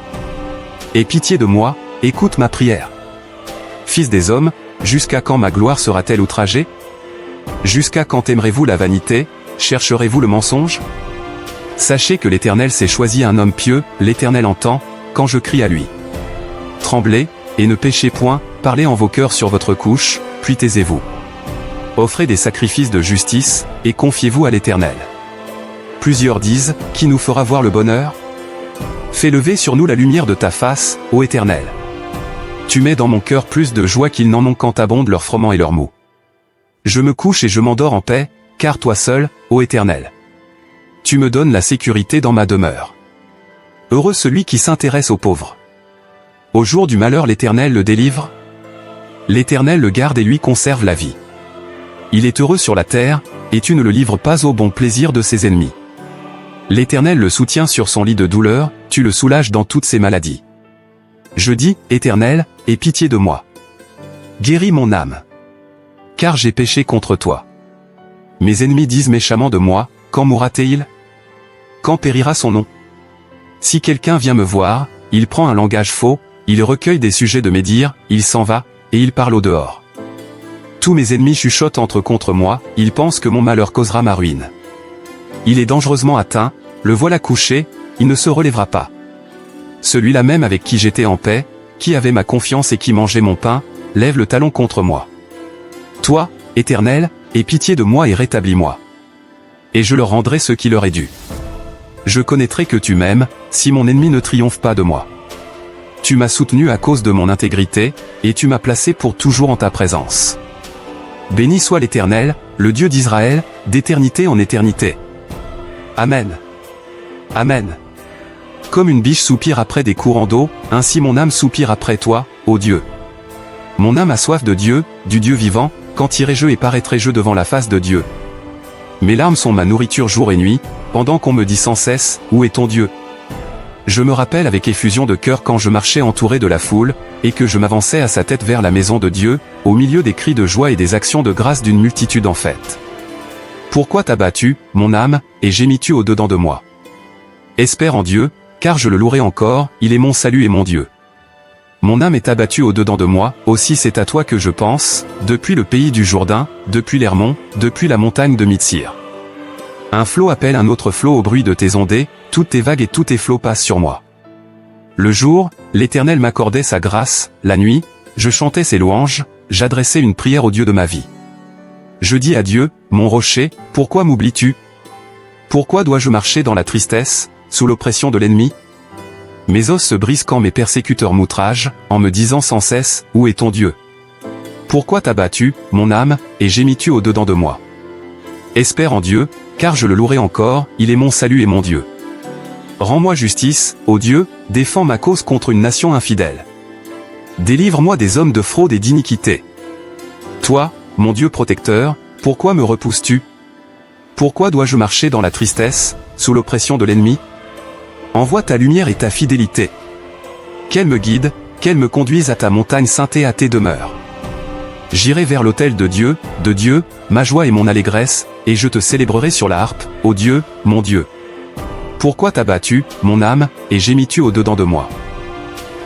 S1: Aie pitié de moi, écoute ma prière. Fils des hommes, jusqu'à quand ma gloire sera-t-elle outragée? Jusqu'à quand aimerez-vous la vanité, chercherez-vous le mensonge? Sachez que l'Éternel s'est choisi un homme pieux, l'Éternel entend, quand je crie à lui. Tremblez, et ne péchez point, parlez en vos cœurs sur votre couche, puis taisez-vous. Offrez des sacrifices de justice, et confiez-vous à l'Éternel. Plusieurs disent, qui nous fera voir le bonheur? Fais lever sur nous la lumière de ta face, ô Éternel. Tu mets dans mon cœur plus de joie qu'ils n'en ont quand abondent leur froment et leur mou. Je me couche et je m'endors en paix, car toi seul, ô Éternel, tu me donnes la sécurité dans ma demeure. Heureux celui qui s'intéresse aux pauvres. Au jour du malheur l'Éternel le délivre. L'Éternel le garde et lui conserve la vie. Il est heureux sur la terre, et tu ne le livres pas au bon plaisir de ses ennemis. L'Éternel le soutient sur son lit de douleur, tu le soulages dans toutes ses maladies. Je dis, Éternel, aie pitié de moi. Guéris mon âme. Car j'ai péché contre toi. Mes ennemis disent méchamment de moi, quand mourra-t-il? Quand périra son nom? Si quelqu'un vient me voir, il prend un langage faux, il recueille des sujets de médire, il s'en va, et il parle au dehors. Tous mes ennemis chuchotent contre moi, ils pensent que mon malheur causera ma ruine. Il est dangereusement atteint, le voilà couché, il ne se relèvera pas. Celui-là même avec qui j'étais en paix, qui avait ma confiance et qui mangeait mon pain, lève le talon contre moi. Toi, Éternel, aie pitié de moi et rétablis-moi. Et je leur rendrai ce qui leur est dû. Je connaîtrai que tu m'aimes, si mon ennemi ne triomphe pas de moi. Tu m'as soutenu à cause de mon intégrité, et tu m'as placé pour toujours en ta présence. Béni soit l'Éternel, le Dieu d'Israël, d'éternité en éternité. Amen. Amen. Comme une biche soupire après des courants d'eau, ainsi mon âme soupire après toi, ô Dieu. Mon âme a soif de Dieu, du Dieu vivant, quand irai-je et paraîtrai-je devant la face de Dieu. Mes larmes sont ma nourriture jour et nuit, pendant qu'on me dit sans cesse, où est ton Dieu? Je me rappelle avec effusion de cœur quand je marchais entouré de la foule, et que je m'avançais à sa tête vers la maison de Dieu, au milieu des cris de joie et des actions de grâce d'une multitude en fête. Pourquoi t'as battu, mon âme, et gémis-tu au-dedans de moi? Espère en Dieu, car je le louerai encore, il est mon salut et mon Dieu. Mon âme est abattue au-dedans de moi, aussi c'est à toi que je pense, depuis le pays du Jourdain, depuis l'Hermon, depuis la montagne de Mitsir. Un flot appelle un autre flot au bruit de tes ondées, toutes tes vagues et tous tes flots passent sur moi. Le jour, l'Éternel m'accordait sa grâce, la nuit, je chantais ses louanges, j'adressais une prière au Dieu de ma vie. Je dis à Dieu, mon rocher, pourquoi m'oublies-tu? Pourquoi dois-je marcher dans la tristesse, sous l'oppression de l'ennemi? Mes os se brisent quand mes persécuteurs m'outragent, en me disant sans cesse, où est ton Dieu? Pourquoi t'as battu, mon âme, et gémis-tu au-dedans de moi? Espère en Dieu, car je le louerai encore, il est mon salut et mon Dieu. Rends-moi justice, ô Dieu, défends ma cause contre une nation infidèle. Délivre-moi des hommes de fraude et d'iniquité. Toi, mon Dieu protecteur, pourquoi me repousses-tu? Pourquoi dois-je marcher dans la tristesse, sous l'oppression de l'ennemi? Envoie ta lumière et ta fidélité. Qu'elle me guide, qu'elle me conduise à ta montagne sainte et à tes demeures. J'irai vers l'autel de Dieu, ma joie et mon allégresse, et je te célébrerai sur la harpe, ô Dieu, mon Dieu. Pourquoi t'as battu, mon âme, et gémis-tu au-dedans de moi?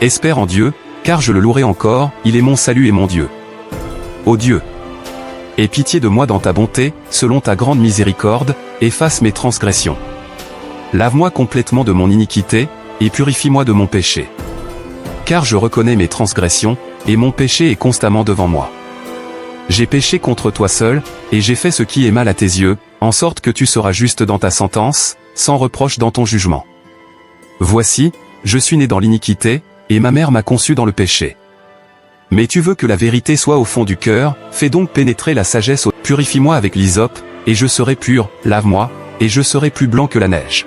S1: Espère en Dieu, car je le louerai encore, il est mon salut et mon Dieu. Ô Dieu, aie pitié de moi dans ta bonté, selon ta grande miséricorde, efface mes transgressions. Lave-moi complètement de mon iniquité, et purifie-moi de mon péché. Car je reconnais mes transgressions, et mon péché est constamment devant moi. J'ai péché contre toi seul, et j'ai fait ce qui est mal à tes yeux, en sorte que tu seras juste dans ta sentence, sans reproche dans ton jugement. Voici, je suis né dans l'iniquité, et ma mère m'a conçu dans le péché. Mais tu veux que la vérité soit au fond du cœur, fais donc pénétrer la sagesse. Purifie-moi avec l'hysope, et je serai pur, lave-moi, et je serai plus blanc que la neige.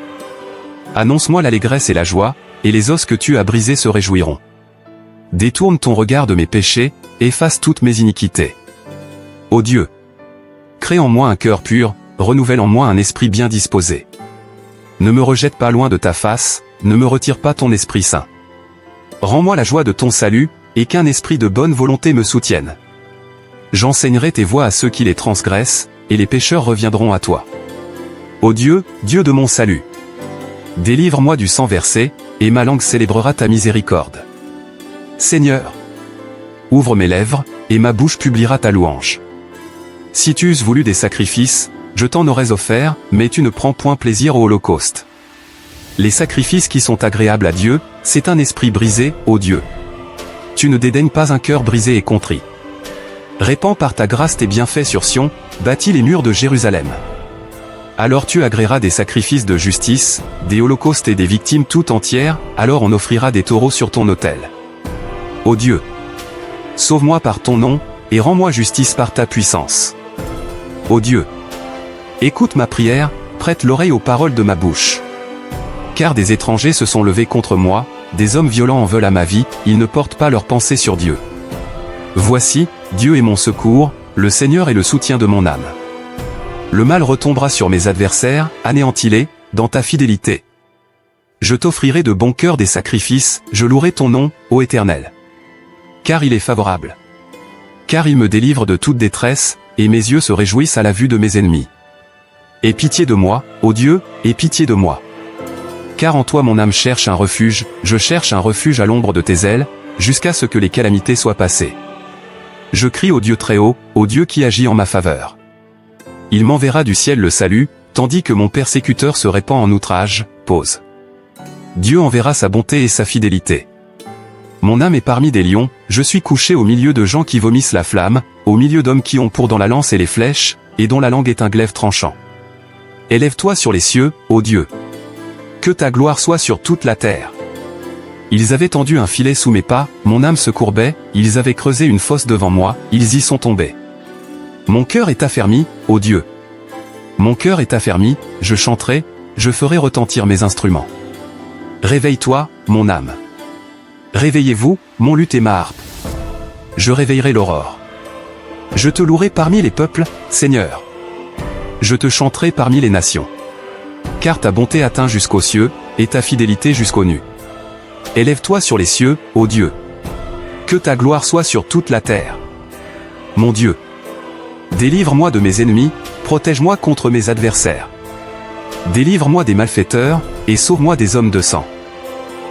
S1: Annonce-moi l'allégresse et la joie, et les os que tu as brisés se réjouiront. Détourne ton regard de mes péchés, efface toutes mes iniquités. Ô Dieu, crée en moi un cœur pur, renouvelle en moi un esprit bien disposé. Ne me rejette pas loin de ta face, ne me retire pas ton Esprit Saint. Rends-moi la joie de ton salut, et qu'un esprit de bonne volonté me soutienne. J'enseignerai tes voies à ceux qui les transgressent, et les pécheurs reviendront à toi. Ô Dieu, Dieu de mon salut, délivre-moi du sang versé, et ma langue célébrera ta miséricorde. Seigneur, ouvre mes lèvres, et ma bouche publiera ta louange. Si tu eusses voulu des sacrifices, je t'en aurais offert, mais tu ne prends point plaisir au holocauste. Les sacrifices qui sont agréables à Dieu, c'est un esprit brisé, ô Dieu. Tu ne dédaignes pas un cœur brisé et contrit. Répands par ta grâce tes bienfaits sur Sion, bâtis les murs de Jérusalem. Alors tu agréeras des sacrifices de justice, des holocaustes et des victimes tout entières, alors on offrira des taureaux sur ton autel. Ô Dieu, sauve-moi par ton nom, et rends-moi justice par ta puissance. Ô Dieu, écoute ma prière, prête l'oreille aux paroles de ma bouche. Car des étrangers se sont levés contre moi, des hommes violents en veulent à ma vie, ils ne portent pas leurs pensées sur Dieu. Voici, Dieu est mon secours, le Seigneur est le soutien de mon âme. Le mal retombera sur mes adversaires, anéantis-les, dans ta fidélité. Je t'offrirai de bon cœur des sacrifices, je louerai ton nom, ô Éternel. Car il est favorable. Car il me délivre de toute détresse, et mes yeux se réjouissent à la vue de mes ennemis. Aie pitié de moi, ô Dieu, aie pitié de moi. Car en toi mon âme cherche un refuge, je cherche un refuge à l'ombre de tes ailes, jusqu'à ce que les calamités soient passées. Je crie au Dieu très haut, au Dieu qui agit en ma faveur. Il m'enverra du ciel le salut, tandis que mon persécuteur se répand en outrage. Pause. Dieu enverra sa bonté et sa fidélité. Mon âme est parmi des lions, je suis couché au milieu de gens qui vomissent la flamme, au milieu d'hommes qui ont pour dans la lance et les flèches, et dont la langue est un glaive tranchant. Élève-toi sur les cieux, ô Dieu. Que ta gloire soit sur toute la terre. Ils avaient tendu un filet sous mes pas, mon âme se courbait, ils avaient creusé une fosse devant moi, ils y sont tombés. Mon cœur est affermi, ô Dieu. Mon cœur est affermi, je chanterai, je ferai retentir mes instruments. Réveille-toi, mon âme. Réveillez-vous, mon luth et ma harpe. Je réveillerai l'aurore. Je te louerai parmi les peuples, Seigneur. Je te chanterai parmi les nations. Car ta bonté atteint jusqu'aux cieux, et ta fidélité jusqu'aux nues. Élève-toi sur les cieux, ô Dieu. Que ta gloire soit sur toute la terre. Mon Dieu. Délivre-moi de mes ennemis, protège-moi contre mes adversaires. Délivre-moi des malfaiteurs, et sauve-moi des hommes de sang.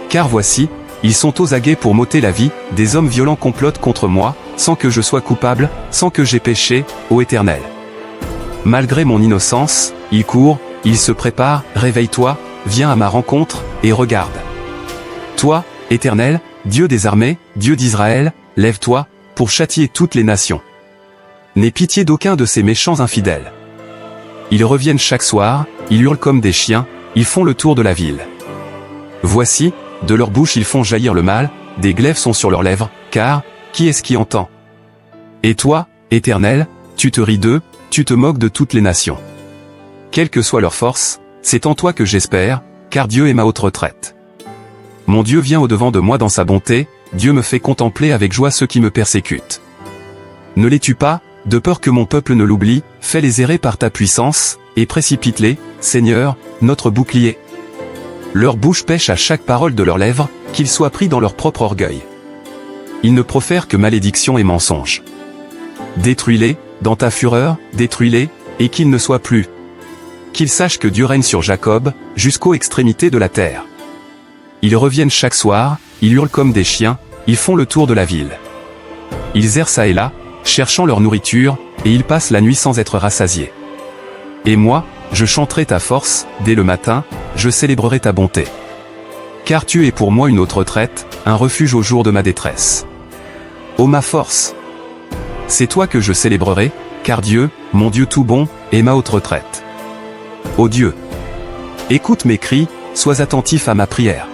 S1: Car voici, ils sont aux aguets pour m'ôter la vie, des hommes violents complotent contre moi, sans que je sois coupable, sans que j'aie péché, ô Éternel. Malgré mon innocence, ils courent, ils se préparent, réveille-toi, viens à ma rencontre, et regarde. Toi, Éternel, Dieu des armées, Dieu d'Israël, lève-toi, pour châtier toutes les nations. N'aie pitié d'aucun de ces méchants infidèles. Ils reviennent chaque soir, ils hurlent comme des chiens, ils font le tour de la ville. Voici, de leur bouche ils font jaillir le mal, des glaives sont sur leurs lèvres, car, qui est-ce qui entend? Et toi, Éternel, tu te ris d'eux, tu te moques de toutes les nations. Quelle que soit leur force, c'est en toi que j'espère, car Dieu est ma haute retraite. Mon Dieu vient au-devant de moi dans sa bonté, Dieu me fait contempler avec joie ceux qui me persécutent. Ne les tue pas, de peur que mon peuple ne l'oublie, fais-les errer par ta puissance, et précipite-les, Seigneur, notre bouclier. Leur bouche pêche à chaque parole de leurs lèvres, qu'ils soient pris dans leur propre orgueil. Ils ne profèrent que malédiction et mensonges. Détruis-les, dans ta fureur, détruis-les, et qu'ils ne soient plus. Qu'ils sachent que Dieu règne sur Jacob, jusqu'aux extrémités de la terre. Ils reviennent chaque soir, ils hurlent comme des chiens, ils font le tour de la ville. Ils errent çà et là, cherchant leur nourriture, et ils passent la nuit sans être rassasiés. Et moi, je chanterai ta force, dès le matin, je célébrerai ta bonté. Car tu es pour moi une haute retraite, un refuge au jour de ma détresse. Ô ma force! C'est toi que je célébrerai, car Dieu, mon Dieu tout bon, est ma haute retraite. Ô Dieu! Écoute mes cris, sois attentif à ma prière.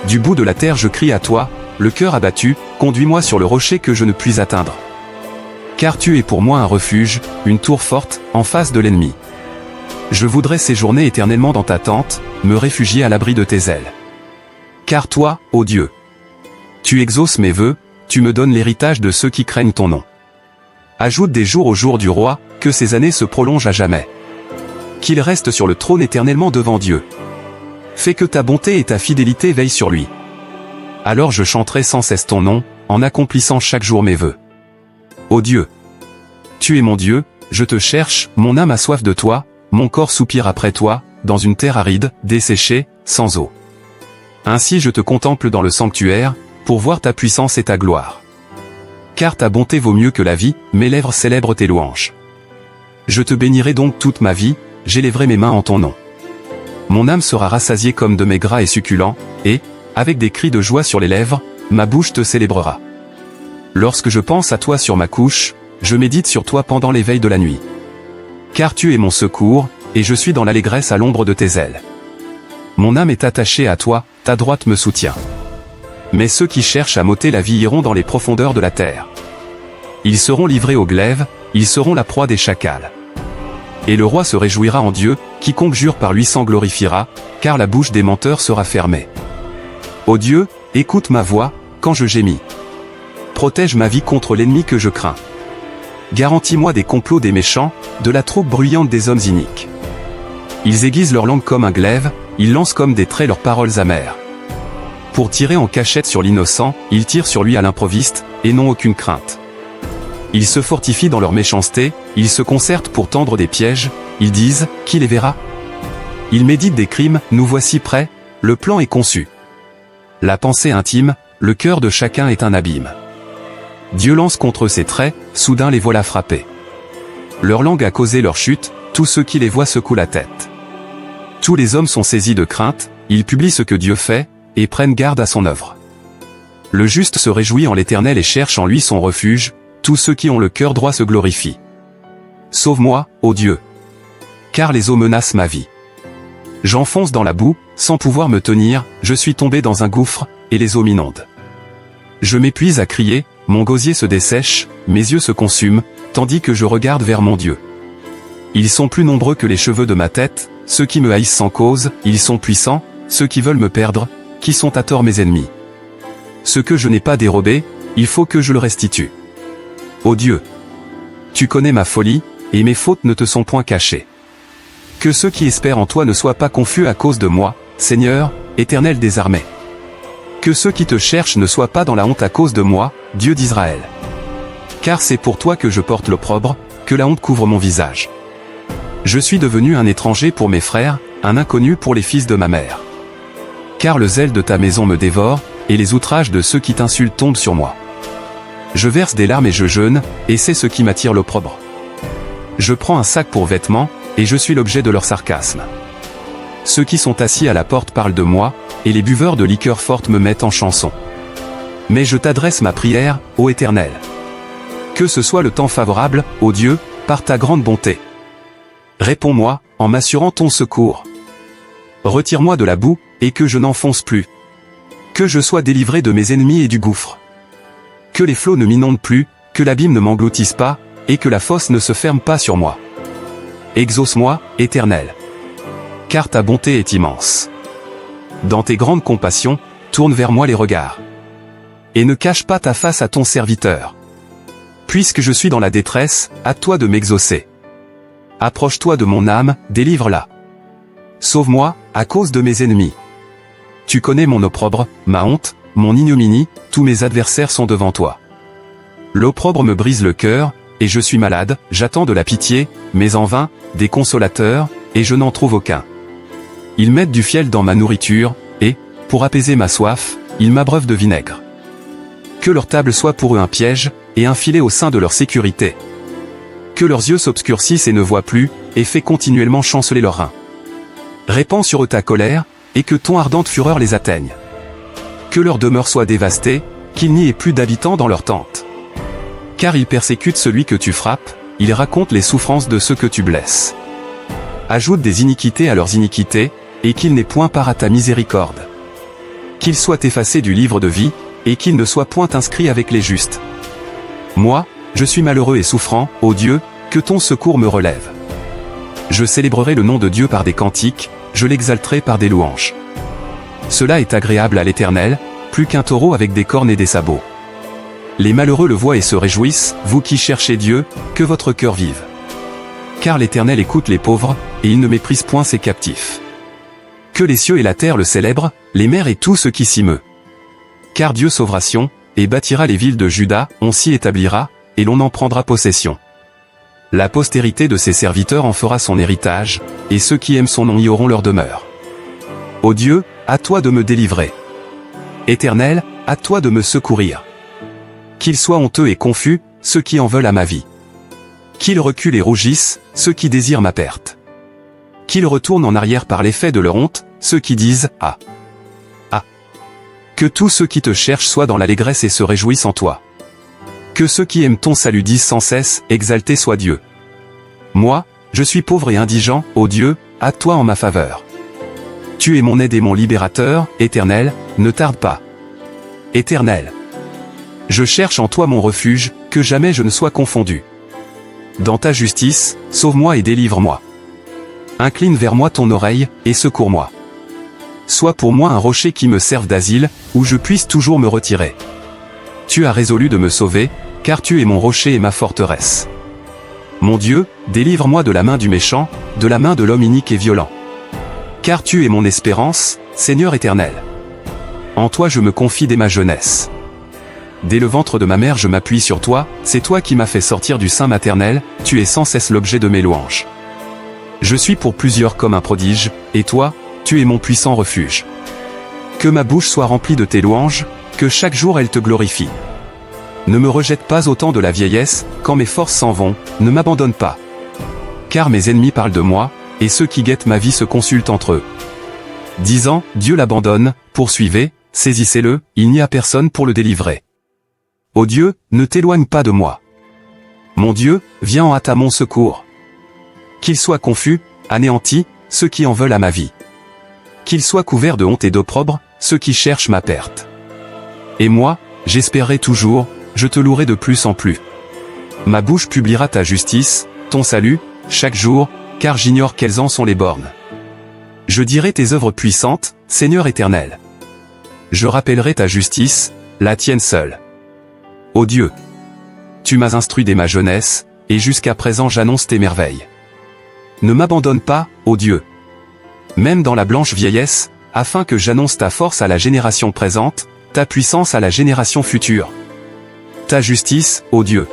S1: Du bout de la terre je crie à toi, le cœur abattu, conduis-moi sur le rocher que je ne puis atteindre. Car tu es pour moi un refuge, une tour forte, en face de l'ennemi. Je voudrais séjourner éternellement dans ta tente, me réfugier à l'abri de tes ailes. Car toi, ô Dieu, tu exauces mes vœux, tu me donnes l'héritage de ceux qui craignent ton nom. Ajoute des jours au jour du roi, que ces années se prolongent à jamais. Qu'il reste sur le trône éternellement devant Dieu. Fais que ta bonté et ta fidélité veillent sur lui. Alors je chanterai sans cesse ton nom, en accomplissant chaque jour mes vœux. Ô Dieu, tu es mon Dieu, je te cherche, mon âme a soif de toi, mon corps soupire après toi, dans une terre aride, desséchée, sans eau. Ainsi je te contemple dans le sanctuaire, pour voir ta puissance et ta gloire. Car ta bonté vaut mieux que la vie, mes lèvres célèbrent tes louanges. Je te bénirai donc toute ma vie, j'élèverai mes mains en ton nom. Mon âme sera rassasiée comme de mets gras et succulents, et, avec des cris de joie sur les lèvres, ma bouche te célébrera. Lorsque je pense à toi sur ma couche, je médite sur toi pendant les veilles de la nuit. Car tu es mon secours, et je suis dans l'allégresse à l'ombre de tes ailes. Mon âme est attachée à toi, ta droite me soutient. mais ceux qui cherchent à m'ôter la vie iront dans les profondeurs de la terre. Ils seront livrés au glaive, ils seront la proie des chacals. Et le roi se réjouira en Dieu, quiconque jure par lui s'en glorifiera, car la bouche des menteurs sera fermée. Ô Dieu, écoute ma voix, quand je gémis. Protège ma vie contre l'ennemi que je crains. Garantis-moi des complots des méchants, de la troupe bruyante des hommes iniques. Ils aiguisent leur langue comme un glaive, ils lancent comme des traits leurs paroles amères. Pour tirer en cachette sur l'innocent, ils tirent sur lui à l'improviste, et n'ont aucune crainte. Ils se fortifient dans leur méchanceté, ils se concertent pour tendre des pièges, ils disent, qui les verra? Ils méditent des crimes, nous voici prêts, le plan est conçu. La pensée intime, le cœur de chacun est un abîme. Dieu lance contre ses traits, soudain les voilà frappés. Leur langue a causé leur chute, tous ceux qui les voient secouent la tête. Tous les hommes sont saisis de crainte, ils publient ce que Dieu fait, et prennent garde à son œuvre. Le juste se réjouit en l'Éternel et cherche en lui son refuge, tous ceux qui ont le cœur droit se glorifient. Sauve-moi, ô Dieu. Car les eaux menacent ma vie. J'enfonce dans la boue, sans pouvoir me tenir, je suis tombé dans un gouffre, et les eaux m'inondent. Je m'épuise à crier, mon gosier se dessèche, mes yeux se consument, tandis que je regarde vers mon Dieu. Ils sont plus nombreux que les cheveux de ma tête, ceux qui me haïssent sans cause, ils sont puissants, ceux qui veulent me perdre, qui sont à tort mes ennemis. Ce que je n'ai pas dérobé, il faut que je le restitue. Ô Dieu, tu connais ma folie, et mes fautes ne te sont point cachées. Que ceux qui espèrent en toi ne soient pas confus à cause de moi, Seigneur, Éternel des armées. Que ceux qui te cherchent ne soient pas dans la honte à cause de moi, Dieu d'Israël. Car c'est pour toi que je porte l'opprobre, que la honte couvre mon visage. Je suis devenu un étranger pour mes frères, un inconnu pour les fils de ma mère. Car le zèle de ta maison me dévore, et les outrages de ceux qui t'insultent tombent sur moi. Je verse des larmes et je jeûne, et c'est ce qui m'attire l'opprobre. Je prends un sac pour vêtements, et je suis l'objet de leur sarcasme. Ceux qui sont assis à la porte parlent de moi, et les buveurs de liqueurs fortes me mettent en chanson. Mais je t'adresse ma prière, ô Éternel. Que ce soit le temps favorable, ô Dieu, par ta grande bonté. Réponds-moi, en m'assurant ton secours. Retire-moi de la boue, et que je n'enfonce plus. Que je sois délivré de mes ennemis et du gouffre. Que les flots ne m'inondent plus, que l'abîme ne m'engloutisse pas, et que la fosse ne se ferme pas sur moi. Exauce-moi, Éternel. Car ta bonté est immense. Dans tes grandes compassions, tourne vers moi les regards. Et ne cache pas ta face à ton serviteur. Puisque je suis dans la détresse, à toi de m'exaucer. Approche-toi de mon âme, délivre-la. Sauve-moi, à cause de mes ennemis. Tu connais mon opprobre, ma honte, mon ignominie, tous mes adversaires sont devant toi. L'opprobre me brise le cœur, et je suis malade, j'attends de la pitié, mais en vain, des consolateurs, et je n'en trouve aucun. Ils mettent du fiel dans ma nourriture, et, pour apaiser ma soif, ils m'abreuvent de vinaigre. Que leur table soit pour eux un piège, et un filet au sein de leur sécurité. Que leurs yeux s'obscurcissent et ne voient plus, et fais continuellement chanceler leurs reins. Répands sur eux ta colère, et que ton ardente fureur les atteigne. Que leur demeure soit dévastée, qu'il n'y ait plus d'habitants dans leur tente. Car ils persécutent celui que tu frappes, ils racontent les souffrances de ceux que tu blesses. Ajoute des iniquités à leurs iniquités, et qu'ils n'aient point part à ta miséricorde. Qu'ils soient effacés du livre de vie, et qu'ils ne soient point inscrits avec les justes. Moi, je suis malheureux et souffrant, ô Dieu, que ton secours me relève. Je célébrerai le nom de Dieu par des cantiques, je l'exalterai par des louanges. Cela est agréable à l'Éternel, plus qu'un taureau avec des cornes et des sabots. Les malheureux le voient et se réjouissent, vous qui cherchez Dieu, que votre cœur vive. Car l'Éternel écoute les pauvres, et il ne méprise point ses captifs. Que les cieux et la terre le célèbrent, les mers et tout ce qui s'y meut. Car Dieu sauvera Sion, et bâtira les villes de Juda, on s'y établira, et l'on en prendra possession. La postérité de ses serviteurs en fera son héritage, et ceux qui aiment son nom y auront leur demeure. Ô Dieu, à toi de me délivrer. Éternel, à toi de me secourir. Qu'ils soient honteux et confus, ceux qui en veulent à ma vie. Qu'ils reculent et rougissent, ceux qui désirent ma perte. Qu'ils retournent en arrière par l'effet de leur honte, ceux qui disent « Ah ! Ah !» Que tous ceux qui te cherchent soient dans l'allégresse et se réjouissent en toi. Que ceux qui aiment ton salut disent sans cesse « Exalté soit Dieu !» Moi, je suis pauvre et indigent, ô Dieu, à toi en ma faveur. Tu es mon aide et mon libérateur, Éternel, ne tarde pas. Éternel. Je cherche en toi mon refuge, que jamais je ne sois confondu. Dans ta justice, sauve-moi et délivre-moi. Incline vers moi ton oreille, et secours-moi. Sois pour moi un rocher qui me serve d'asile, où je puisse toujours me retirer. Tu as résolu de me sauver, car tu es mon rocher et ma forteresse. Mon Dieu, délivre-moi de la main du méchant, de la main de l'homme inique et violent. Car tu es mon espérance, Seigneur éternel. En toi je me confie dès ma jeunesse. Dès le ventre de ma mère je m'appuie sur toi, c'est toi qui m'as fait sortir du sein maternel, tu es sans cesse l'objet de mes louanges. Je suis pour plusieurs comme un prodige, et toi, tu es mon puissant refuge. Que ma bouche soit remplie de tes louanges, que chaque jour elle te glorifie. Ne me rejette pas au temps de la vieillesse, quand mes forces s'en vont, ne m'abandonne pas. Car mes ennemis parlent de moi, et ceux qui guettent ma vie se consultent entre eux. Disant, Dieu l'abandonne, poursuivez, saisissez-le, il n'y a personne pour le délivrer. Ô Dieu, ne t'éloigne pas de moi. Mon Dieu, viens en hâte à mon secours. Qu'ils soient confus, anéantis, ceux qui en veulent à ma vie. Qu'ils soient couverts de honte et d'opprobre, ceux qui cherchent ma perte. Et moi, j'espérerai toujours, je te louerai de plus en plus. Ma bouche publiera ta justice, ton salut, chaque jour, car j'ignore quelles en sont les bornes. Je dirai tes œuvres puissantes, Seigneur éternel. Je rappellerai ta justice, la tienne seule. Ô Dieu, tu m'as instruit dès ma jeunesse, et jusqu'à présent j'annonce tes merveilles. Ne m'abandonne pas, ô Dieu. Même dans la blanche vieillesse, afin que j'annonce ta force à la génération présente, ta puissance à la génération future. Ta justice, ô Dieu.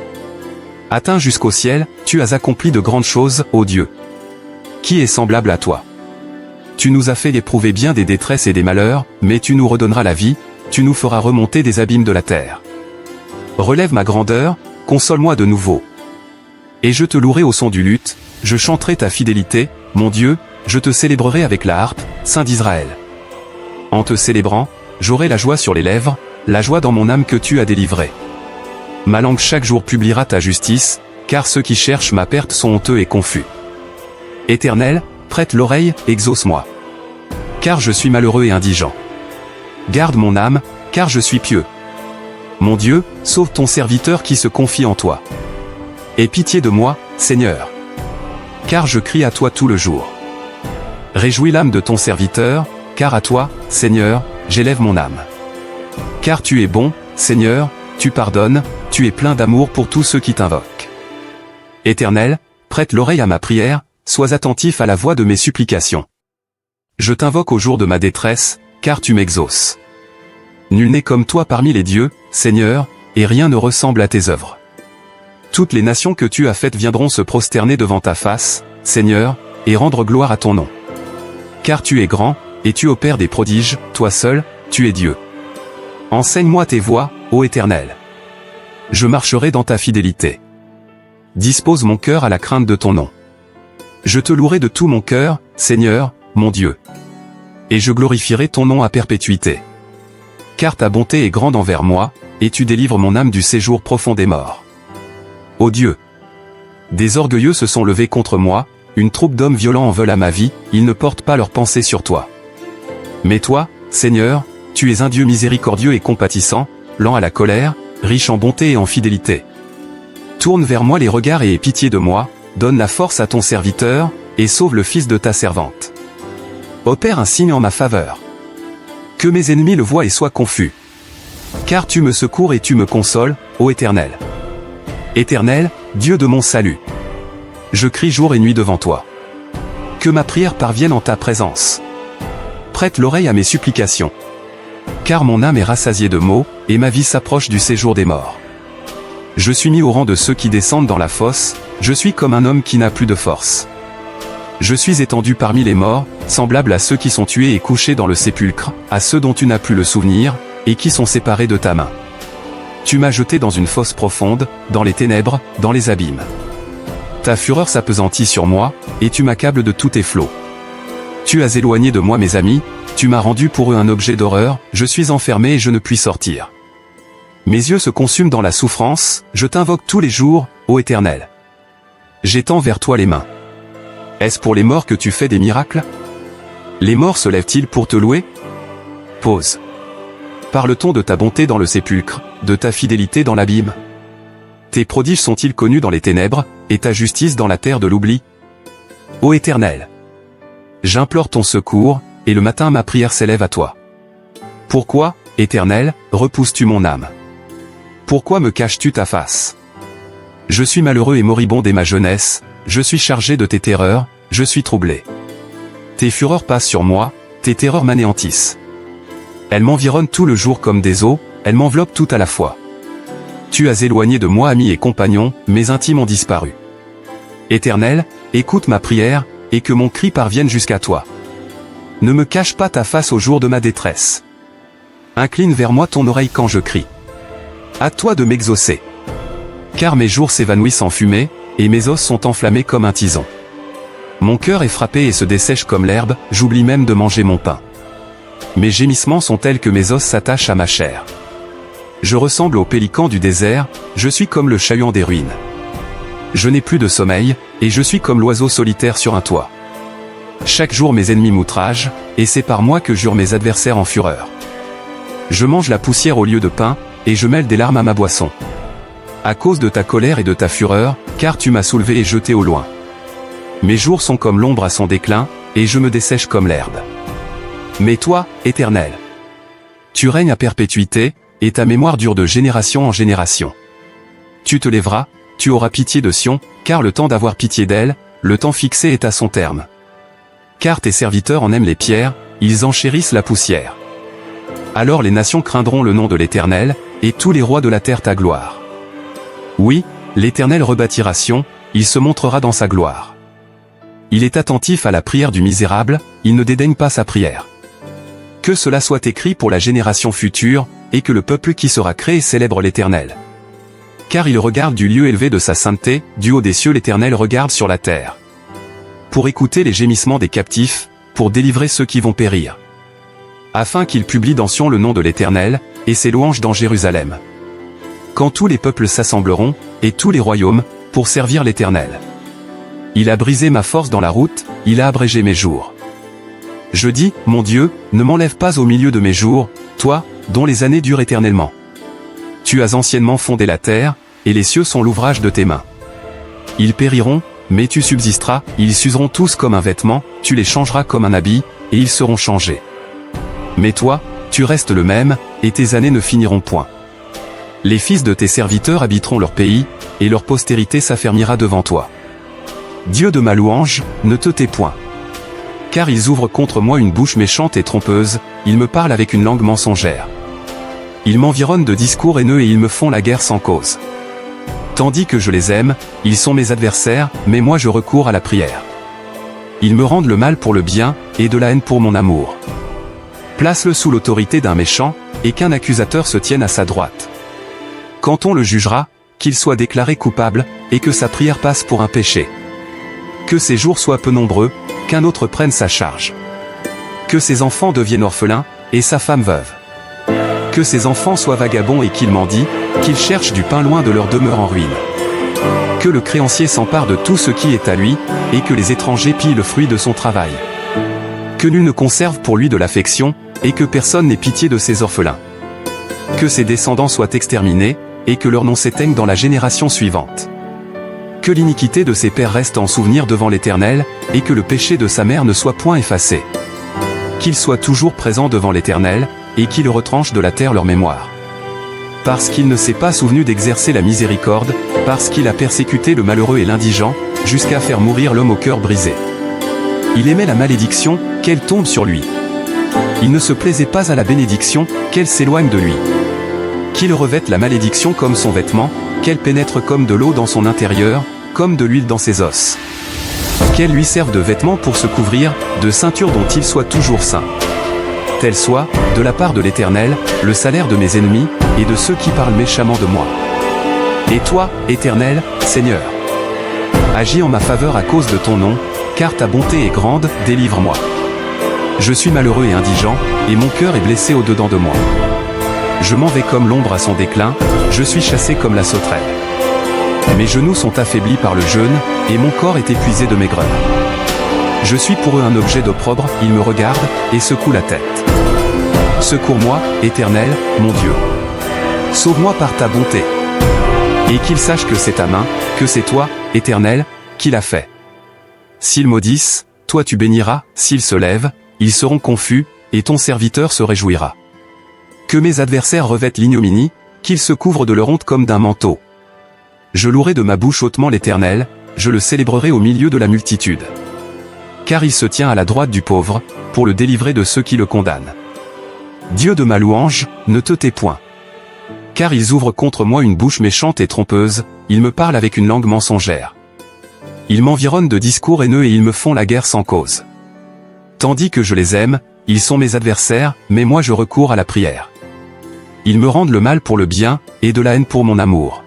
S1: Atteint jusqu'au ciel, tu as accompli de grandes choses, ô Dieu. Qui est semblable à toi? Tu nous as fait éprouver bien des détresses et des malheurs, mais tu nous redonneras la vie, tu nous feras remonter des abîmes de la terre. Relève ma grandeur, console-moi de nouveau. Et je te louerai au son du luth, je chanterai ta fidélité, mon Dieu, je te célébrerai avec la harpe, Saint d'Israël. En te célébrant, j'aurai la joie sur les lèvres, la joie dans mon âme que tu as délivrée. Ma langue chaque jour publiera ta justice, car ceux qui cherchent ma perte sont honteux et confus. Éternel, prête l'oreille, exauce-moi. Car je suis malheureux et indigent. Garde mon âme, car je suis pieux. Mon Dieu, sauve ton serviteur qui se confie en toi. Aie pitié de moi, Seigneur. Car je crie à toi tout le jour. Réjouis l'âme de ton serviteur, car à toi, Seigneur, j'élève mon âme. Car tu es bon, Seigneur, tu pardonnes, tu es plein d'amour pour tous ceux qui t'invoquent. Éternel, prête l'oreille à ma prière, sois attentif à la voix de mes supplications. Je t'invoque au jour de ma détresse, car tu m'exauces. Nul n'est comme toi parmi les dieux, Seigneur, et rien ne ressemble à tes œuvres. Toutes les nations que tu as faites viendront se prosterner devant ta face, Seigneur, et rendre gloire à ton nom. Car tu es grand, et tu opères des prodiges, toi seul, tu es Dieu. Enseigne-moi tes voies, ô Éternel. Je marcherai dans ta fidélité. Dispose mon cœur à la crainte de ton nom. Je te louerai de tout mon cœur, Seigneur, mon Dieu. Et je glorifierai ton nom à perpétuité. Car ta bonté est grande envers moi, et tu délivres mon âme du séjour profond des morts. Ô Dieu! Des orgueilleux se sont levés contre moi, une troupe d'hommes violents en veulent à ma vie, ils ne portent pas leurs pensées sur toi. Mais toi, Seigneur, tu es un Dieu miséricordieux et compatissant, lent à la colère, riche en bonté et en fidélité. Tourne vers moi les regards et aie pitié de moi, donne la force à ton serviteur, et sauve le fils de ta servante. Opère un signe en ma faveur. Que mes ennemis le voient et soient confus. Car tu me secours et tu me consoles, ô Éternel. Éternel, Dieu de mon salut. Je crie jour et nuit devant toi. Que ma prière parvienne en ta présence. Prête l'oreille à mes supplications. Car mon âme est rassasiée de maux, et ma vie s'approche du séjour des morts. Je suis mis au rang de ceux qui descendent dans la fosse, je suis comme un homme qui n'a plus de force. Je suis étendu parmi les morts, semblable à ceux qui sont tués et couchés dans le sépulcre, à ceux dont tu n'as plus le souvenir, et qui sont séparés de ta main. Tu m'as jeté dans une fosse profonde, dans les ténèbres, dans les abîmes. Ta fureur s'appesantit sur moi, et tu m'accables de tous tes flots. Tu as éloigné de moi mes amis, tu m'as rendu pour eux un objet d'horreur, je suis enfermé et je ne puis sortir. Mes yeux se consument dans la souffrance, je t'invoque tous les jours, ô Éternel. J'étends vers toi les mains. Est-ce pour les morts que tu fais des miracles? Les morts se lèvent-ils pour te louer? Pause. Parle-t-on de ta bonté dans le sépulcre, de ta fidélité dans l'abîme? Tes prodiges sont-ils connus dans les ténèbres, et ta justice dans la terre de l'oubli? Ô Éternel! J'implore ton secours, et le matin ma prière s'élève à toi. Pourquoi, Éternel, repousses-tu mon âme? Pourquoi me caches-tu ta face? Je suis malheureux et moribond dès ma jeunesse, je suis chargé de tes terreurs, je suis troublé. Tes fureurs passent sur moi, tes terreurs m'anéantissent. Elles m'environnent tout le jour comme des eaux, elles m'enveloppent tout à la fois. Tu as éloigné de moi amis et compagnons, mes intimes ont disparu. Éternel, écoute ma prière, et que mon cri parvienne jusqu'à toi. Ne me cache pas ta face au jour de ma détresse. Incline vers moi ton oreille quand je crie. À toi de m'exaucer. Car mes jours s'évanouissent en fumée, et mes os sont enflammés comme un tison. Mon cœur est frappé et se dessèche comme l'herbe, j'oublie même de manger mon pain. Mes gémissements sont tels que mes os s'attachent à ma chair. Je ressemble au pélican du désert, je suis comme le chat-huant des ruines. Je n'ai plus de sommeil, et je suis comme l'oiseau solitaire sur un toit. Chaque jour mes ennemis m'outragent, et c'est par moi que jurent mes adversaires en fureur. Je mange la poussière au lieu de pain, et je mêle des larmes à ma boisson. À cause de ta colère et de ta fureur, car tu m'as soulevé et jeté au loin. Mes jours sont comme l'ombre à son déclin, et je me dessèche comme l'herbe. Mais toi, Éternel, tu règnes à perpétuité, et ta mémoire dure de génération en génération. Tu te lèveras, tu auras pitié de Sion, car le temps d'avoir pitié d'elle, le temps fixé est à son terme. Car tes serviteurs en aiment les pierres, ils en chérissent la poussière. Alors les nations craindront le nom de l'Éternel, et tous les rois de la terre ta gloire. Oui, l'Éternel rebâtira Sion, il se montrera dans sa gloire. Il est attentif à la prière du misérable, il ne dédaigne pas sa prière. Que cela soit écrit pour la génération future, et que le peuple qui sera créé célèbre l'Éternel. Car il regarde du lieu élevé de sa sainteté, du haut des cieux l'Éternel regarde sur la terre. Pour écouter les gémissements des captifs, pour délivrer ceux qui vont périr. Afin qu'il publie dans Sion le nom de l'Éternel, et ses louanges dans Jérusalem. Quand tous les peuples s'assembleront, et tous les royaumes, pour servir l'Éternel. Il a brisé ma force dans la route, il a abrégé mes jours. Je dis, mon Dieu, ne m'enlève pas au milieu de mes jours, toi, dont les années durent éternellement. Tu as anciennement fondé la terre, et les cieux sont l'ouvrage de tes mains. Ils périront, mais tu subsisteras, ils s'useront tous comme un vêtement, tu les changeras comme un habit, et ils seront changés. Mais toi, tu restes le même, et tes années ne finiront point. Les fils de tes serviteurs habiteront leur pays, et leur postérité s'affermira devant toi. Dieu de ma louange, ne te tais point. Car ils ouvrent contre moi une bouche méchante et trompeuse, ils me parlent avec une langue mensongère. Ils m'environnent de discours haineux et ils me font la guerre sans cause. Tandis que je les aime, ils sont mes adversaires, mais moi je recours à la prière. Ils me rendent le mal pour le bien, et de la haine pour mon amour. Place-le sous l'autorité d'un méchant, et qu'un accusateur se tienne à sa droite. Quand on le jugera, qu'il soit déclaré coupable, et que sa prière passe pour un péché. Que ses jours soient peu nombreux, qu'un autre prenne sa charge. Que ses enfants deviennent orphelins, et sa femme veuve. Que ses enfants soient vagabonds et qu'ils mendient, qu'ils cherchent du pain loin de leur demeure en ruine. Que le créancier s'empare de tout ce qui est à lui, et que les étrangers pillent le fruit de son travail. Que nul ne conserve pour lui de l'affection, et que personne n'ait pitié de ses orphelins. Que ses descendants soient exterminés, et que leur nom s'éteigne dans la génération suivante. Que l'iniquité de ses pères reste en souvenir devant l'Éternel, et que le péché de sa mère ne soit point effacé. Qu'il soit toujours présent devant l'Éternel, et qu'il retranche de la terre leur mémoire. Parce qu'il ne s'est pas souvenu d'exercer la miséricorde, parce qu'il a persécuté le malheureux et l'indigent, jusqu'à faire mourir l'homme au cœur brisé. Il aimait la malédiction, qu'elle tombe sur lui. Il ne se plaisait pas à la bénédiction, qu'elle s'éloigne de lui. Qu'il revête la malédiction comme son vêtement, qu'elle pénètre comme de l'eau dans son intérieur, comme de l'huile dans ses os. Qu'elle lui serve de vêtement pour se couvrir, de ceinture dont il soit toujours saint. Tel soit, de la part de l'Éternel, le salaire de mes ennemis, et de ceux qui parlent méchamment de moi. Et toi, Éternel, Seigneur, agis en ma faveur à cause de ton nom, car ta bonté est grande, délivre-moi. Je suis malheureux et indigent, et mon cœur est blessé au-dedans de moi. Je m'en vais comme l'ombre à son déclin, je suis chassé comme la sauterelle. Mes genoux sont affaiblis par le jeûne, et mon corps est épuisé de maigreur. Je suis pour eux un objet d'opprobre, ils me regardent, et secouent la tête. Secours-moi, Éternel, mon Dieu. Sauve-moi par ta bonté. Et qu'ils sachent que c'est ta main, que c'est toi, Éternel, qui l'a fait. S'ils maudissent, toi tu béniras, s'ils se lèvent, ils seront confus, et ton serviteur se réjouira. Que mes adversaires revêtent l'ignominie, qu'ils se couvrent de leur honte comme d'un manteau. Je louerai de ma bouche hautement l'Éternel, je le célébrerai au milieu de la multitude. Car il se tient à la droite du pauvre, pour le délivrer de ceux qui le condamnent. Dieu de ma louange, ne te tais point. Car ils ouvrent contre moi une bouche méchante et trompeuse, ils me parlent avec une langue mensongère. Ils m'environnent de discours haineux et ils me font la guerre sans cause. Tandis que je les aime, ils sont mes adversaires, mais moi je recours à la prière. Ils me rendent le mal pour le bien, et de la haine pour mon amour.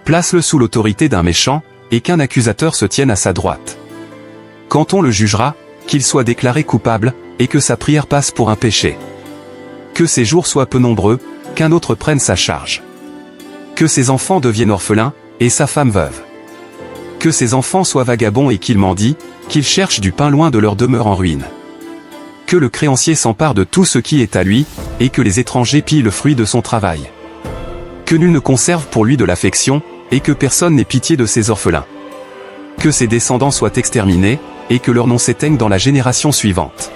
S1: Place-le sous l'autorité d'un méchant, et qu'un accusateur se tienne à sa droite. Quand on le jugera, qu'il soit déclaré coupable, et que sa prière passe pour un péché. Que ses jours soient peu nombreux, qu'un autre prenne sa charge. Que ses enfants deviennent orphelins, et sa femme veuve. Que ses enfants soient vagabonds et qu'ils mendient, qu'ils cherchent du pain loin de leur demeure en ruine. Que le créancier s'empare de tout ce qui est à lui, et que les étrangers pillent le fruit de son travail. Que nul ne conserve pour lui de l'affection, et que personne n'ait pitié de ses orphelins. Que ses descendants soient exterminés, et que leur nom s'éteigne dans la génération suivante.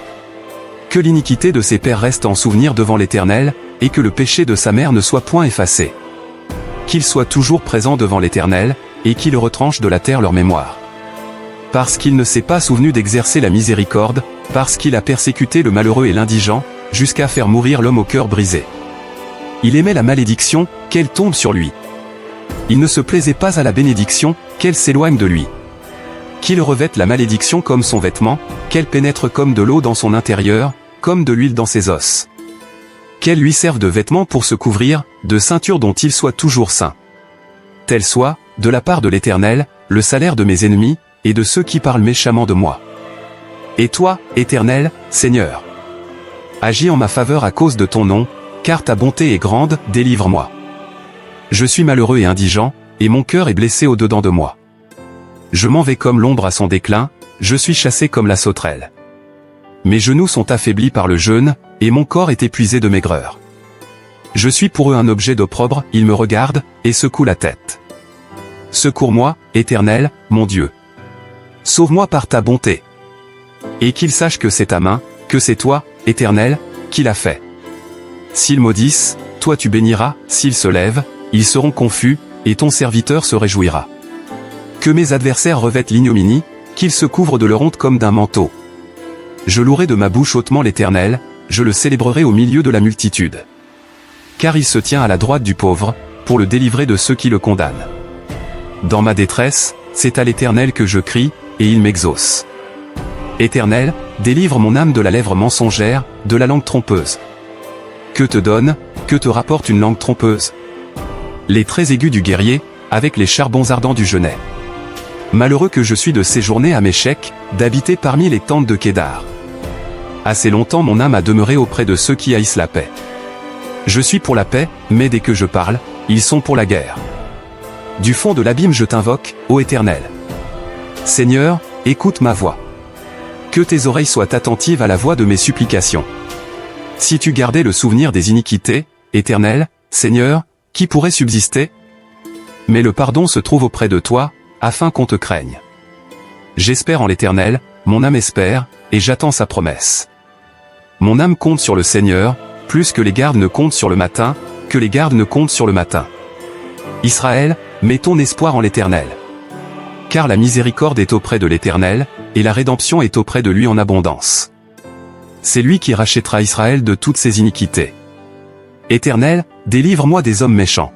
S1: Que l'iniquité de ses pères reste en souvenir devant l'Éternel, et que le péché de sa mère ne soit point effacé. Qu'il soit toujours présent devant l'Éternel, et qu'il retranche de la terre leur mémoire. Parce qu'il ne s'est pas souvenu d'exercer la miséricorde, parce qu'il a persécuté le malheureux et l'indigent, jusqu'à faire mourir l'homme au cœur brisé. Il aimait la malédiction, qu'elle tombe sur lui. Il ne se plaisait pas à la bénédiction, qu'elle s'éloigne de lui. Qu'il revête la malédiction comme son vêtement, qu'elle pénètre comme de l'eau dans son intérieur, comme de l'huile dans ses os. Qu'elle lui serve de vêtement pour se couvrir, de ceinture dont il soit toujours saint. Tel soit, de la part de l'Éternel, le salaire de mes ennemis, et de ceux qui parlent méchamment de moi. Et toi, Éternel, Seigneur, agis en ma faveur à cause de ton nom, car ta bonté est grande, délivre-moi. Je suis malheureux et indigent, et mon cœur est blessé au-dedans de moi. Je m'en vais comme l'ombre à son déclin, je suis chassé comme la sauterelle. Mes genoux sont affaiblis par le jeûne, et mon corps est épuisé de maigreur. Je suis pour eux un objet d'opprobre, ils me regardent, et secouent la tête. Secours-moi, Éternel, mon Dieu. Sauve-moi par ta bonté. Et qu'ils sachent que c'est ta main, que c'est toi, Éternel, qui l'a fait. S'ils maudissent, toi tu béniras, s'ils se lèvent, ils seront confus, et ton serviteur se réjouira. Que mes adversaires revêtent l'ignominie, qu'ils se couvrent de leur honte comme d'un manteau. Je louerai de ma bouche hautement l'Éternel, je le célébrerai au milieu de la multitude. Car il se tient à la droite du pauvre, pour le délivrer de ceux qui le condamnent. Dans ma détresse, c'est à l'Éternel que je crie, et il m'exauce. Éternel, délivre mon âme de la lèvre mensongère, de la langue trompeuse. Que te donne, que te rapporte une langue trompeuse? Les traits aigus du guerrier, avec les charbons ardents du genêt. Malheureux que je suis de séjourner à Méchec, d'habiter parmi les tentes de Kédar. Assez longtemps mon âme a demeuré auprès de ceux qui haïssent la paix. Je suis pour la paix, mais dès que je parle, ils sont pour la guerre. Du fond de l'abîme je t'invoque, ô Éternel. Seigneur, écoute ma voix. Que tes oreilles soient attentives à la voix de mes supplications. Si tu gardais le souvenir des iniquités, Éternel, Seigneur, qui pourrait subsister? Mais le pardon se trouve auprès de toi, afin qu'on te craigne. J'espère en l'Éternel, mon âme espère, et j'attends sa promesse. Mon âme compte sur le Seigneur, plus que les gardes ne comptent sur le matin, que les gardes ne comptent sur le matin. Israël, mets ton espoir en l'Éternel. Car la miséricorde est auprès de l'Éternel, et la rédemption est auprès de lui en abondance. C'est lui qui rachètera Israël de toutes ses iniquités. Éternel, délivre-moi des hommes méchants.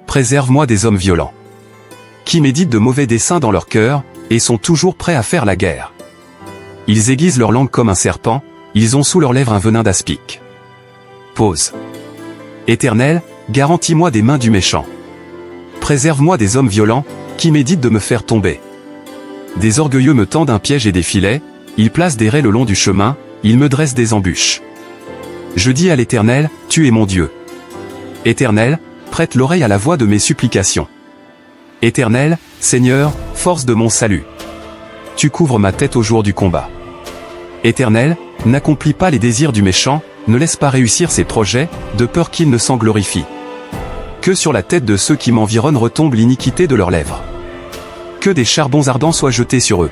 S1: Préserve-moi des hommes violents. Qui méditent de mauvais desseins dans leur cœur, et sont toujours prêts à faire la guerre. Ils aiguisent leur langue comme un serpent, ils ont sous leurs lèvres un venin d'aspic. Pause. Éternel, garantis-moi des mains du méchant. Préserve-moi des hommes violents, qui méditent de me faire tomber. Des orgueilleux me tendent un piège et des filets, ils placent des raies le long du chemin, ils me dressent des embûches. Je dis à l'Éternel, tu es mon Dieu. Éternel, prête l'oreille à la voix de mes supplications. Éternel, Seigneur, force de mon salut. Tu couvres ma tête au jour du combat. Éternel, n'accomplis pas les désirs du méchant, ne laisse pas réussir ses projets, de peur qu'il ne s'en glorifie. Que sur la tête de ceux qui m'environnent retombe l'iniquité de leurs lèvres. Que des charbons ardents soient jetés sur eux.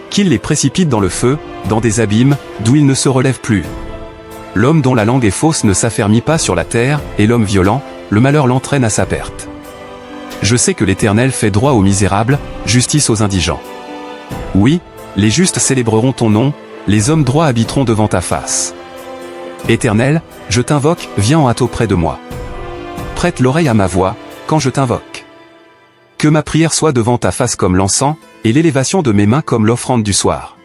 S1: Qu'ils les précipitent dans le feu, dans des abîmes, d'où ils ne se relèvent plus. L'homme dont la langue est fausse ne s'affermit pas sur la terre, et l'homme violent, le malheur l'entraîne à sa perte. Je sais que l'Éternel fait droit aux misérables, justice aux indigents. Oui, les justes célébreront ton nom, les hommes droits habiteront devant ta face. Éternel, je t'invoque, viens en hâte auprès de moi. Prête l'oreille à ma voix, quand je t'invoque. Que ma prière soit devant ta face comme l'encens, et l'élévation de mes mains comme l'offrande du soir.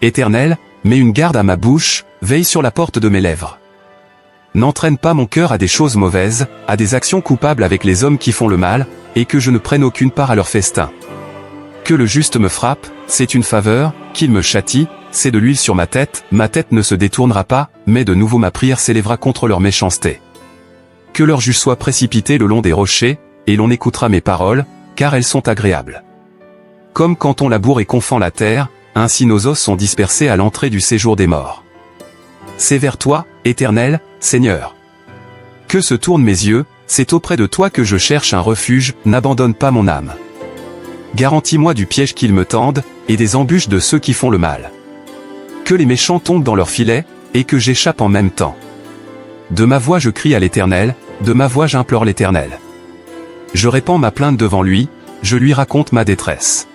S1: Éternel, mets une garde à ma bouche, veille sur la porte de mes lèvres. N'entraîne pas mon cœur à des choses mauvaises, à des actions coupables avec les hommes qui font le mal, et que je ne prenne aucune part à leur festin. Que le juste me frappe, c'est une faveur, qu'il me châtie, c'est de l'huile sur ma tête ne se détournera pas, mais de nouveau ma prière s'élèvera contre leur méchanceté. Que leur juge soit précipité le long des rochers, et l'on écoutera mes paroles, car elles sont agréables. Comme quand on laboure et qu'on fend la terre, ainsi nos os sont dispersés à l'entrée du séjour des morts. C'est vers toi, Éternel, Seigneur, que se tournent mes yeux, c'est auprès de toi que je cherche un refuge, n'abandonne pas mon âme. Garantis-moi du piège qu'ils me tendent, et des embûches de ceux qui font le mal. Que les méchants tombent dans leurs filets, et que j'échappe en même temps. De ma voix je crie à l'Éternel, de ma voix j'implore l'Éternel. Je répands ma plainte devant lui, je lui raconte ma détresse.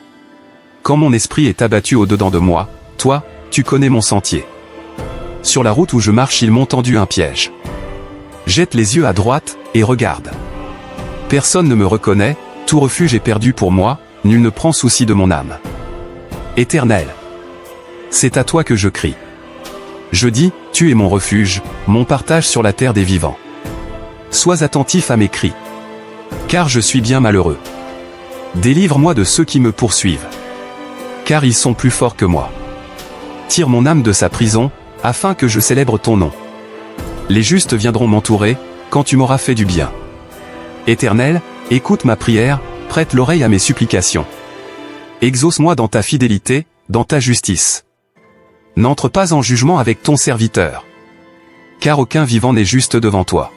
S1: Quand mon esprit est abattu au-dedans de moi, toi, tu connais mon sentier. Sur la route où je marche ils m'ont tendu un piège. Jette les yeux à droite, et regarde. Personne ne me reconnaît, tout refuge est perdu pour moi, nul ne prend souci de mon âme. Éternel, c'est à toi que je crie. Je dis, tu es mon refuge, mon partage sur la terre des vivants. Sois attentif à mes cris. Car je suis bien malheureux. Délivre-moi de ceux qui me poursuivent. Car ils sont plus forts que moi. Tire mon âme de sa prison, afin que je célèbre ton nom. Les justes viendront m'entourer, quand tu m'auras fait du bien. Éternel, écoute ma prière, prête l'oreille à mes supplications. Exauce-moi dans ta fidélité, dans ta justice. N'entre pas en jugement avec ton serviteur. Car aucun vivant n'est juste devant toi.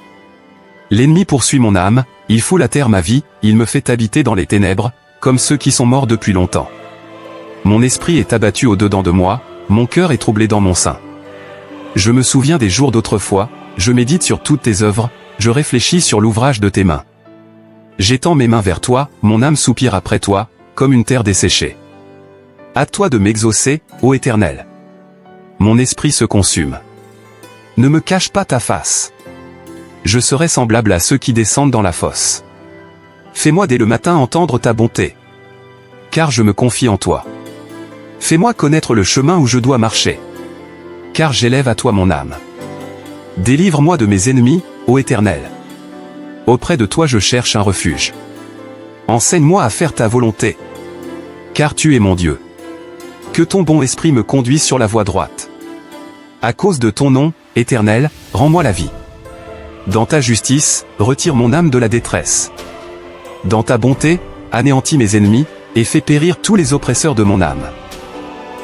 S1: L'ennemi poursuit mon âme, il foule à terre ma vie, il me fait habiter dans les ténèbres, comme ceux qui sont morts depuis longtemps. Mon esprit est abattu au-dedans de moi, mon cœur est troublé dans mon sein. Je me souviens des jours d'autrefois, je médite sur toutes tes œuvres, je réfléchis sur l'ouvrage de tes mains. J'étends mes mains vers toi, mon âme soupire après toi, comme une terre desséchée. À toi de m'exaucer, ô Éternel. Mon esprit se consume. Ne me cache pas ta face. Je serai semblable à ceux qui descendent dans la fosse. Fais-moi dès le matin entendre ta bonté. Car je me confie en toi. Fais-moi connaître le chemin où je dois marcher. Car j'élève à toi mon âme. Délivre-moi de mes ennemis, ô Éternel. Auprès de toi je cherche un refuge. Enseigne-moi à faire ta volonté. Car tu es mon Dieu. Que ton bon esprit me conduise sur la voie droite. À cause de ton nom, Éternel, rends-moi la vie. Dans ta justice, retire mon âme de la détresse. Dans ta bonté, anéantis mes ennemis, et fais périr tous les oppresseurs de mon âme.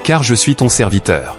S1: Car je suis ton serviteur.